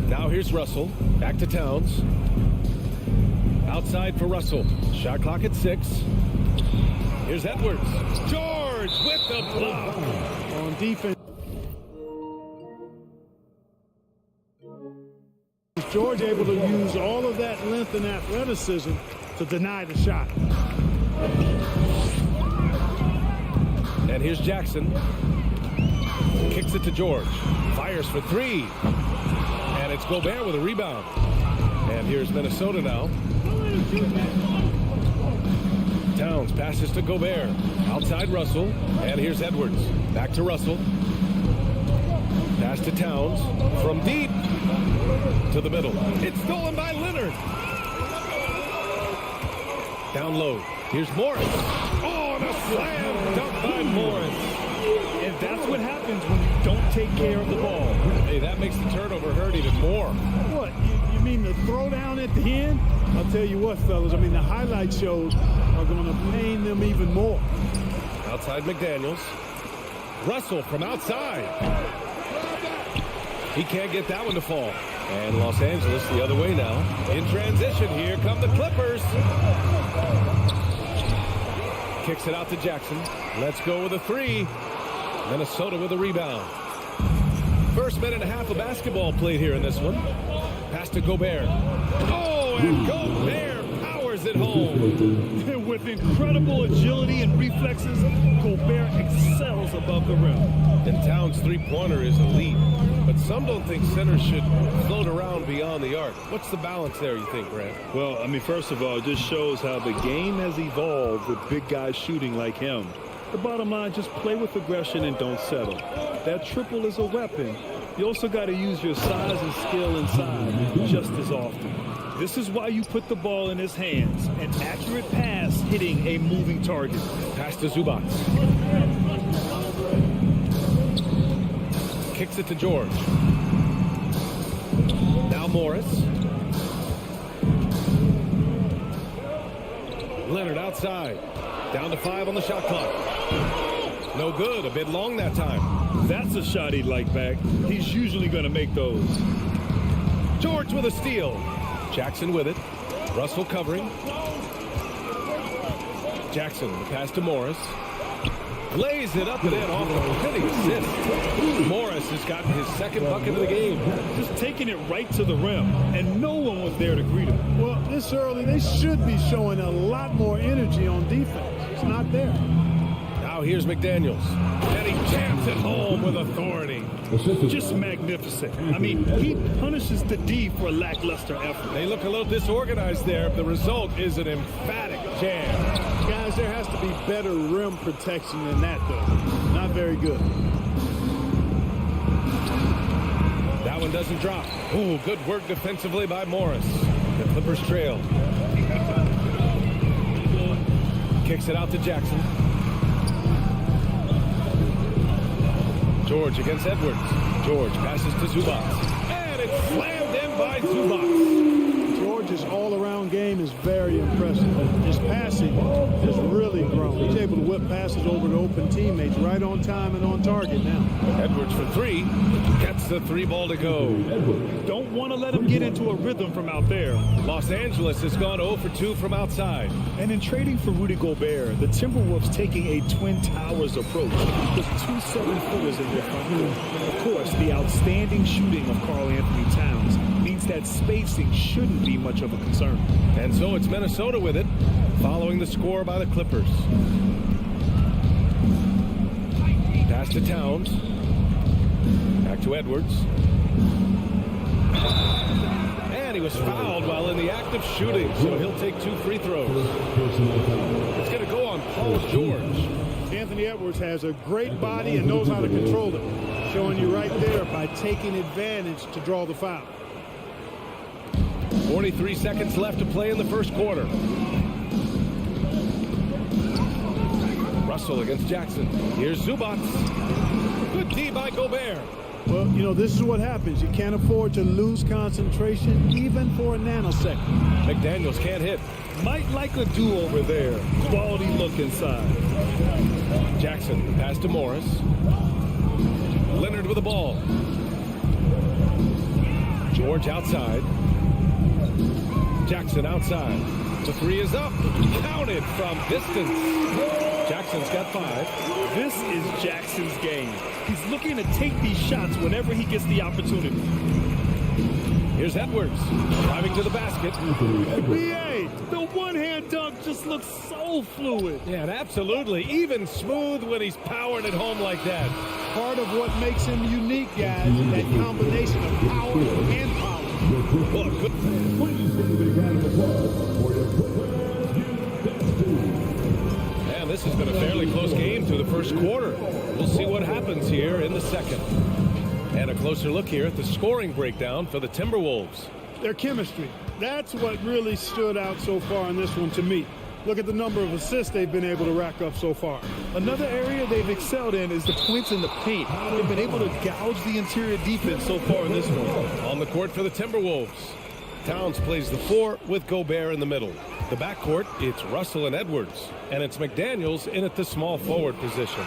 Now here's Russell. Back to Towns. Outside for Russell. Shot clock at 6. Here's Edwards. George with the block. On defense. George able to use all of that length and athleticism to deny the shot. And here's Jackson. Kicks it to George. Fires for 3. And it's Gobert with a rebound. And here's Minnesota now. Towns passes to Gobert. Outside Russell. And here's Edwards. Back to Russell. Pass to Towns. From deep to the middle. It's stolen by Leonard. Down low. Here's Morris. Oh, and a slam dunk by Morris. And that's what happens when you don't take care of the ball. Hey, that makes the turnover hurt even more. What? You mean the throwdown at the end? I'll tell you what, fellas. I mean, the highlight shows are going to pain them even more. Outside McDaniels. Russell from outside. He can't get that one to fall. And Los Angeles the other way now. In transition, here come the Clippers. Kicks it out to Jackson. Let's go with a 3. Minnesota with a rebound. First minute and a half of basketball played here in this one. Pass to Gobert. Oh, and Gobert powers it home. With incredible agility and reflexes, Gobert excels above the rim. And Towns' three-pointer is elite. But some don't think centers should float around beyond the arc. What's the balance there, you think, Brad? Well, I mean, first of all, it just shows how the game has evolved with big guys shooting like him. The bottom line, just play with aggression and don't settle. That triple is a weapon. You also got to use your size and skill inside just as often. This is why you put the ball in his hands. An accurate pass hitting a moving target. Pass to Zubac. Kicks it to George. Now Morris. Leonard outside. Down to 5 on the shot clock. No good. A bit long that time. That's a shot he'd like back. He's usually going to make those. George with a steal. Jackson with it. Russell covering. Jackson, the pass to Morris. Lays it up and in off a pretty assist. Morris has gotten his second bucket of the game. Just taking it right to the rim, and no one was there to greet him. Well, this early, they should be showing a lot more energy on defense. It's not there. Now here's McDaniels. And he jams it home with authority. Just magnificent. I mean, he punishes the D for lackluster effort. They look a little disorganized there. The result is an emphatic jam. Guys, there has to be better rim protection than that, though. Not very good. That one doesn't drop. Ooh, good work defensively by Morris. The Clippers trail. Kicks it out to Jackson. George against Edwards. George passes to Zubac. And it's slammed in by Zubac. George's all-around game is very impressive. His passing has really grown. He's able to whip passes over to open teammates right on time and on target now. Edwards for 3. Gets the 3 ball to go. Don't want to let him get into a rhythm from out there. Los Angeles has gone 0 for 2 from outside. And in trading for Rudy Gobert, the Timberwolves taking a Twin Towers approach with 2 7-footers in their front court. Of course, the outstanding shooting of Karl Anthony Towns means that spacing shouldn't be much of a concern. And so it's Minnesota with it, following the score by the Clippers. Pass to Towns. Back to Edwards. And he was fouled while in the act of shooting, so he'll take 2 free throws. It's going to go on Paul George. Anthony Edwards has a great body and knows how to control it, showing you right there by taking advantage to draw the foul. 43 seconds left to play in the first quarter. Russell against Jackson. Here's Zubac. Good D by Gobert. Well, you know, this is what happens. You can't afford to lose concentration even for a nanosecond. McDaniels can't hit. Might like a do-over there. Quality look inside. Jackson, pass to Morris. Leonard with the ball. George outside. Jackson outside. The three is up. Counted from distance. Jackson's got 5. This is Jackson's game. He's looking to take these shots whenever he gets the opportunity. Here's Edwards driving to the basket. BA, the one-hand dunk just looks so fluid. Yeah, and absolutely. Even smooth when he's powering it home like that. Part of what makes him unique, guys, is that combination of power and power. Look, good. Please give a big round of applause for your footwear team. Man, this has been a fairly close game through the first quarter. We'll see what happens here in the second. And a closer look here at the scoring breakdown for the Timberwolves. Their chemistry. That's what really stood out so far in this one to me. Look at the number of assists they've been able to rack up so far. Another area they've excelled in is the points in the paint. They've been able to gouge the interior defense so far in this one. On the court for the Timberwolves, Towns plays the 4 with Gobert in the middle. The backcourt, it's Russell and Edwards. And it's McDaniels in at the small forward position.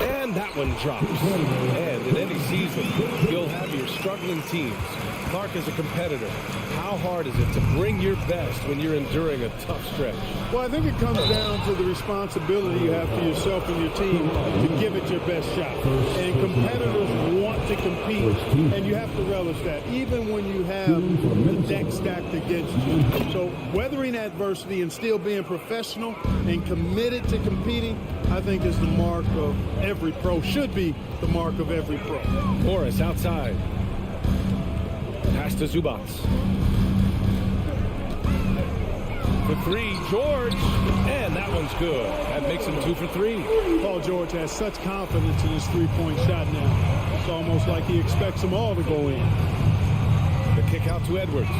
And that one drops. And in any season, you'll have your struggling teams. Clark is a competitor. How hard is it to bring your best when you're enduring a tough stretch? Well, I think it comes down to the responsibility you have for yourself and your team to give it your best shot. And competitors want to compete, and you have to relish that, even when you have the deck stacked against you. So weathering adversity and still being professional and committed to competing, I think is the mark of every pro, should be the mark of every pro. Morris outside. Pass to Zubats. For 3, George. And that one's good. That makes him 2 for 3. Paul George has such confidence in his three-point shot now. It's almost like he expects them all to go in. The kick out to Edwards.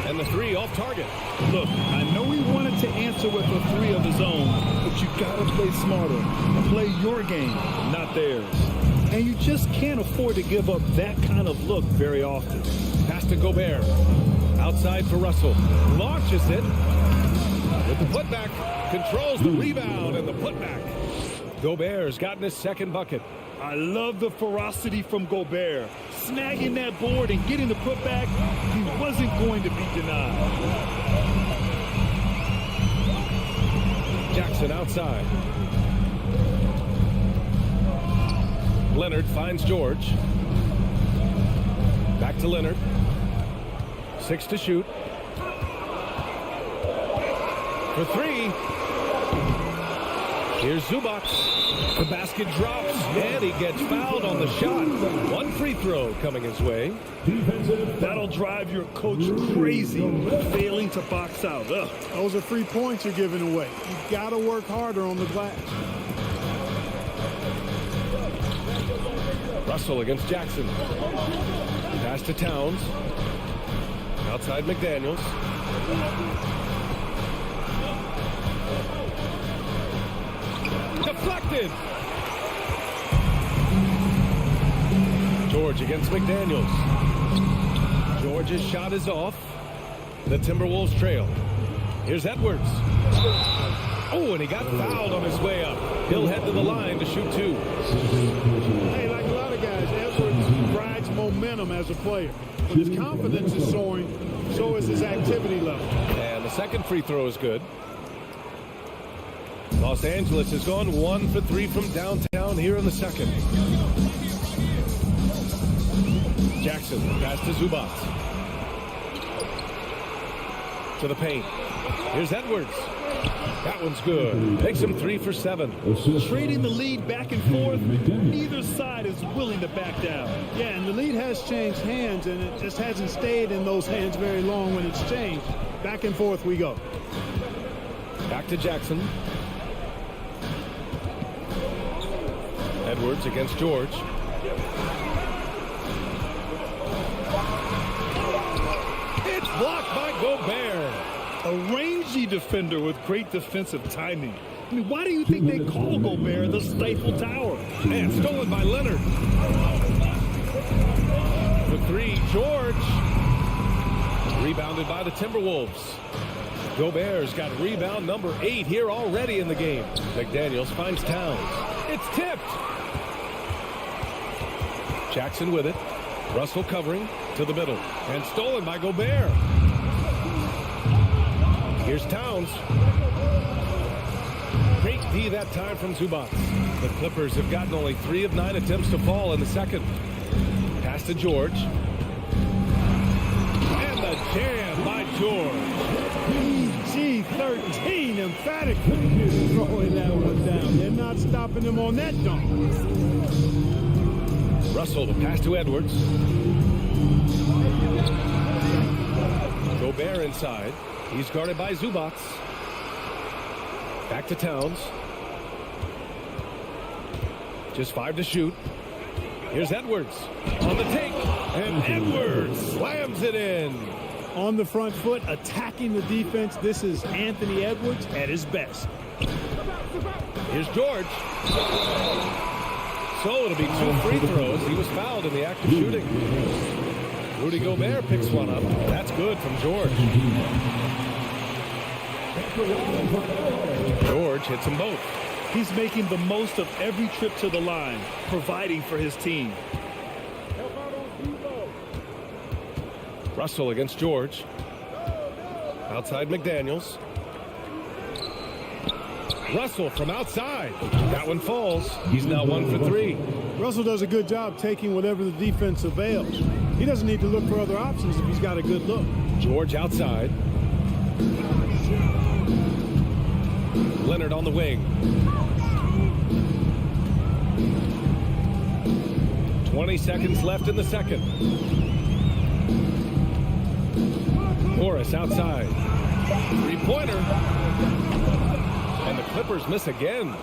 And the 3 off target. Look, I know he wanted to answer with a 3 of his own, but you gotta play smarter. Play your game, not theirs. And you just can't afford to give up that kind of look very often. Pass to Gobert. Outside for Russell. Launches it. With the putback. Controls the rebound and the putback. Gobert's gotten his second bucket. I love the ferocity from Gobert. Snagging that board and getting the putback, he wasn't going to be denied. Jackson outside. Leonard finds George. Back to Leonard. 6 to shoot. For 3. Here's Zubats. The basket drops, and he gets fouled on the shot. 1 free throw coming his way. That'll drive your coach crazy, failing to box out. Ugh. Those are 3 points you're giving away. You've got to work harder on the glass. Russell against Jackson. Pass to Towns. Outside McDaniels. Deflected. George against McDaniels. George's shot is off. The Timberwolves trail. Here's Edwards. Oh, and he got fouled on his way up. He'll head to the line to shoot 2. Hey, like a lot of guys, Edwards rides momentum as a player. When his confidence is soaring, so is his activity level. And the second free throw is good. Los Angeles has gone 1 for 3 from downtown here in the second. Jackson, pass to Zubats. To the paint. Here's Edwards. That one's good. Makes him 3 for 7. Trading the lead back and forth, neither side is willing to back down. Yeah, and the lead has changed hands, and it just hasn't stayed in those hands very long when it's changed. Back and forth we go. Back to Jackson. Edwards against George. It's blocked by Gobert. A rangy defender with great defensive timing. I mean, why do you think they call Gobert the Stifle Tower? And stolen by Leonard. The three, George. Rebounded by the Timberwolves. Gobert's got rebound number 8 here already in the game. McDaniels finds Towns. It's tipped. Jackson with it. Russell covering to the middle. And stolen by Gobert. Here's Towns. Great D that time from Zubac. The Clippers have gotten only 3 of 9 attempts to fall in the second. Pass to George. And the jam by George. PG-13 emphatically throwing that one down. They're not stopping him on that dunk. Russell, the pass to Edwards. Gobert inside. He's guarded by Zubac. Back to Towns. Just 5 to shoot. Here's Edwards on the take. And Edwards slams it in. On the front foot, attacking the defense. This is Anthony Edwards at his best. Here's George. So it'll be 2 free throws. He was fouled in the act of shooting. Rudy Gobert picks one up. That's good from George. George hits them both. He's making the most of every trip to the line, providing for his team. Russell against George. Outside McDaniels. Russell from outside. That one falls. He's now 1 for 3. Russell does a good job taking whatever the defense avails. He doesn't need to look for other options if he's got a good look. George outside. Leonard on the wing. 20 seconds left in the second. Morris outside. Three-pointer. And the Clippers miss again.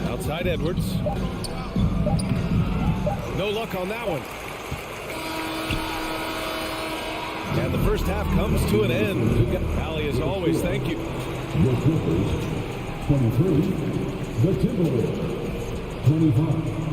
Outside Edwards. No luck on that one. And the first half comes to an end. Allie, as always, thank you. The Clippers, 23. The Timberwolves, 25.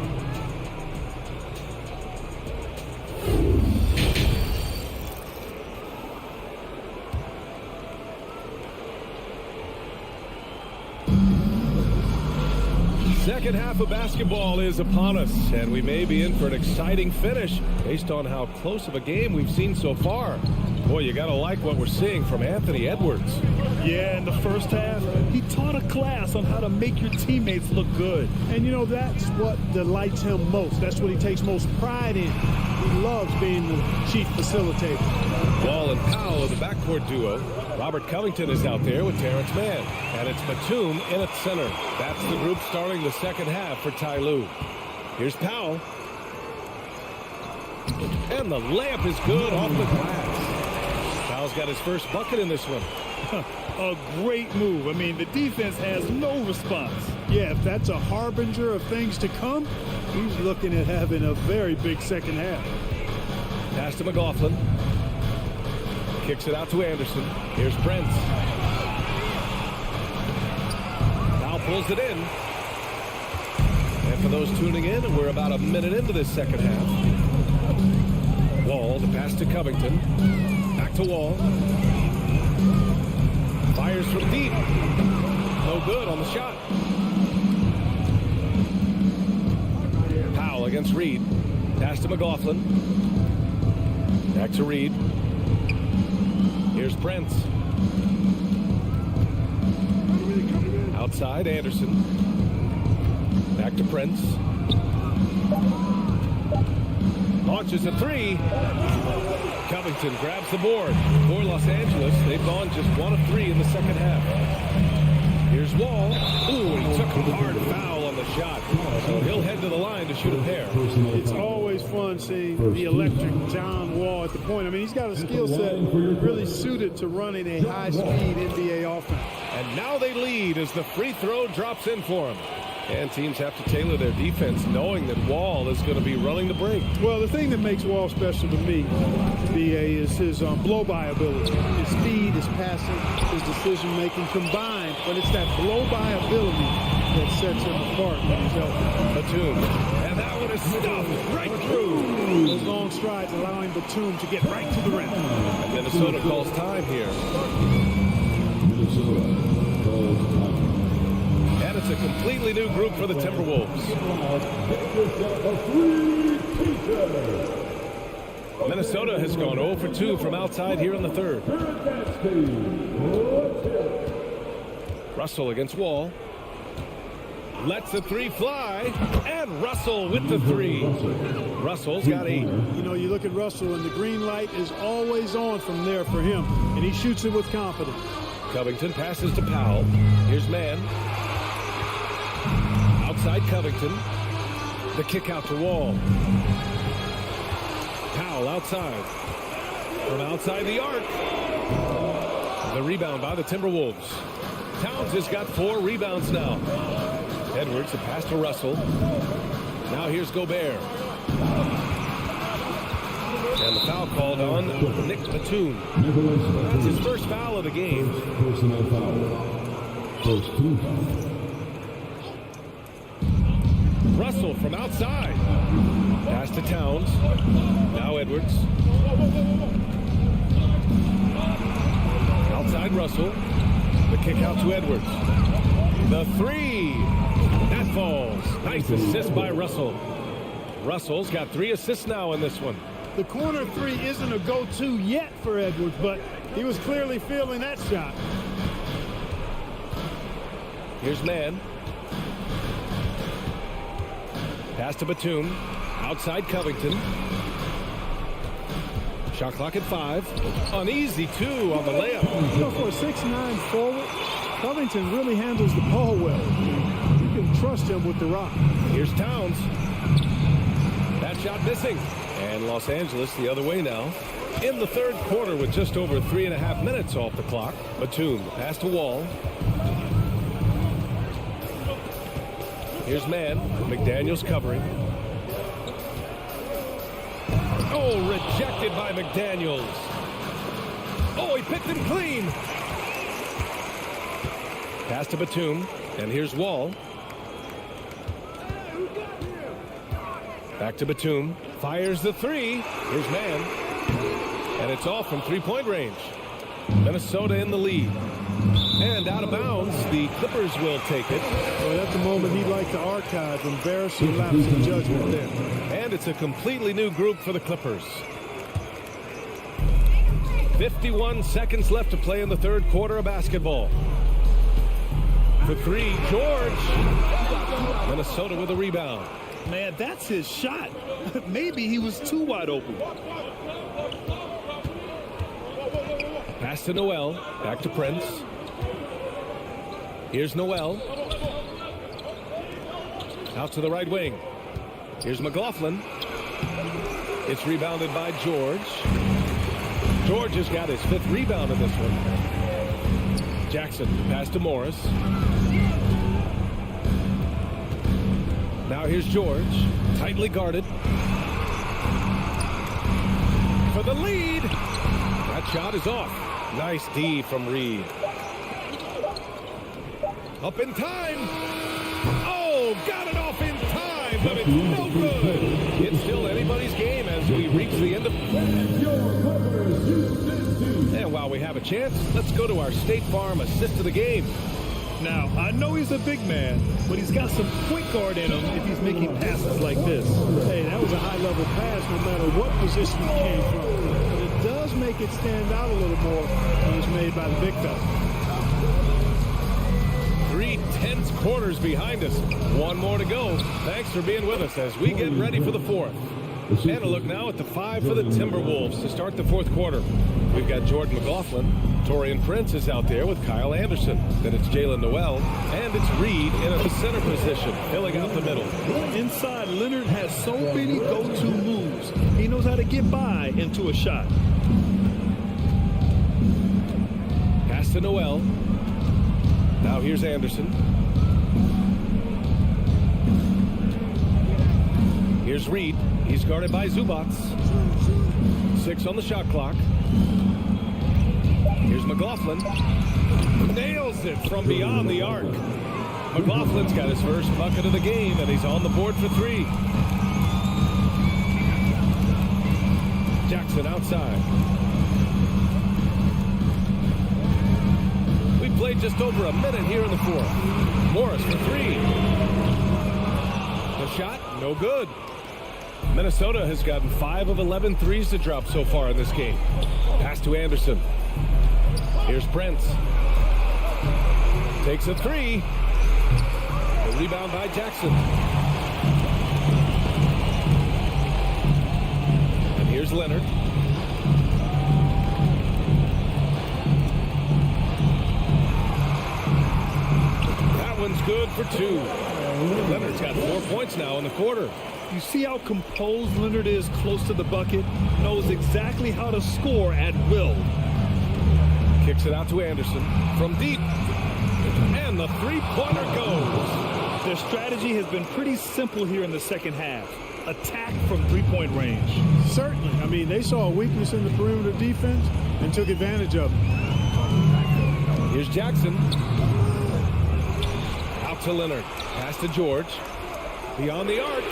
Second half of basketball is upon us, and we may be in for an exciting finish based on how close of a game we've seen so far. Boy, you got to like what we're seeing from Anthony Edwards. Yeah, in the first half, he taught a class on how to make your teammates look good. And, you know, that's what delights him most. That's what he takes most pride in. He loves being the chief facilitator. Wall and Powell are the backcourt duo. Robert Covington is out there with Terrence Mann. And it's Batum in at center. That's the group starting the second half for Ty Lue. Here's Powell. And the layup is good off the glass. Powell's got his first bucket in this one. A great move. I mean, the defense has no response. Yeah, if that's a harbinger of things to come, he's looking at having a very big second half. Pass to McLaughlin. Kicks it out to Anderson. Here's Prince. Now pulls it in. And for those tuning in, we're about a minute into this second half. Wall, the pass to Covington. Back to Wall. Fires from deep. No good on the shot. Powell against Reed. Pass to McLaughlin. Back to Reed. Here's Prince. Outside, Anderson. Back to Prince. Launches a three. Covington grabs the board. For Los Angeles, they've gone just 1 of 3 in the second half. Here's Wall. Ooh, he took a hard foul on the shot. So he'll head to the line to shoot a pair. It's always fun seeing the electric John Wall at the point. I mean, he's got a skill set really suited to running a high-speed NBA offense. And now they lead as the free throw drops in for him. And teams have to tailor their defense knowing that Wall is going to be running the break. Well, the thing that makes Wall special to me, B.A., is his blow-by ability. His speed, his passing, his decision-making combined. But it's that blow-by ability that sets him apart when he's healthy. Batum. And that one is stuffed right through. Those long strides allowing Batum to get right to the rim. And Minnesota calls time here. Minnesota calls time. And it's a completely new group for the Timberwolves. Minnesota has gone 0 for 2 from outside here in the third. Russell against Wall. Lets the three fly. And Russell with the three. Russell's got 8. You know, you look at Russell, and the green light is always on from there for him. And he shoots it with confidence. Covington passes to Powell. Here's Mann. Outside Covington. The kick out to Wall. Powell outside. From outside the arc. The rebound by the Timberwolves. Towns has got 4 rebounds now. Edwards, a pass to Russell. Now here's Gobert. And the foul called on Nick Batum. That's his first foul of the game. Personal foul. First team foul. Russell from outside. Pass to Towns. Now Edwards. Outside Russell. The kick out to Edwards. The three. That falls. Nice assist by Russell. Russell's got 3 assists now in this one. The corner three isn't a go-to yet for Edwards, but he was clearly feeling that shot. Here's Mann. Pass to Batum. Outside Covington. Shot clock at 5. Uneasy 2 on the layup. You know, for a 6'9" forward, Covington really handles the ball well. You can trust him with the rock. Here's Towns. That shot missing. And Los Angeles the other way now. In the third quarter with just over 3.5 minutes off the clock. Batum, pass to Wall. Here's Mann. McDaniels covering. Oh, rejected by McDaniels. Oh, he picked him clean. Pass to Batum. And here's Wall. Back to Batum. Fires the three. Here's Mann. And it's off from three-point range. Minnesota in the lead. And out of bounds, the Clippers will take it. Well, that's the moment he'd like to archive. Embarrassing lapse of judgment there. And it's a completely new group for the Clippers. 51 seconds left to play in the third quarter of basketball. The three, George. Minnesota with a rebound. Man, that's his shot. Maybe he was too wide open. Pass to Noel. Back to Prince. Here's Noel. Out to the right wing. Here's McLaughlin. It's rebounded by George. George has got his 5th rebound in this one. Jackson, pass to Morris. Now here's George. Tightly guarded. For the lead. That shot is off. Nice D from Reed. Up in time. Oh, got it off in time, but it's no good. It's still anybody's game as we reach the end of... And while we have a chance, let's go to our State Farm assist of the game. Now, I know he's a big man, but he's got some point guard in him if he's making passes like this. Hey, that was a high-level pass no matter what position it came from. But it does make it stand out a little more when it's made by the big fella. 3 tense quarters behind us. One more to go. Thanks for being with us as we get ready for the fourth. And a look now at the 5 for the Timberwolves to start the fourth quarter. We've got Jordan McLaughlin. Torian Prince is out there with Kyle Anderson. Then it's Jalen Noel. And it's Reed in a center position, filling out the middle. Inside, Leonard has so many go-to moves. He knows how to get by into a shot. Pass to Noel. Now here's Anderson. Here's Reed. He's guarded by Zubats. 6 on the shot clock. Here's McLaughlin. Nails it from beyond the arc. McLaughlin's got his first bucket of the game, and he's on the board for 3. Jackson outside. We played just over a minute here in the 4th. Morris for 3. The shot, no good. Minnesota has gotten 5 of 11 threes to drop so far in this game. Pass to Anderson. Here's Prince. Takes a 3. The rebound by Jackson. And here's Leonard. That one's good for 2. Leonard's got 4 points now in the quarter. You see how composed Leonard is close to the bucket? Knows exactly how to score at will. Kicks it out to Anderson from deep. And the three-pointer goes. Their strategy has been pretty simple here in the second half. Attack from three-point range. Certainly. I mean, they saw a weakness in the perimeter defense and took advantage of it. Here's Jackson. Out to Leonard. Pass to George. Beyond the arc.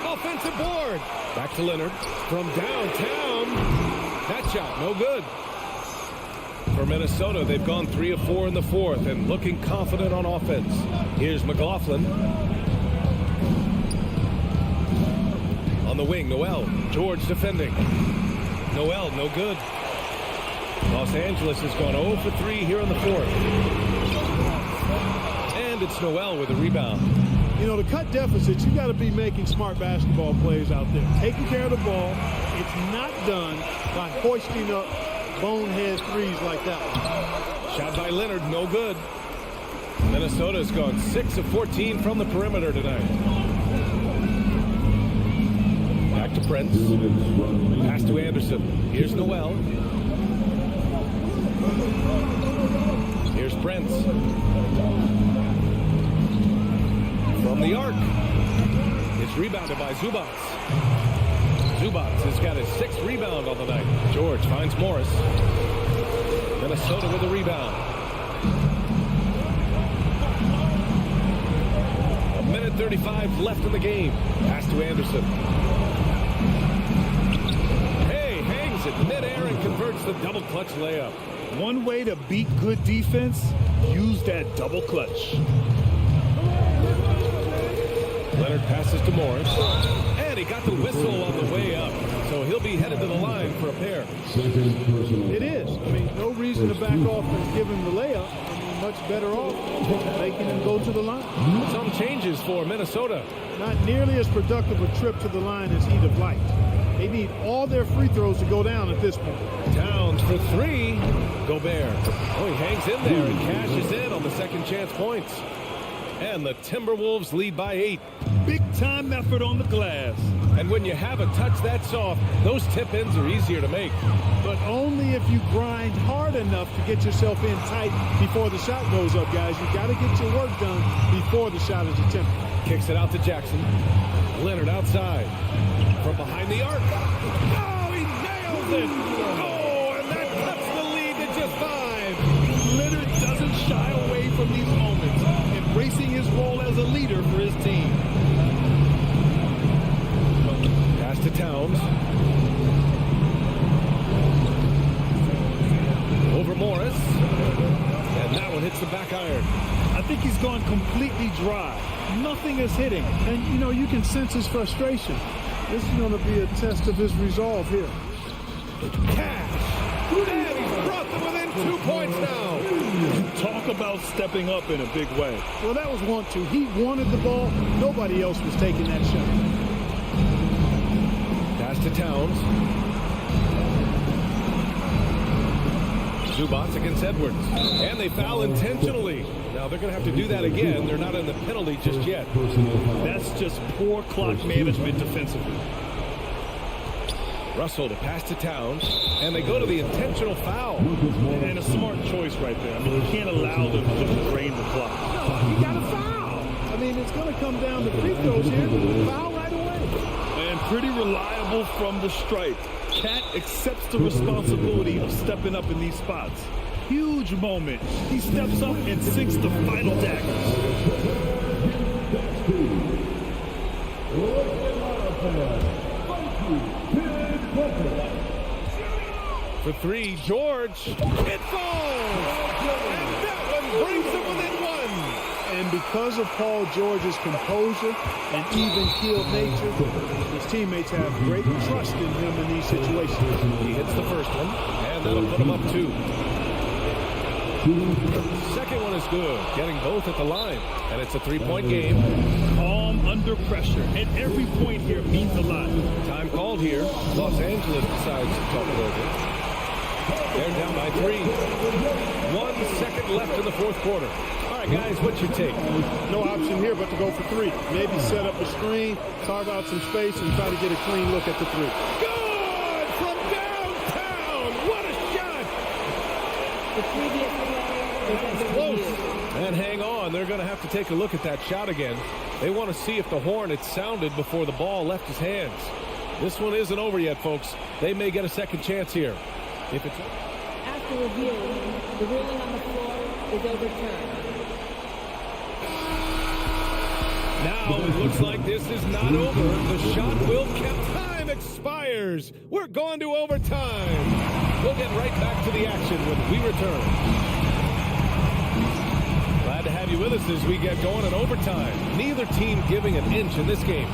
Offensive board. Back to Leonard. From downtown. That shot, no good. For Minnesota, they've gone 3 of 4 in the 4th and looking confident on offense. Here's McLaughlin. On the wing, Noel. George defending. Noel, no good. Los Angeles has gone 0 for 3 here in the 4th. And it's Noel with a rebound. You know, to cut deficits, you got to be making smart basketball plays out there. Taking care of the ball. It's not done by hoisting up bonehead threes like that. Shot by Leonard, no good. Minnesota's gone 6 of 14 from the perimeter tonight. Back to Prince. Pass to Anderson. Here's Noel. Here's Prince. From the arc. It's rebounded by Zubats. Zubats has got his 6th rebound on the night. George finds Morris. Minnesota with a rebound. 1:35 left in the game. Pass to Anderson. Hey, hangs it midair and converts the double clutch layup. One way to beat good defense, use that double clutch. Leonard passes to Morris. And he got the whistle on the way up. So he'll be headed to the line for a pair. It is. I mean, no reason to back off and give him the layup. I mean, much better off making him go to the line. Some changes for Minnesota. Not nearly as productive a trip to the line as he'd have liked. They need all their free throws to go down at this point. Towns for 3. Gobert. Oh, he hangs in there and cashes in on the second chance points. And the Timberwolves lead by 8. Big-time effort on the glass. And when you have a touch that soft, those tip-ins are easier to make. But only if you grind hard enough to get yourself in tight before the shot goes up, guys. You got to get your work done before the shot is attempted. Kicks it out to Jackson. Leonard outside. From behind the arc. Oh, he nails it! Oh, and that cuts the lead to just 5. Leonard doesn't shy away from these moments, embracing his role as a leader for his team. Pass to Towns. Over Morris. And that one hits the back iron. I think he's gone completely dry. Nothing is hitting. And, you know, you can sense his frustration. This is going to be a test of his resolve here. Cash. And he's brought them within 2 points now. Talk about stepping up in a big way. Well, that was 1-2. He wanted the ball. Nobody else was taking that shot. Pass to Towns. Zubats against Edwards. And they foul intentionally. Now they're going to have to do that again. They're not in the penalty just yet. That's just poor clock management defensively. Russell to pass to Towns. And they go to the intentional foul. And a smart choice right there. I mean, you can't allow them to just drain the clock. You got to foul. I mean, it's going to come down to free throws here. Foul right away. And pretty reliable from the stripe. Cat accepts the responsibility of stepping up in these spots. Huge moment. He steps up and sinks the final dagger. For three, George. It falls! And that one brings him within one. And because of Paul George's composure and even-keeled nature, his teammates have great trust in him in these situations. He hits the first one, and that'll put him up 2. Second one is good, getting both at the line. And it's a 3-point game. Calm under pressure, and every point here means a lot. Time called here. Los Angeles decides to talk it over. They're down by 3. 1 second left in the fourth quarter. All right, guys, what's your take? No option here but to go for 3. Maybe set up a screen, carve out some space, and try to get a clean look at the 3. Good from downtown. What a shot. The previous play was Close. And hang on. They're going to have to take a look at that shot again. They want to see if the horn had sounded before the ball left his hands. This one isn't over yet, folks. They may get a second chance here. If it's after review, the ruling on the floor is overturned. Now it looks like this is not over. The shot will count. Time expires. We're going to overtime. We'll get right back to the action when we return. Glad to have you with us as we get going in overtime. Neither team giving an inch in this game.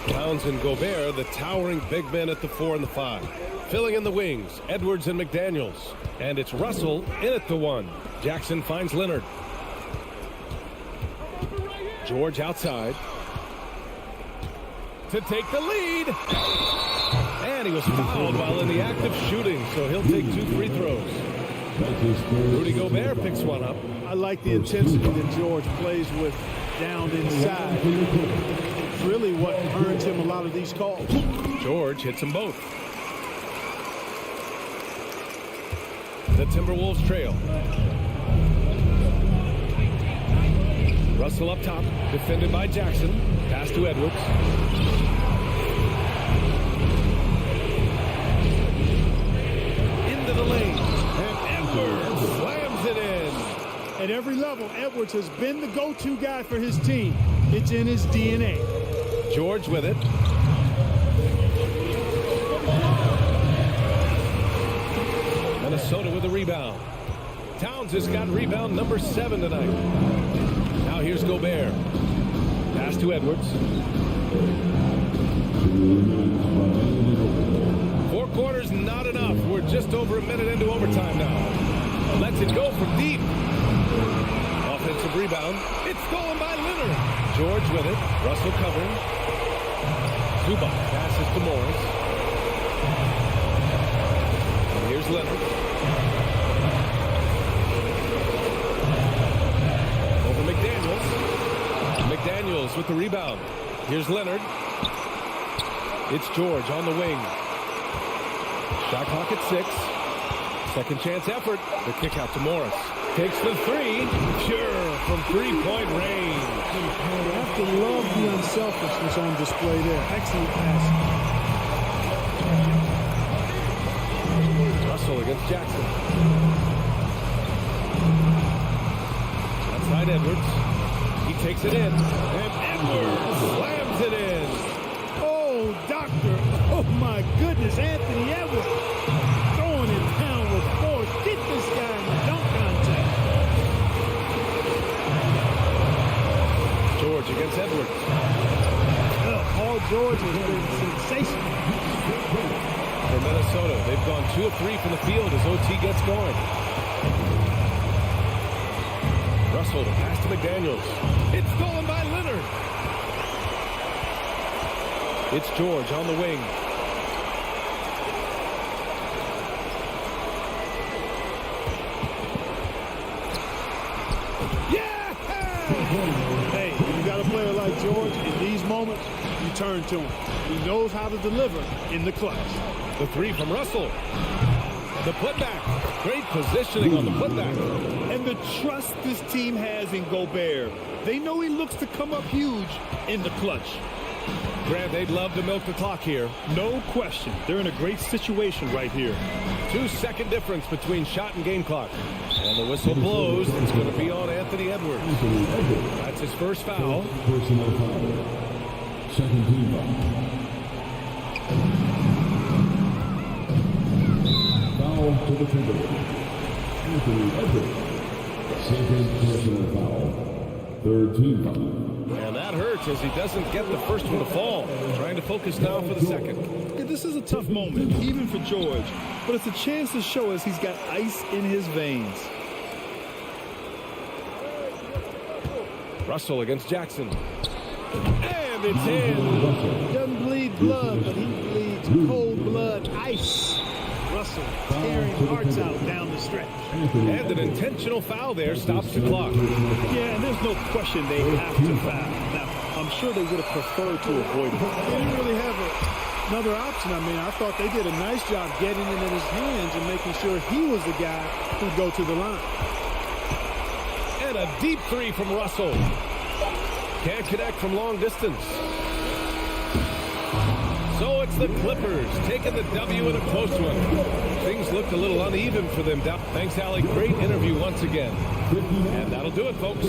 Towns and Gobert, the towering big men at the 4 and the 5. Filling in the wings, Edwards and McDaniels. And it's Russell in at the 1. Jackson finds Leonard. George outside to take the lead. And he was fouled while in the act of shooting, so he'll take 2 free throws. Rudy Gobert picks one up. I like the intensity that George plays with down inside. It's really what earns him a lot of these calls. George hits them both. The Timberwolves trail. Russell up top, defended by Jackson. Pass to Edwards. Into the lane. And Edwards slams it in. At every level, Edwards has been the go-to guy for his team. It's in his DNA. George with it. Minnesota with a rebound. Towns has got rebound number 7 tonight. Now here's Gobert. Pass to Edwards. 4 quarters, not enough. We're just over a minute into overtime now. Lets it go from deep. Offensive rebound. It's stolen by Leonard. George with it. Russell covering. Zubac passes to Morris. And here's Leonard. Over McDaniels. McDaniels with the rebound. Here's Leonard. It's George on the wing. Shot clock at 6. Second chance effort. The kick out to Morris. Takes the 3. Sure, from 3-point range. You have to love the unselfishness on display there. Excellent pass. Russell against Jackson. Outside Edwards. He takes it in. And Edwards slams it in. Oh, doctor. Oh, my goodness. Anthony Edwards throwing it down with force. Get this guy in the dunk contest. George against Edwards. Paul George has been sensational. For Minnesota, they've gone 2 of 3 from the field as OT gets going. Russell to pass to McDaniels. It's stolen by Leonard. It's George on the wing. Yeah! Hey, you got a player like George, in these moments, you turn to him. He knows how to deliver in the clutch. The 3 from Russell. The putback. Great positioning on the putback. And the trust this team has in Gobert. They know he looks to come up huge in the clutch. Grant, they'd love to milk the clock here. No question. They're in a great situation right here. 2-second difference between shot and game clock. And the whistle blows. It's going to be on Anthony Edwards. That's his first foul. Personal foul. Second team foul. Foul to the trigger. Anthony Edwards. Second personal foul. Third team foul. And that hurts as he doesn't get the first one to fall. Trying to focus now for the second. Yeah, this is a tough moment, even for George. But it's a chance to show us he's got ice in his veins. Russell against Jackson. And it's in. He doesn't bleed blood, but he bleeds cold blood ice. Russell tearing hearts out down the stretch. And an intentional foul there stops the clock. Yeah, and there's no question they have to foul. Now, I'm sure they would have preferred to avoid it. They didn't really have another option. I mean, I thought they did a nice job getting it in his hands and making sure he was the guy who'd go to the line. And a deep three from Russell. Can't connect from long distance. So it's the Clippers taking the W in a close one. Things looked a little uneven for them. Thanks, Allie. Great interview once again. And that'll do it, folks.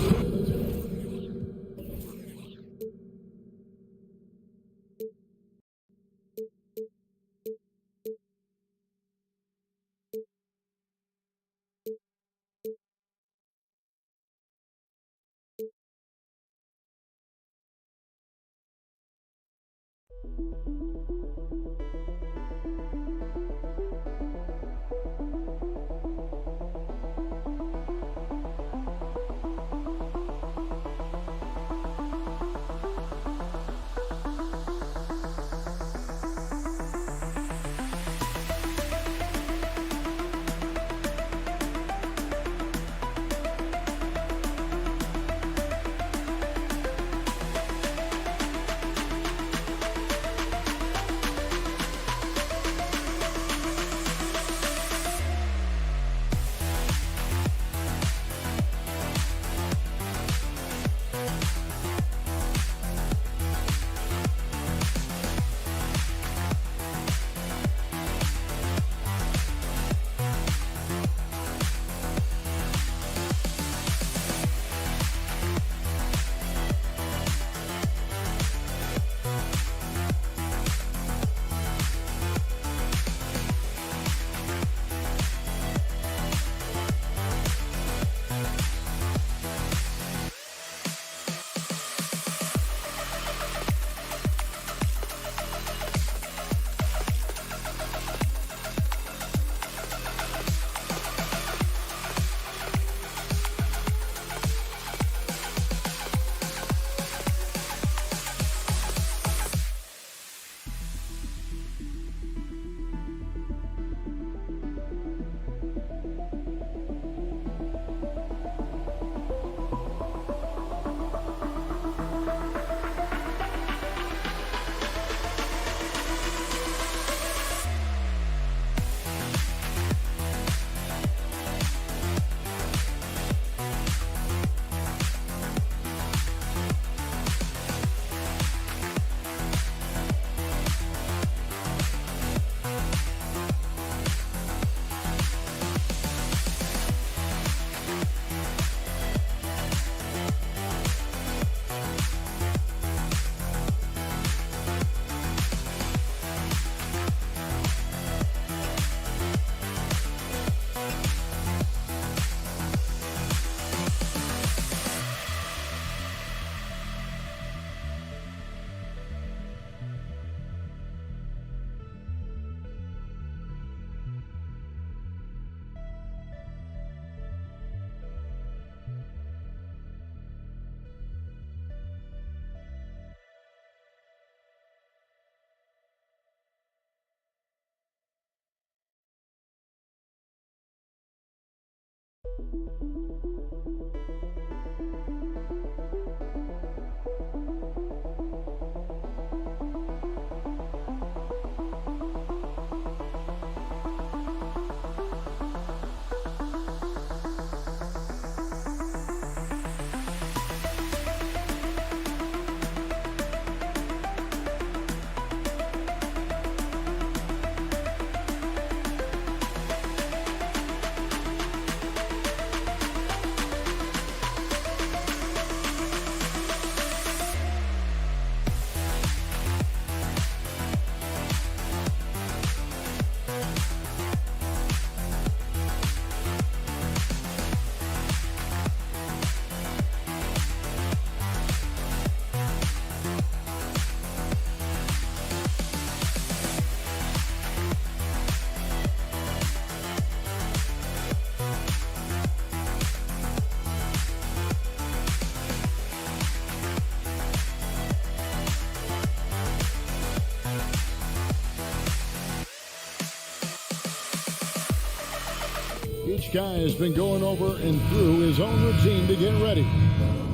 Each guy has been going over and through his own routine to get ready.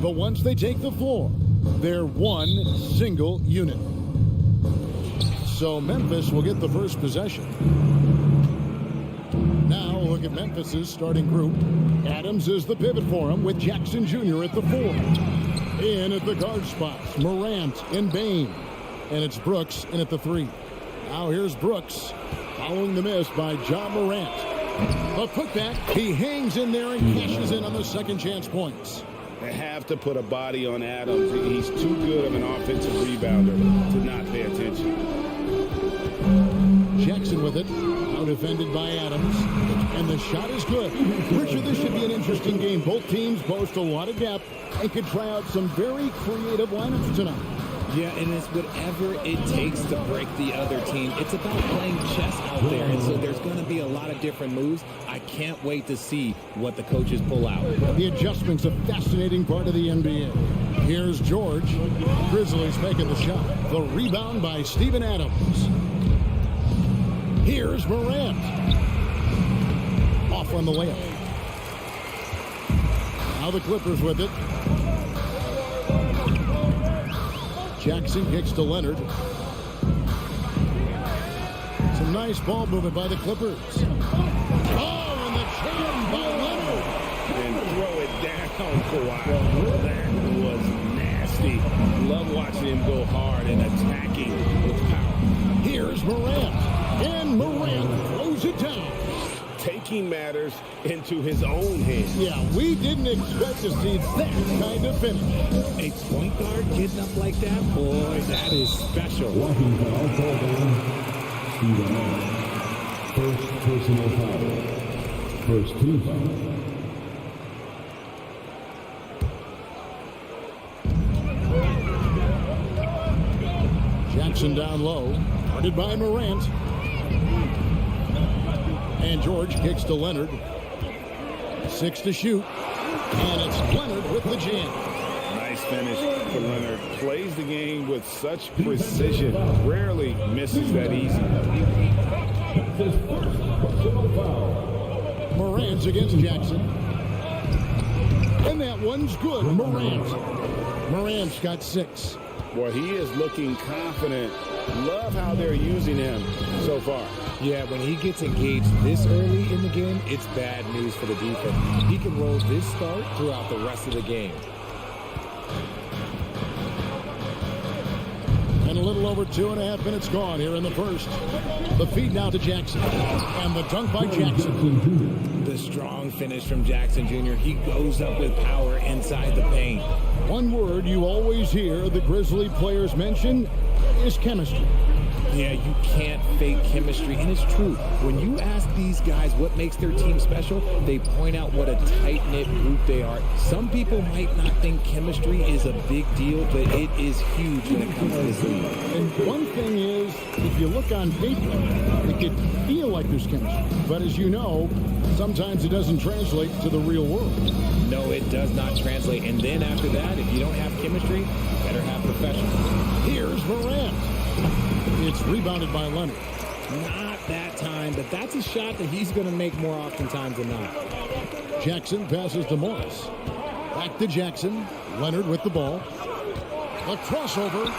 But once they take the floor, they're one single unit. So Memphis will get the first possession. Now look at Memphis's starting group. Adams is the pivot for him with Jackson Jr. at the 4. In at the guard spots, Morant and Bain. And it's Brooks in at the 3. Now here's Brooks following the miss by Ja Morant. The putback, he hangs in there and cashes in on the second chance points. They have to put a body on Adams. He's too good of an offensive rebounder to not pay attention. Jackson with it, now defended by Adams, and the shot is good. Richard, this should be an interesting game. Both teams boast a lot of depth and could try out some very creative lineups tonight. Yeah, and it's whatever it takes to break the other team. It's about playing chess out there, and so there's going to be a lot of different moves. I can't wait to see what the coaches pull out. The adjustment's a fascinating part of the NBA. Here's George. Grizzlies making the shot. The rebound by Steven Adams. Here's Morant. Off on the layup. Now the Clippers with it. Jackson kicks to Leonard. Some nice ball movement by the Clippers. Oh, and the jam by Leonard. And throw it down, Kawhi. That was nasty. Love watching him go hard and attacking with power. Here's Morant. And Morant throws it down. Taking matters into his own hands. Yeah, we didn't expect to see that kind of finish. A point guard getting up like that, boy, that is special. Walking foul called on Steven Adams. First personal foul. First team foul. Jackson down low, guarded by Morant. And George kicks to Leonard. 6 to shoot. And it's Leonard with the jam. Nice finish for Leonard. Plays the game with such precision. Rarely misses that easy. Morant's against Jackson. And that one's good. Morant's got 6. Boy, he is looking confident. Love how they're using him so far. Yeah, when he gets engaged this early in the game, it's bad news for the defense. He can roll this start throughout the rest of the game. And a little over 2.5 minutes gone here in the first. The feed now to Jackson. And the dunk by Jackson. The strong finish from Jackson Jr. He goes up with power inside the paint. One word you always hear the Grizzly players mention is chemistry. Yeah, you can't fake chemistry, and it's true. When you ask these guys what makes their team special, they point out what a tight-knit group they are. Some people might not think chemistry is a big deal, but it is huge when it comes to this league. And one thing is, if you look on paper, it can feel like there's chemistry. But as you know, sometimes it doesn't translate to the real world. No, it does not translate. And then after that, if you don't have chemistry, you better have professionals. Here's Morant. It's rebounded by Leonard. Not that time, but that's a shot that he's going to make more oftentimes than not. Jackson passes to Morris. Back to Jackson. Leonard with the ball. A crossover.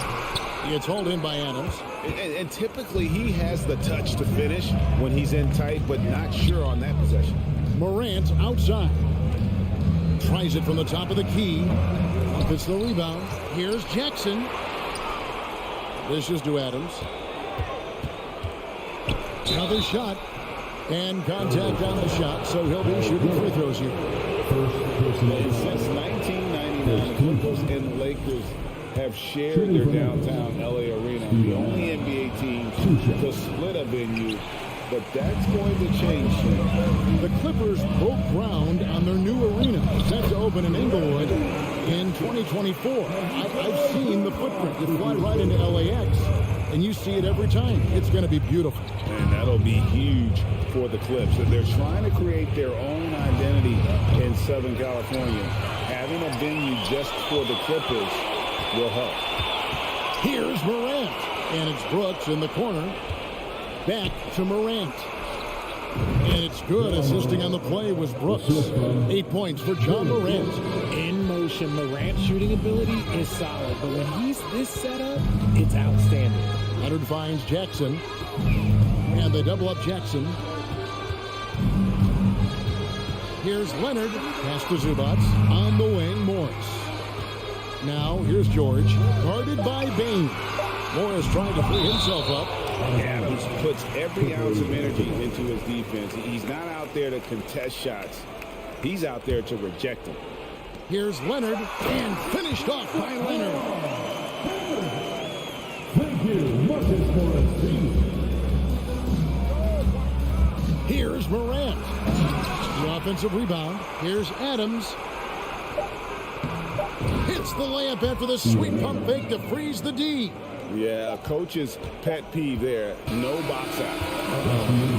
It's hauled in by Adams. And typically he has the touch to finish when he's in tight, but not sure on that possession. Morant outside. Tries it from the top of the key. Up it's the rebound. Here's Jackson. Dishes to Adams. Another shot. And contact on the shot, so he'll be shooting free throws here. Since 1999, the Clippers and Lakers have shared their downtown LA arena. The only NBA team to split a venue, but that's going to change soon. The Clippers broke ground on their new arena, set to open in Inglewood in 2024. I've seen the footprint. You fly right into LAX, and you see it every time. It's going to be beautiful. And that'll be huge for the Clips. They're trying to create their own identity in Southern California. Having a venue just for the Clippers will help. Here's Morant, and it's Brooks in the corner. Back to Morant. And it's good. Assisting on the play was Brooks. 8 points for John Morant. In motion, Morant's shooting ability is solid, but when he's this set up, it's outstanding. Leonard finds Jackson. And they double up Jackson. Here's Leonard. Pass to Zubats. On the wing, Morris. Now, here's George. Guarded by Bain. Morris trying to free himself up. Adams puts every ounce of energy into his defense. He's not out there to contest shots. He's out there to reject them. Here's Leonard. And finished off by Leonard. Thank you, Marcus Morris. Here's Morant. The offensive rebound. Here's Adams. Hits the layup after the sweet pump fake to freeze the D. Yeah, a coach's pet peeve there. No box out.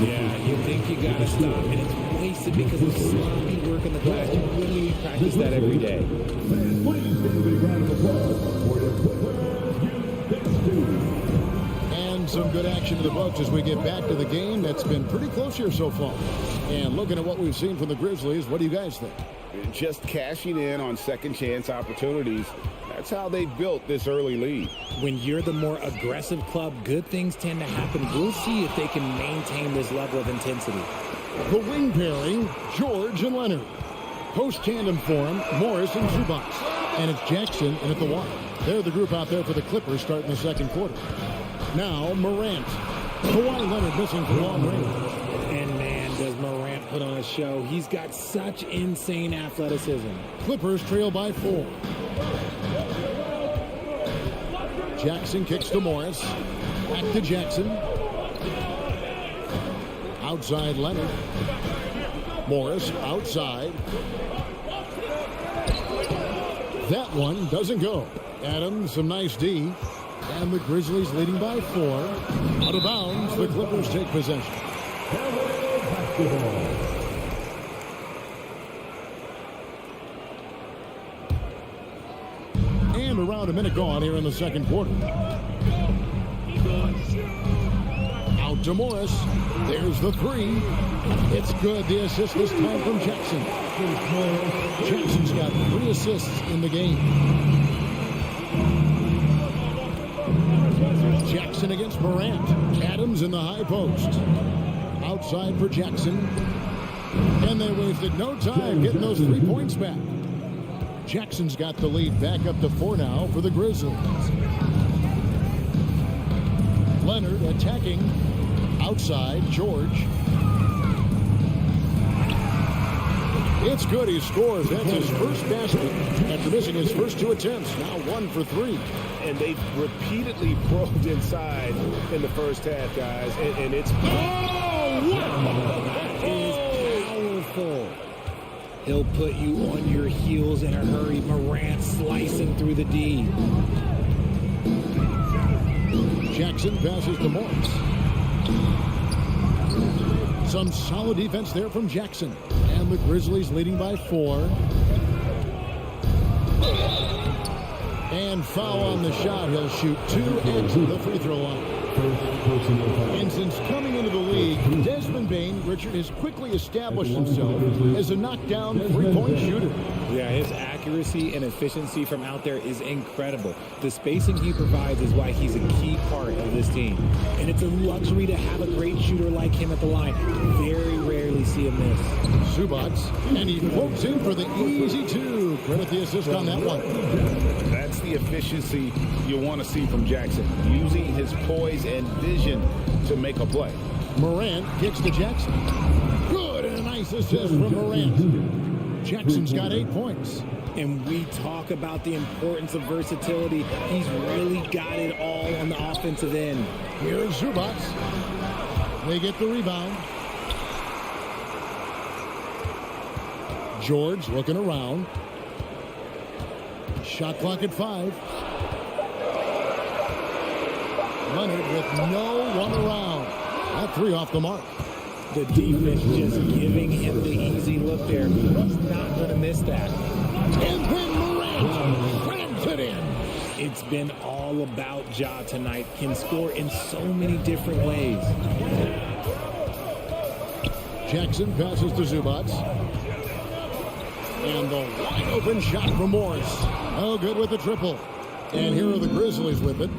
Yeah, you think you got to stop, and it's wasted because of sloppy work in the glass. You really practice that every day. Please give a big round of applause for your And some good action in the books as we get back to the game. That's been pretty close here so far. And looking at what we've seen from the Grizzlies, what do you guys think? Just cashing in on second chance opportunities. That's how they built this early lead. When you're the more aggressive club, good things tend to happen. We'll see if they can maintain this level of intensity. The wing pairing, George and Leonard. Post tandem for him, Morris and Zubats. And it's Jackson and at the one. They're the group out there for the Clippers starting the second quarter. Now Morant. Kawhi Leonard missing from long range. And man, does Morant put on a show. He's got such insane athleticism. Clippers trail by 4. Jackson kicks to Morris. Back to Jackson. Outside Leonard. Morris outside. That one doesn't go. Adams, some nice D. And the Grizzlies leading by 4. Out of bounds, the Clippers take possession. And around a minute gone here in the second quarter. Out to Morris. There's the 3. It's good. The assist this time from Jackson. Jackson's got 3 assists in the game. Jackson against Morant. Adams in the high post. Outside for Jackson. And they wasted no time getting those 3 points back. Jackson's got the lead back up to 4 now for the Grizzlies. Leonard attacking. Outside, George. It's good. He scores. That's his first basket after missing his first 2 attempts. Now 1 for 3. And they repeatedly probed inside in the first half, guys. And it's... Oh, wow! That is powerful. He'll put you on your heels in a hurry. Morant slicing through the D. Jackson passes to Morris. Some solid defense there from Jackson. And the Grizzlies leading by 4. And foul on the shot. He'll shoot 2 at the free throw line. And since coming into the league, Desmond Bain, Richard, has quickly established himself as a knockdown 3-point shooter. Yeah, his accuracy and efficiency from out there is incredible. The spacing he provides is why he's a key part of this team. And it's a luxury to have a great shooter like him at the line. Very rarely see him miss. Zubats, and he pokes in for the easy 2. Credit the assist on that one. That's the efficiency you want to see from Jackson. Using his poise and vision to make a play. Morant kicks to Jackson. Good, and a nice assist from Morant. Jackson's got 8 points. And we talk about the importance of versatility. He's really got it all on the offensive end. Here's Zubats. They get the rebound. George looking around. Shot clock at 5. Leonard with no run around. That 3 off the mark. The defense just giving him the easy look there. He's not going to miss that. And then Morant slams it in. It's been all about Ja tonight. Can score in so many different ways. Jackson passes to Zubats. And the wide open shot from Morris. Oh, good with the triple. And here are the Grizzlies with it.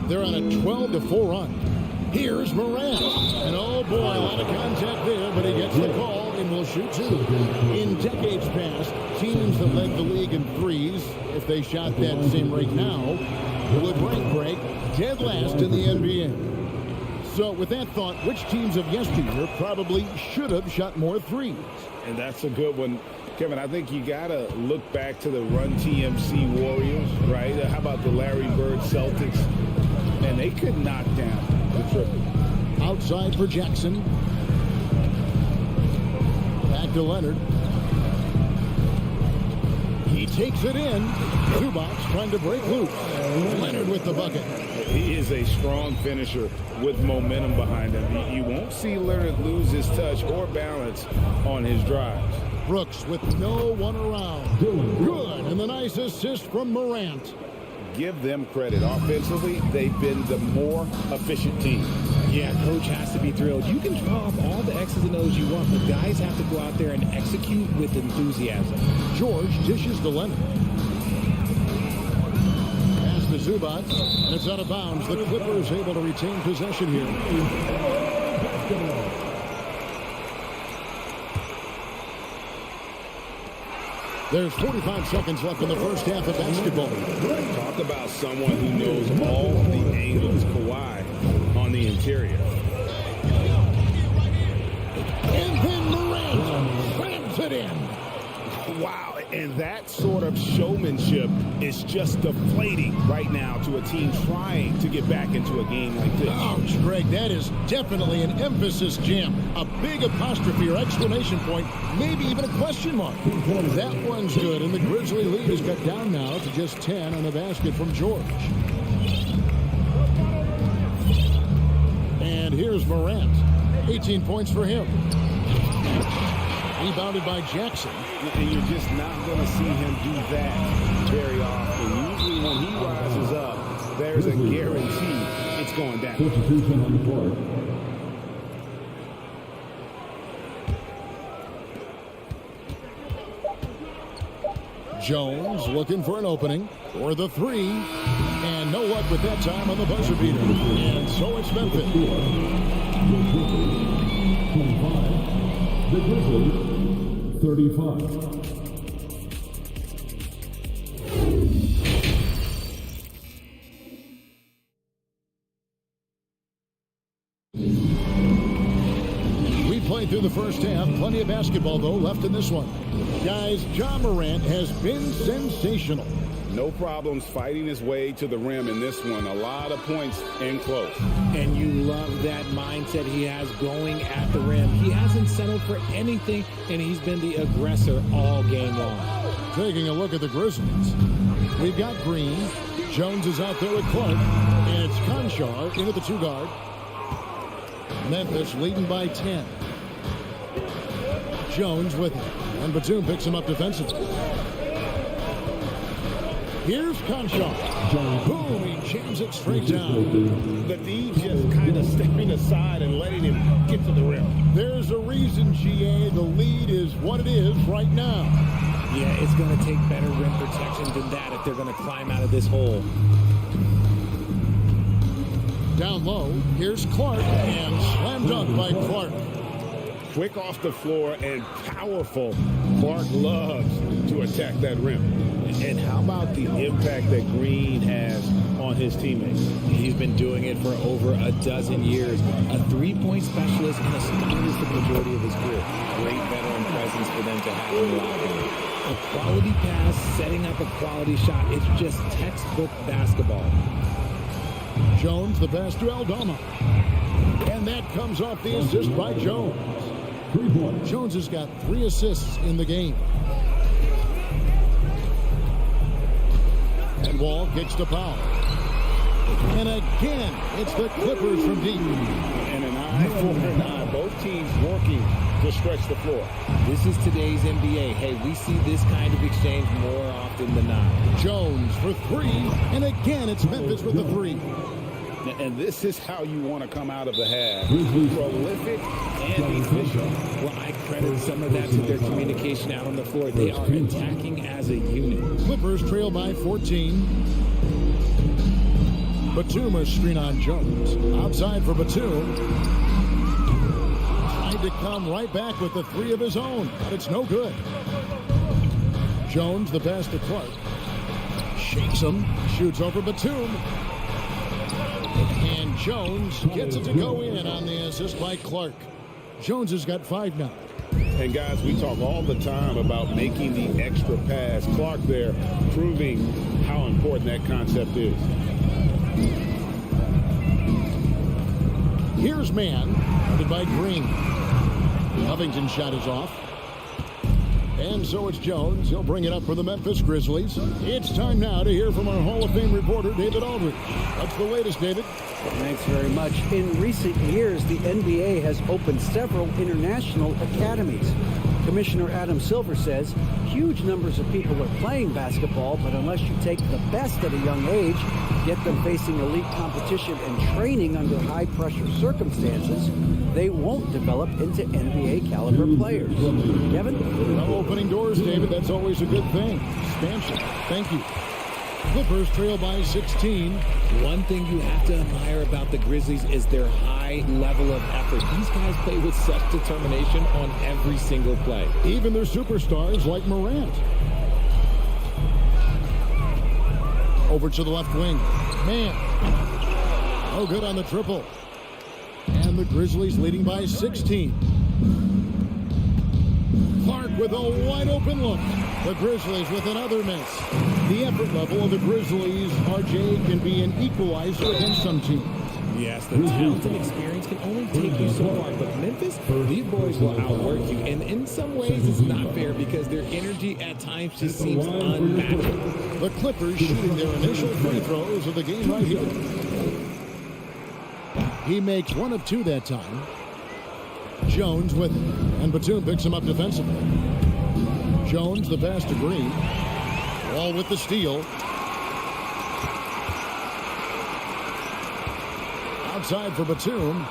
They're on a 12-4 run. Here's Morant. And oh boy, a lot of contact there, but he gets the call and will shoot two. In decades past, teams that led the league in threes, if they shot that same rate now, would break dead last in the NBA. So with that thought, which teams of yesteryear probably should have shot more threes? And that's a good one. Kevin, I think you got to look back to the Run TMC Warriors, right? How about the Larry Bird Celtics? And they could knock down the triple. Outside for Jackson. Back to Leonard. He takes it in. Zubats trying to break loose. Leonard with the bucket. He is a strong finisher with momentum behind him. You won't see Leonard lose his touch or balance on his drives. Brooks with no one around. Good. And the nice assist from Morant. Give them credit. Offensively, they've been the more efficient team. Yeah, coach has to be thrilled. You can draw up all the X's and O's you want, but guys have to go out there and execute with enthusiasm. George dishes to Leonard. Pass to Zubats, and it's out of bounds. The Clippers able to retain possession here. There's 45 seconds left in the first half of basketball. Talk about someone who knows all the angles. Kawhi on the interior. And then Morant slams it in. Wow, and that sort of showmanship is just deflating right now to a team trying to get back into a game like this. Ouch, Greg, that is definitely an emphasis jam. A big apostrophe or exclamation point, maybe even a question mark. That one's good, and the Grizzly lead is cut down now to just 10 on the basket from George. And here's Morant. 18 points for him. Rebounded by Jackson. And you're just not going to see him do that very often. Usually when he rises up, there's a guarantee it's going down. Substitution on the court. Jones looking for an opening for the three. And no luck with that time on the buzzer beater. And so it's Memphis. 25. The Grizzlies, 35. We played through the first half. Plenty of basketball, though, left in this one. Guys, Ja Morant has been sensational. No problems fighting his way to the rim in this one. A lot of points in close. And you love that mindset he has going at the rim. He hasn't settled for anything, and he's been the aggressor all game long. Taking a look at the Grizzlies. We've got Green. Jones is out there with Clark. And it's Conchar in at the two guard. Memphis leading by 10. Jones with him. And Batum picks him up defensively. Here's Conchar. Boom, he jams it straight down. The D just kind of stepping aside and letting him get to the rim. There's a reason, GA, the lead is what it is right now. Yeah, it's going to take better rim protection than that if they're going to climb out of this hole. Down low, here's Clark, and slam dunk by Clark. Quick off the floor and powerful. Clark loves to attack that rim. And how about the impact that Green has on his teammates? He's been doing it for over a dozen years. A three-point specialist and a starter for the majority of his career. Great veteran presence for them to have in the locker room. A quality pass, setting up a quality shot. It's just textbook basketball. Jones, the pass to Aldama. And that comes off the assist by Jones. Jones has got 3 assists in the game. And Wall kicks to Powell. And again, it's the Clippers from deep. And an eye for an eye. Both teams working to stretch the floor. This is today's NBA. Hey, we see this kind of exchange more often than not. Jones for 3. And again, it's Memphis with the 3. And this is how you want to come out of the half. Prolific can't be fishing. Well, I credit some of that to their communication out on the floor. They are attacking as a unit. Clippers trail by 14. Batum a screen on Jones. Outside for Batum. Tried to come right back with the three of his own, but it's no good. Jones, the pass to Clark. Shakes him. Shoots over Batum. And Jones gets it to go in on the assist by Clark. Jones has got 5 now. And guys, we talk all the time about making the extra pass. Clark there proving how important that concept is. Here's man, headed by Green. Covington shot is off. And so it's Jones. He'll bring it up for the Memphis Grizzlies. It's time now to hear from our Hall of Fame reporter, David Aldridge. What's the latest, David? Thanks very much. In recent years, the NBA has opened several international academies. Commissioner Adam Silver says huge numbers of people are playing basketball, but unless you take the best at a young age, get them facing elite competition and training under high-pressure circumstances, they won't develop into NBA-caliber players. Kevin? No opening doors, David. That's always a good thing. Expansion. Thank you. Clippers trail by 16. One thing you have to admire about the Grizzlies is their high level of effort. These guys play with such determination on every single play. Even their superstars like Morant. Over to the left wing. Man. No good on the triple. And the Grizzlies leading by 16. Clark with a wide open look. The Grizzlies with another miss. The effort level of the Grizzlies, RJ, can be an equalizer against some teams. Yes, the talent and experience can only take you so far, but Memphis, these boys will outwork you. And in some ways, it's not fair because their energy at times just seems unmatched. The Clippers shooting their initial free throws of the game right here. He makes 1 of 2 that time. Jones with, and Batum picks him up defensively. Jones, the pass to Green. Wall with the steal. Outside for Batum.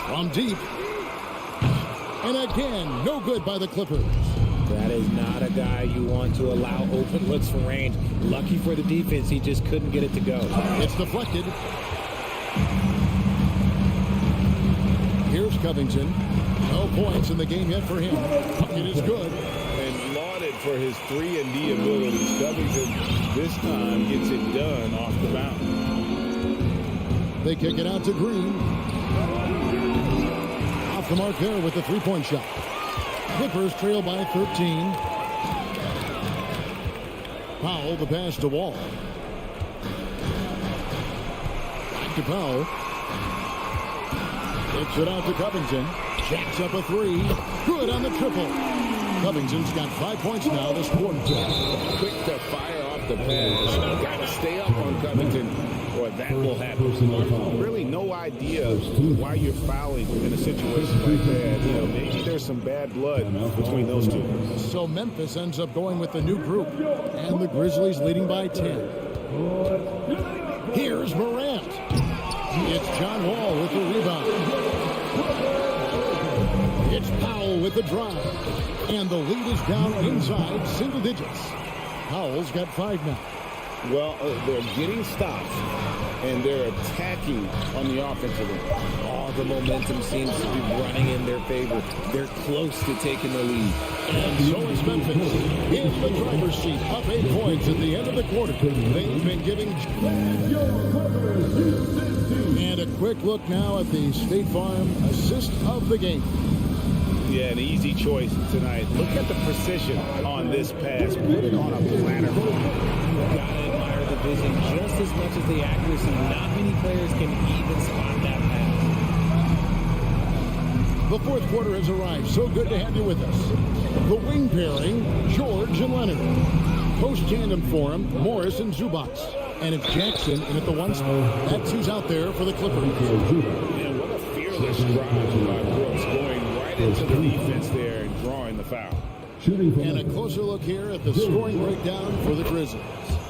From deep. And again, no good by the Clippers. That is not a guy you want to allow open looks from range. Lucky for the defense, he just couldn't get it to go. It's deflected. Here's Covington. No points in the game yet for him. It is good. And lauded for his 3-and-D abilities. Covington this time gets it done off the bounce. They kick it out to Green. Off the mark there with the three-point shot. Clippers trail by 13. Powell, the pass to Wall. Back to Powell. Kicks it out to Covington. Jacks up a 3. Good on the triple. Covington's got 5 points now this quarter. Quick to fire off the pass. Got to stay up on Covington, or that will happen. Really no idea why you're fouling in a situation like that. You know, maybe there's some bad blood between those two. So Memphis ends up going with the new group, and the Grizzlies leading by 10. Here's Morant. It's John Wall with the rebound. It's Powell with the drive. And the lead is down inside single digits. Powell's got 5 now. Well, they're getting stops, and they're attacking on the offensive end. All the momentum seems to be running in their favor. They're close to taking the lead. And so is Memphis in the driver's seat, up 8 points at the end of the quarter. They've been giving... And a quick look now at the State Farm assist of the game. Yeah, an easy choice tonight. Look at the precision on this pass. Put it on a platter. You gotta admire the vision just as much as the accuracy. Not many players can even spot that pass. The fourth quarter has arrived. So good to have you with us. The wing pairing, George and Leonard. Post tandem for him, Morris and Zubats. And it's Jackson in at the 1 spot. That's who's out there for the Clippers. Man, what a fearless drive by Brooks, going right into the defense there and drawing the foul. And a closer look here at the scoring breakdown for the Grizzlies.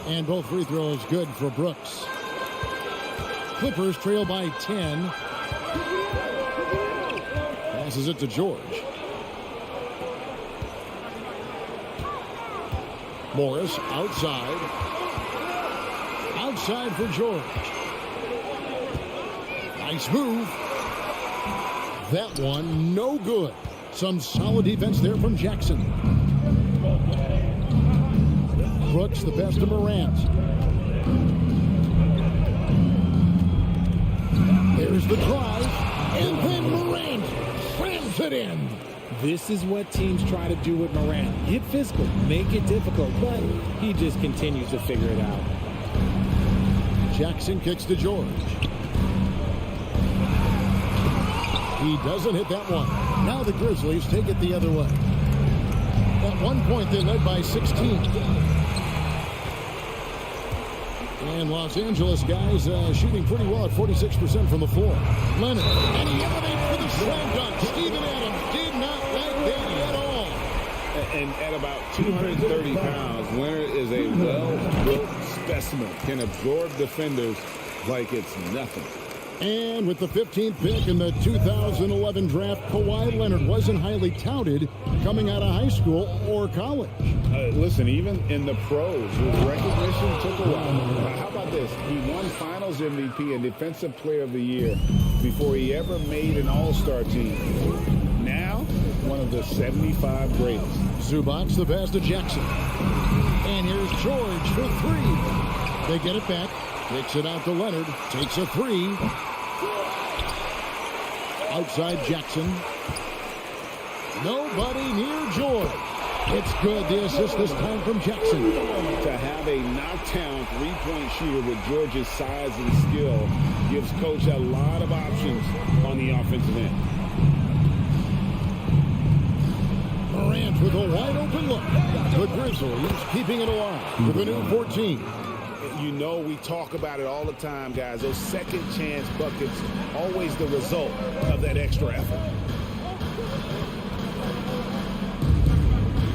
And both free throws good for Brooks. Clippers trail by 10. Pass Passes it to George. Morris outside. Outside for George. Nice move. That one, no good. Some solid defense there from Jackson. Brooks, the best of Morant. There's the drive. And then Morant slams it in. This is what teams try to do with Morant. Get physical, make it difficult, but he just continues to figure it out. Jackson kicks to George. He doesn't hit that one. Now the Grizzlies take it the other way. At one point, they led by 16. And Los Angeles guys shooting pretty well at 46% from the floor. Leonard, and he elevates for the slam dunk. Steven Adams did not like that at all. And at about 230 pounds, Leonard is a well-built specimen. Can absorb defenders like it's nothing. And with the 15th pick in the 2011 draft, Kawhi Leonard wasn't highly touted coming out of high school or college. Listen, even in the pros, his recognition took a while. How about this? He won Finals MVP and Defensive Player of the Year before he ever made an All-Star team. Now, one of the 75 greatest. Zubac, the pass to Jackson. And here's George for three. They get it back. Kicks it out to Leonard. Takes a three. Outside Jackson. Nobody near George. It's good. The assist this time from Jackson. To have a knockdown three-point shooter with George's size and skill gives Coach a lot of options on the offensive end. Morant with a wide open look. The Grizzlies keeping it alive with a new 14. You know, we talk about it all the time, guys. Those second chance buckets, always the result of that extra effort.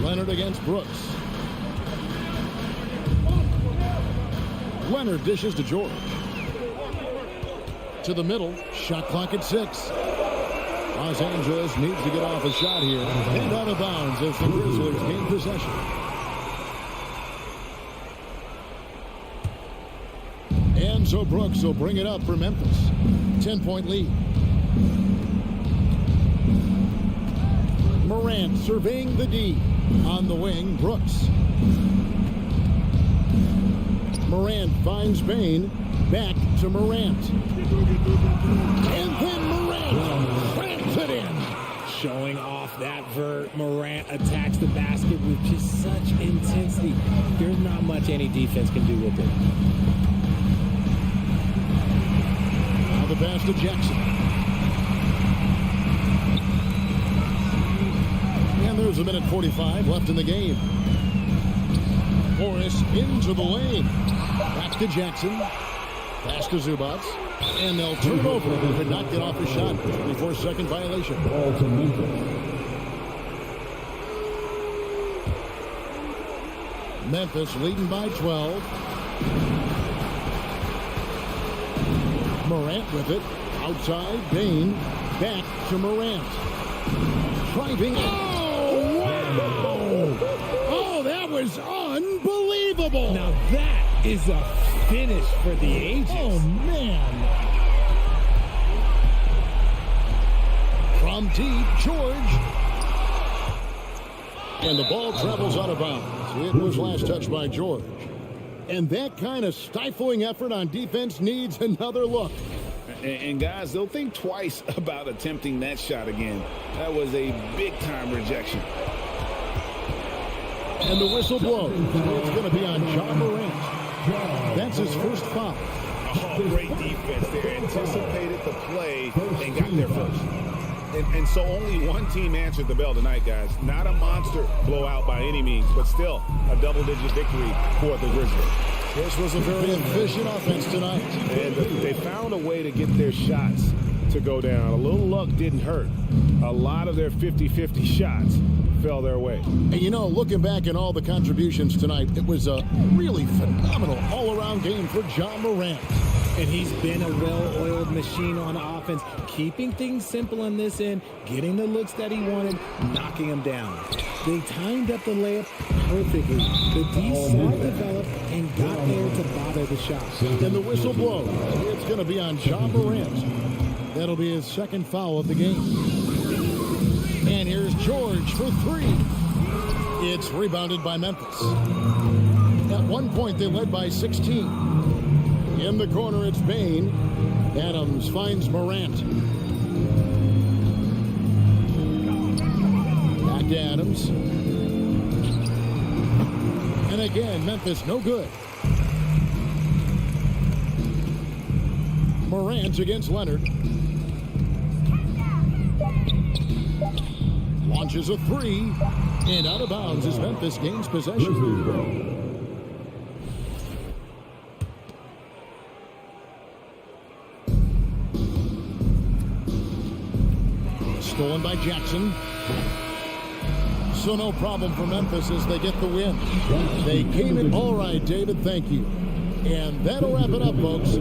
Leonard against Brooks. Leonard dishes to George. To the middle. Shot clock at 6. Los Angeles needs to get off a shot here. And out of bounds as the Grizzlies gain possession. And so Brooks will bring it up for Memphis. 10-point lead. Morant surveying the D. On the wing, Brooks. Morant finds Payne. Back to Morant. And then Morant slams it in. Showing off that vert. Morant attacks the basket with just such intensity. There's not much any defense can do with it. Now the pass to Jackson. And there's a minute 45 left in the game. Morris into the lane. Back to Jackson. Pass to Zubac. And they'll turn over. Could not get off a shot. 24-second violation. Ball to Memphis. Memphis leading by 12. Morant with it. Outside. Payne. Back to Morant. Driving. Oh, wow! Oh, that was unbelievable. Now that is a finish for the ages. Oh, man. From deep, George. And the ball travels out of bounds. It was last touched by George. And that kind of stifling effort on defense needs another look. And guys, they'll think twice about attempting that shot again. That was a big-time rejection. And the whistle blows. It's going to be on Ja Morant. That's his first foul. Oh, great defense there. Anticipated the play and got there first. And so only one team answered the bell tonight, guys. Not a monster blowout by any means, but still a double-digit victory for the Grizzlies. This was a very efficient offense tonight. And they found a way to get their shots to go down. A little luck didn't hurt. A lot of their 50-50 shots fell their way. And you know, looking back at all the contributions tonight, it was a really phenomenal all-around game for Ja Morant. And he's been a well-oiled machine on offense, keeping things simple on this end, getting the looks that he wanted, knocking them down. They timed up the layup perfectly. The D saw it develop and got there to bother the shot. And the whistle blows. It's going to be on Ja Morant. That'll be his second foul of the game. And here's George for three. It's rebounded by Memphis. At one point, they led by 16. In the corner, it's Bain. Adams finds Morant. Back to Adams. And again, Memphis no good. Morant against Leonard. Launches a three. And out of bounds as Memphis gains possession. Stolen by Jackson. So no problem for Memphis as they get the win. They came in all right, David. Thank you. And that'll wrap it up, folks.